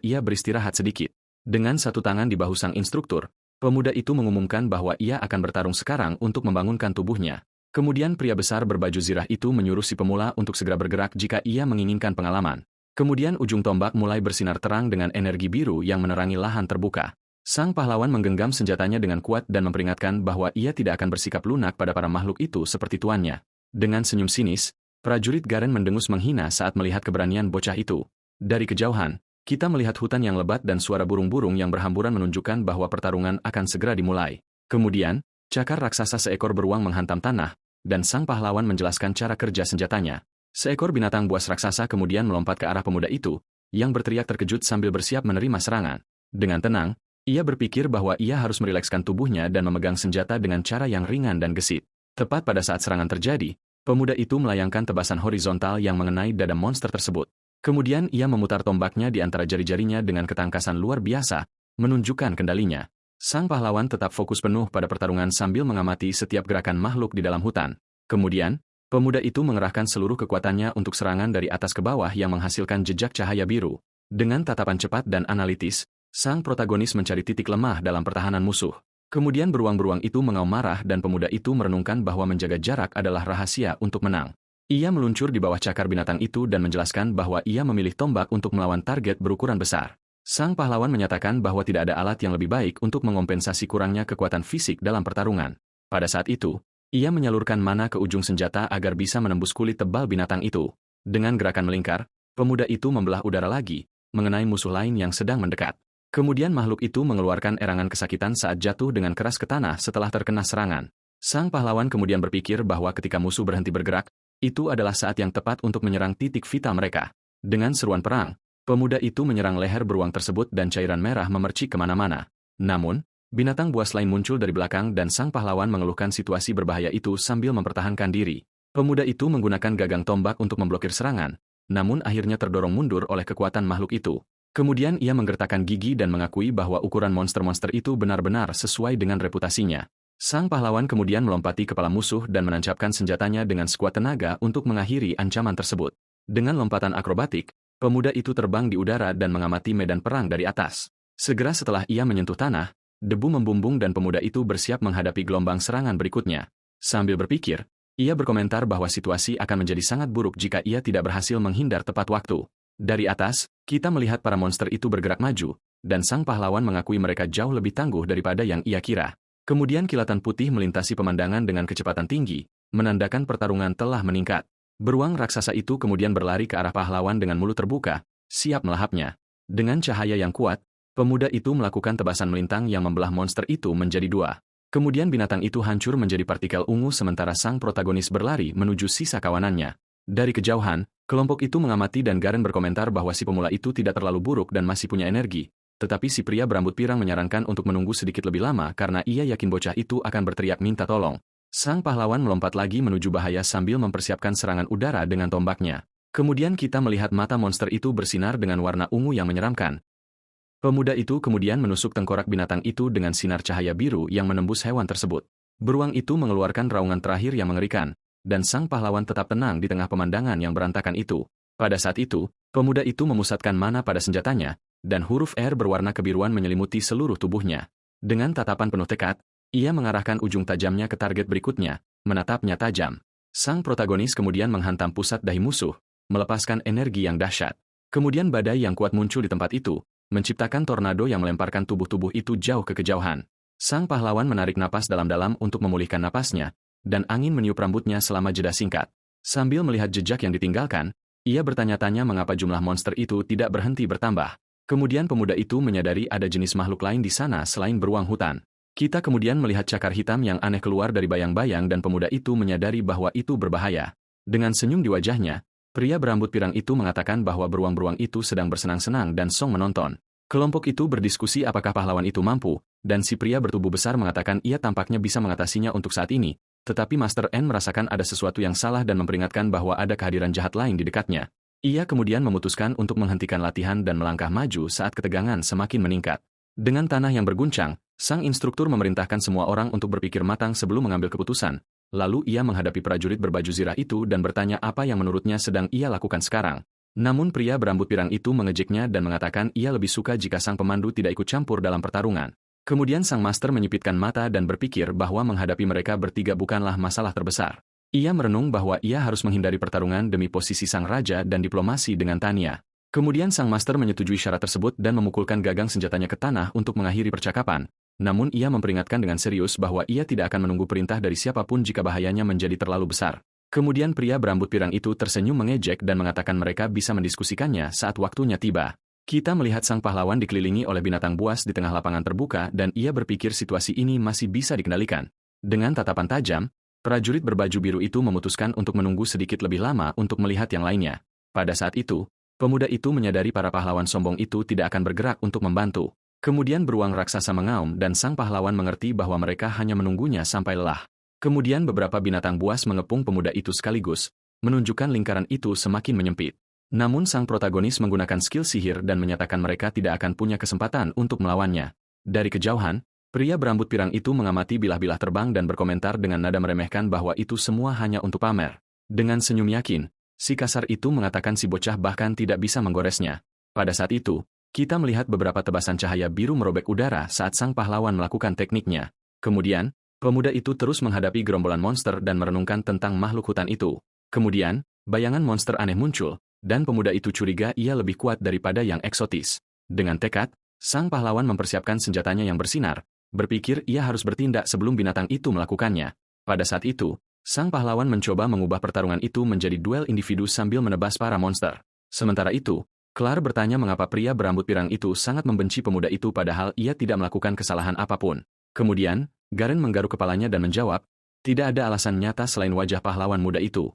ia beristirahat sedikit. Dengan satu tangan di bahu sang instruktur, pemuda itu mengumumkan bahwa ia akan bertarung sekarang untuk membangunkan tubuhnya. Kemudian pria besar berbaju zirah itu menyuruh si pemula untuk segera bergerak jika ia menginginkan pengalaman. Kemudian ujung tombak mulai bersinar terang dengan energi biru yang menerangi lahan terbuka. Sang pahlawan menggenggam senjatanya dengan kuat dan memperingatkan bahwa ia tidak akan bersikap lunak pada para makhluk itu seperti tuannya. Dengan senyum sinis, prajurit Garen mendengus menghina saat melihat keberanian bocah itu. Dari kejauhan, kita melihat hutan yang lebat dan suara burung-burung yang berhamburan menunjukkan bahwa pertarungan akan segera dimulai. Kemudian, cakar raksasa seekor beruang menghantam tanah, dan sang pahlawan menjelaskan cara kerja senjatanya. Seekor binatang buas raksasa kemudian melompat ke arah pemuda itu, yang berteriak terkejut sambil bersiap menerima serangan. Dengan tenang, ia berpikir bahwa ia harus merilekskan tubuhnya dan memegang senjata dengan cara yang ringan dan gesit. Tepat pada saat serangan terjadi, pemuda itu melayangkan tebasan horizontal yang mengenai dada monster tersebut. Kemudian ia memutar tombaknya di antara jari-jarinya dengan ketangkasan luar biasa, menunjukkan kendalinya. Sang pahlawan tetap fokus penuh pada pertarungan sambil mengamati setiap gerakan makhluk di dalam hutan. Kemudian, pemuda itu mengerahkan seluruh kekuatannya untuk serangan dari atas ke bawah yang menghasilkan jejak cahaya biru. Dengan tatapan cepat dan analitis, sang protagonis mencari titik lemah dalam pertahanan musuh. Kemudian beruang-beruang itu mengaum marah dan pemuda itu merenungkan bahwa menjaga jarak adalah rahasia untuk menang. Ia meluncur di bawah cakar binatang itu dan menjelaskan bahwa ia memilih tombak untuk melawan target berukuran besar. Sang pahlawan menyatakan bahwa tidak ada alat yang lebih baik untuk mengompensasi kurangnya kekuatan fisik dalam pertarungan. Pada saat itu, ia menyalurkan mana ke ujung senjata agar bisa menembus kulit tebal binatang itu. Dengan gerakan melingkar, pemuda itu membelah udara lagi, mengenai musuh lain yang sedang mendekat. Kemudian makhluk itu mengeluarkan erangan kesakitan saat jatuh dengan keras ke tanah setelah terkena serangan. Sang pahlawan kemudian berpikir bahwa ketika musuh berhenti bergerak, itu adalah saat yang tepat untuk menyerang titik vital mereka. Dengan seruan perang, pemuda itu menyerang leher beruang tersebut dan cairan merah memercik kemana-mana. Namun, binatang buas lain muncul dari belakang dan sang pahlawan mengeluhkan situasi berbahaya itu sambil mempertahankan diri. Pemuda itu menggunakan gagang tombak untuk memblokir serangan, namun akhirnya terdorong mundur oleh kekuatan makhluk itu. Kemudian ia menggertakkan gigi dan mengakui bahwa ukuran monster-monster itu benar-benar sesuai dengan reputasinya. Sang pahlawan kemudian melompati kepala musuh dan menancapkan senjatanya dengan sekuat tenaga untuk mengakhiri ancaman tersebut. Dengan lompatan akrobatik, pemuda itu terbang di udara dan mengamati medan perang dari atas. Segera setelah ia menyentuh tanah, debu membumbung dan pemuda itu bersiap menghadapi gelombang serangan berikutnya. Sambil berpikir, ia berkomentar bahwa situasi akan menjadi sangat buruk jika ia tidak berhasil menghindar tepat waktu. Dari atas, kita melihat para monster itu bergerak maju, dan sang pahlawan mengakui mereka jauh lebih tangguh daripada yang ia kira. Kemudian kilatan putih melintasi pemandangan dengan kecepatan tinggi, menandakan pertarungan telah meningkat. Beruang raksasa itu kemudian berlari ke arah pahlawan dengan mulut terbuka, siap melahapnya. Dengan cahaya yang kuat, pemuda itu melakukan tebasan melintang yang membelah monster itu menjadi dua. Kemudian binatang itu hancur menjadi partikel ungu sementara sang protagonis berlari menuju sisa kawanannya. Dari kejauhan, kelompok itu mengamati dan Garen berkomentar bahwa si pemula itu tidak terlalu buruk dan masih punya energi. Tetapi si pria berambut pirang menyarankan untuk menunggu sedikit lebih lama karena ia yakin bocah itu akan berteriak minta tolong. Sang pahlawan melompat lagi menuju bahaya sambil mempersiapkan serangan udara dengan tombaknya. Kemudian kita melihat mata monster itu bersinar dengan warna ungu yang menyeramkan. Pemuda itu kemudian menusuk tengkorak binatang itu dengan sinar cahaya biru yang menembus hewan tersebut. Beruang itu mengeluarkan raungan terakhir yang mengerikan, dan sang pahlawan tetap tenang di tengah pemandangan yang berantakan itu. Pada saat itu, pemuda itu memusatkan mana pada senjatanya, dan huruf R berwarna kebiruan menyelimuti seluruh tubuhnya. Dengan tatapan penuh tekad, ia mengarahkan ujung tajamnya ke target berikutnya, menatapnya tajam. Sang protagonis kemudian menghantam pusat dahi musuh, melepaskan energi yang dahsyat. Kemudian badai yang kuat muncul di tempat itu, menciptakan tornado yang melemparkan tubuh-tubuh itu jauh ke kejauhan. Sang pahlawan menarik napas dalam-dalam untuk memulihkan napasnya, dan angin meniup rambutnya selama jeda singkat. Sambil melihat jejak yang ditinggalkan, ia bertanya-tanya mengapa jumlah monster itu tidak berhenti bertambah. Kemudian pemuda itu menyadari ada jenis makhluk lain di sana selain beruang hutan. Kita kemudian melihat cakar hitam yang aneh keluar dari bayang-bayang dan pemuda itu menyadari bahwa itu berbahaya. Dengan senyum di wajahnya, pria berambut pirang itu mengatakan bahwa beruang-beruang itu sedang bersenang-senang dan Song menonton. Kelompok itu berdiskusi apakah pahlawan itu mampu, dan si pria bertubuh besar mengatakan ia tampaknya bisa mengatasinya untuk saat ini. Tetapi Master N merasakan ada sesuatu yang salah dan memperingatkan bahwa ada kehadiran jahat lain di dekatnya. Ia kemudian memutuskan untuk menghentikan latihan dan melangkah maju saat ketegangan semakin meningkat. Dengan tanah yang berguncang, sang instruktur memerintahkan semua orang untuk berpikir matang sebelum mengambil keputusan. Lalu ia menghadapi prajurit berbaju zirah itu dan bertanya apa yang menurutnya sedang ia lakukan sekarang. Namun pria berambut pirang itu mengejeknya dan mengatakan ia lebih suka jika sang pemandu tidak ikut campur dalam pertarungan. Kemudian sang master menyipitkan mata dan berpikir bahwa menghadapi mereka bertiga bukanlah masalah terbesar. Ia merenung bahwa ia harus menghindari pertarungan demi posisi sang raja dan diplomasi dengan Tanya. Kemudian sang master menyetujui syarat tersebut dan memukulkan gagang senjatanya ke tanah untuk mengakhiri percakapan. Namun ia memperingatkan dengan serius bahwa ia tidak akan menunggu perintah dari siapapun jika bahayanya menjadi terlalu besar. Kemudian pria berambut pirang itu tersenyum mengejek dan mengatakan mereka bisa mendiskusikannya saat waktunya tiba. Kita melihat sang pahlawan dikelilingi oleh binatang buas di tengah lapangan terbuka dan ia berpikir situasi ini masih bisa dikendalikan. Dengan tatapan tajam, prajurit berbaju biru itu memutuskan untuk menunggu sedikit lebih lama untuk melihat yang lainnya. Pada saat itu, pemuda itu menyadari para pahlawan sombong itu tidak akan bergerak untuk membantu. Kemudian beruang raksasa mengaum dan sang pahlawan mengerti bahwa mereka hanya menunggunya sampai lelah. Kemudian beberapa binatang buas mengepung pemuda itu sekaligus, menunjukkan lingkaran itu semakin menyempit. Namun sang protagonis menggunakan skill sihir dan menyatakan mereka tidak akan punya kesempatan untuk melawannya. Dari kejauhan, pria berambut pirang itu mengamati bilah-bilah terbang dan berkomentar dengan nada meremehkan bahwa itu semua hanya untuk pamer. Dengan senyum yakin, si kasar itu mengatakan si bocah bahkan tidak bisa menggoresnya. Pada saat itu, kita melihat beberapa tebasan cahaya biru merobek udara saat sang pahlawan melakukan tekniknya. Kemudian, pemuda itu terus menghadapi gerombolan monster dan merenungkan tentang makhluk hutan itu. Kemudian, bayangan monster aneh muncul, dan pemuda itu curiga ia lebih kuat daripada yang eksotis. Dengan tekad, sang pahlawan mempersiapkan senjatanya yang bersinar, berpikir ia harus bertindak sebelum binatang itu melakukannya. Pada saat itu, sang pahlawan mencoba mengubah pertarungan itu menjadi duel individu sambil menebas para monster. Sementara itu, Clark bertanya mengapa pria berambut pirang itu sangat membenci pemuda itu padahal ia tidak melakukan kesalahan apapun. Kemudian, Garen menggaruk kepalanya dan menjawab, tidak ada alasan nyata selain wajah pahlawan muda itu.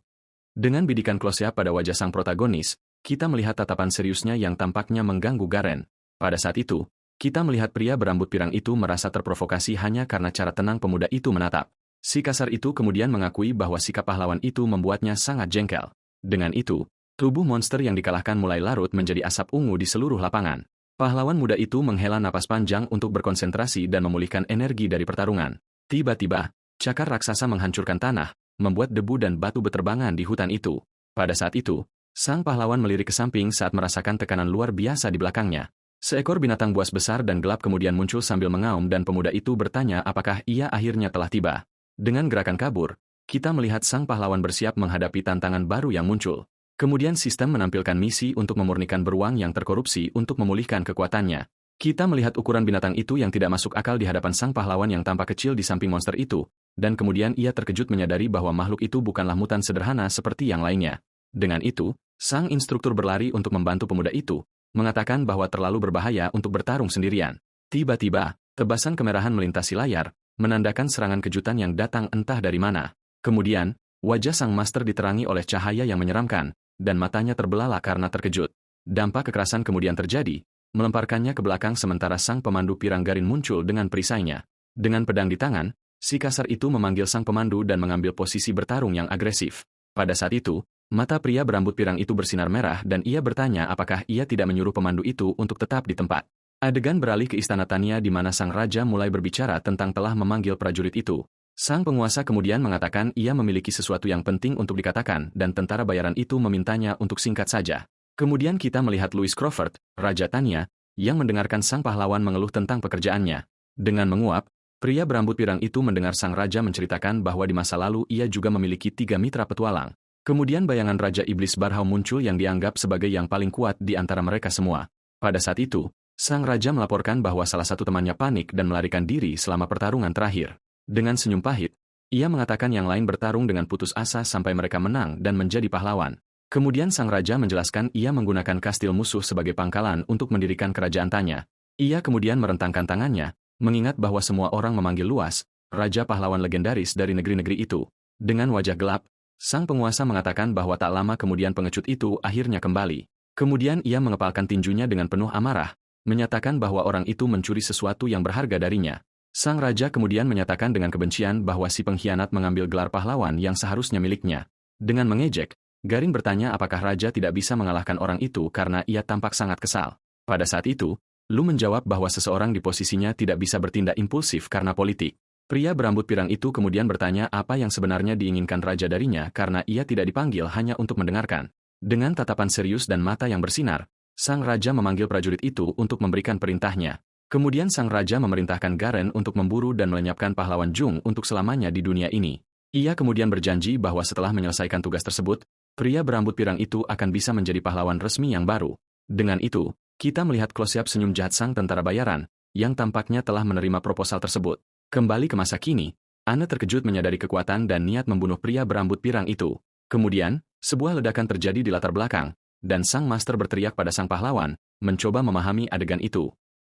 Dengan bidikan close-up pada wajah sang protagonis, kita melihat tatapan seriusnya yang tampaknya mengganggu Garen. Pada saat itu, kita melihat pria berambut pirang itu merasa terprovokasi hanya karena cara tenang pemuda itu menatap. Si kasar itu kemudian mengakui bahwa sikap pahlawan itu membuatnya sangat jengkel. Dengan itu, tubuh monster yang dikalahkan mulai larut menjadi asap ungu di seluruh lapangan. Pahlawan muda itu menghela napas panjang untuk berkonsentrasi dan memulihkan energi dari pertarungan. Tiba-tiba, cakar raksasa menghancurkan tanah, membuat debu dan batu beterbangan di hutan itu. Pada saat itu, sang pahlawan melirik ke samping saat merasakan tekanan luar biasa di belakangnya. Seekor binatang buas besar dan gelap kemudian muncul sambil mengaum dan pemuda itu bertanya apakah ia akhirnya telah tiba. Dengan gerakan kabur, kita melihat sang pahlawan bersiap menghadapi tantangan baru yang muncul. Kemudian sistem menampilkan misi untuk memurnikan beruang yang terkorupsi untuk memulihkan kekuatannya. Kita melihat ukuran binatang itu yang tidak masuk akal di hadapan sang pahlawan yang tampak kecil di samping monster itu, dan kemudian ia terkejut menyadari bahwa makhluk itu bukanlah mutan sederhana seperti yang lainnya. Dengan itu, sang instruktur berlari untuk membantu pemuda itu, mengatakan bahwa terlalu berbahaya untuk bertarung sendirian. Tiba-tiba, tebasan kemerahan melintasi layar, menandakan serangan kejutan yang datang entah dari mana. Kemudian, wajah sang master diterangi oleh cahaya yang menyeramkan, dan matanya terbelalak karena terkejut. Dampak kekerasan kemudian terjadi, melemparkannya ke belakang sementara sang pemandu pirang Garin muncul dengan perisainya. Dengan pedang di tangan, si kasar itu memanggil sang pemandu dan mengambil posisi bertarung yang agresif. Pada saat itu, mata pria berambut pirang itu bersinar merah dan ia bertanya apakah ia tidak menyuruh pemandu itu untuk tetap di tempat. Adegan beralih ke istana Tanya di mana sang raja mulai berbicara tentang telah memanggil prajurit itu. Sang penguasa kemudian mengatakan ia memiliki sesuatu yang penting untuk dikatakan dan tentara bayaran itu memintanya untuk singkat saja. Kemudian kita melihat Louis Crawford, Raja Tanya, yang mendengarkan sang pahlawan mengeluh tentang pekerjaannya. Dengan menguap, pria berambut pirang itu mendengar sang raja menceritakan bahwa di masa lalu ia juga memiliki 3 mitra petualang. Kemudian bayangan Raja Iblis Barhau muncul yang dianggap sebagai yang paling kuat di antara mereka semua. Pada saat itu, sang raja melaporkan bahwa salah satu temannya panik dan melarikan diri selama pertarungan terakhir. Dengan senyum pahit, ia mengatakan yang lain bertarung dengan putus asa sampai mereka menang dan menjadi pahlawan. Kemudian sang raja menjelaskan ia menggunakan kastil musuh sebagai pangkalan untuk mendirikan kerajaan Tanya. Ia kemudian merentangkan tangannya, mengingat bahwa semua orang memanggil luas, raja pahlawan legendaris dari negeri-negeri itu. Dengan wajah gelap, sang penguasa mengatakan bahwa tak lama kemudian pengecut itu akhirnya kembali. Kemudian ia mengepalkan tinjunya dengan penuh amarah, menyatakan bahwa orang itu mencuri sesuatu yang berharga darinya. Sang raja kemudian menyatakan dengan kebencian bahwa si pengkhianat mengambil gelar pahlawan yang seharusnya miliknya. Dengan mengejek, Garin bertanya apakah raja tidak bisa mengalahkan orang itu karena ia tampak sangat kesal. Pada saat itu, Lu menjawab bahwa seseorang di posisinya tidak bisa bertindak impulsif karena politik. Pria berambut pirang itu kemudian bertanya apa yang sebenarnya diinginkan raja darinya karena ia tidak dipanggil hanya untuk mendengarkan. Dengan tatapan serius dan mata yang bersinar, sang raja memanggil prajurit itu untuk memberikan perintahnya. Kemudian sang raja memerintahkan Garen untuk memburu dan melenyapkan pahlawan Jung untuk selamanya di dunia ini. Ia kemudian berjanji bahwa setelah menyelesaikan tugas tersebut, pria berambut pirang itu akan bisa menjadi pahlawan resmi yang baru. Dengan itu, kita melihat close-up senyum jahat sang tentara bayaran, yang tampaknya telah menerima proposal tersebut. Kembali ke masa kini, Anne terkejut menyadari kekuatan dan niat membunuh pria berambut pirang itu. Kemudian, sebuah ledakan terjadi di latar belakang, dan sang master berteriak pada sang pahlawan, mencoba memahami adegan itu.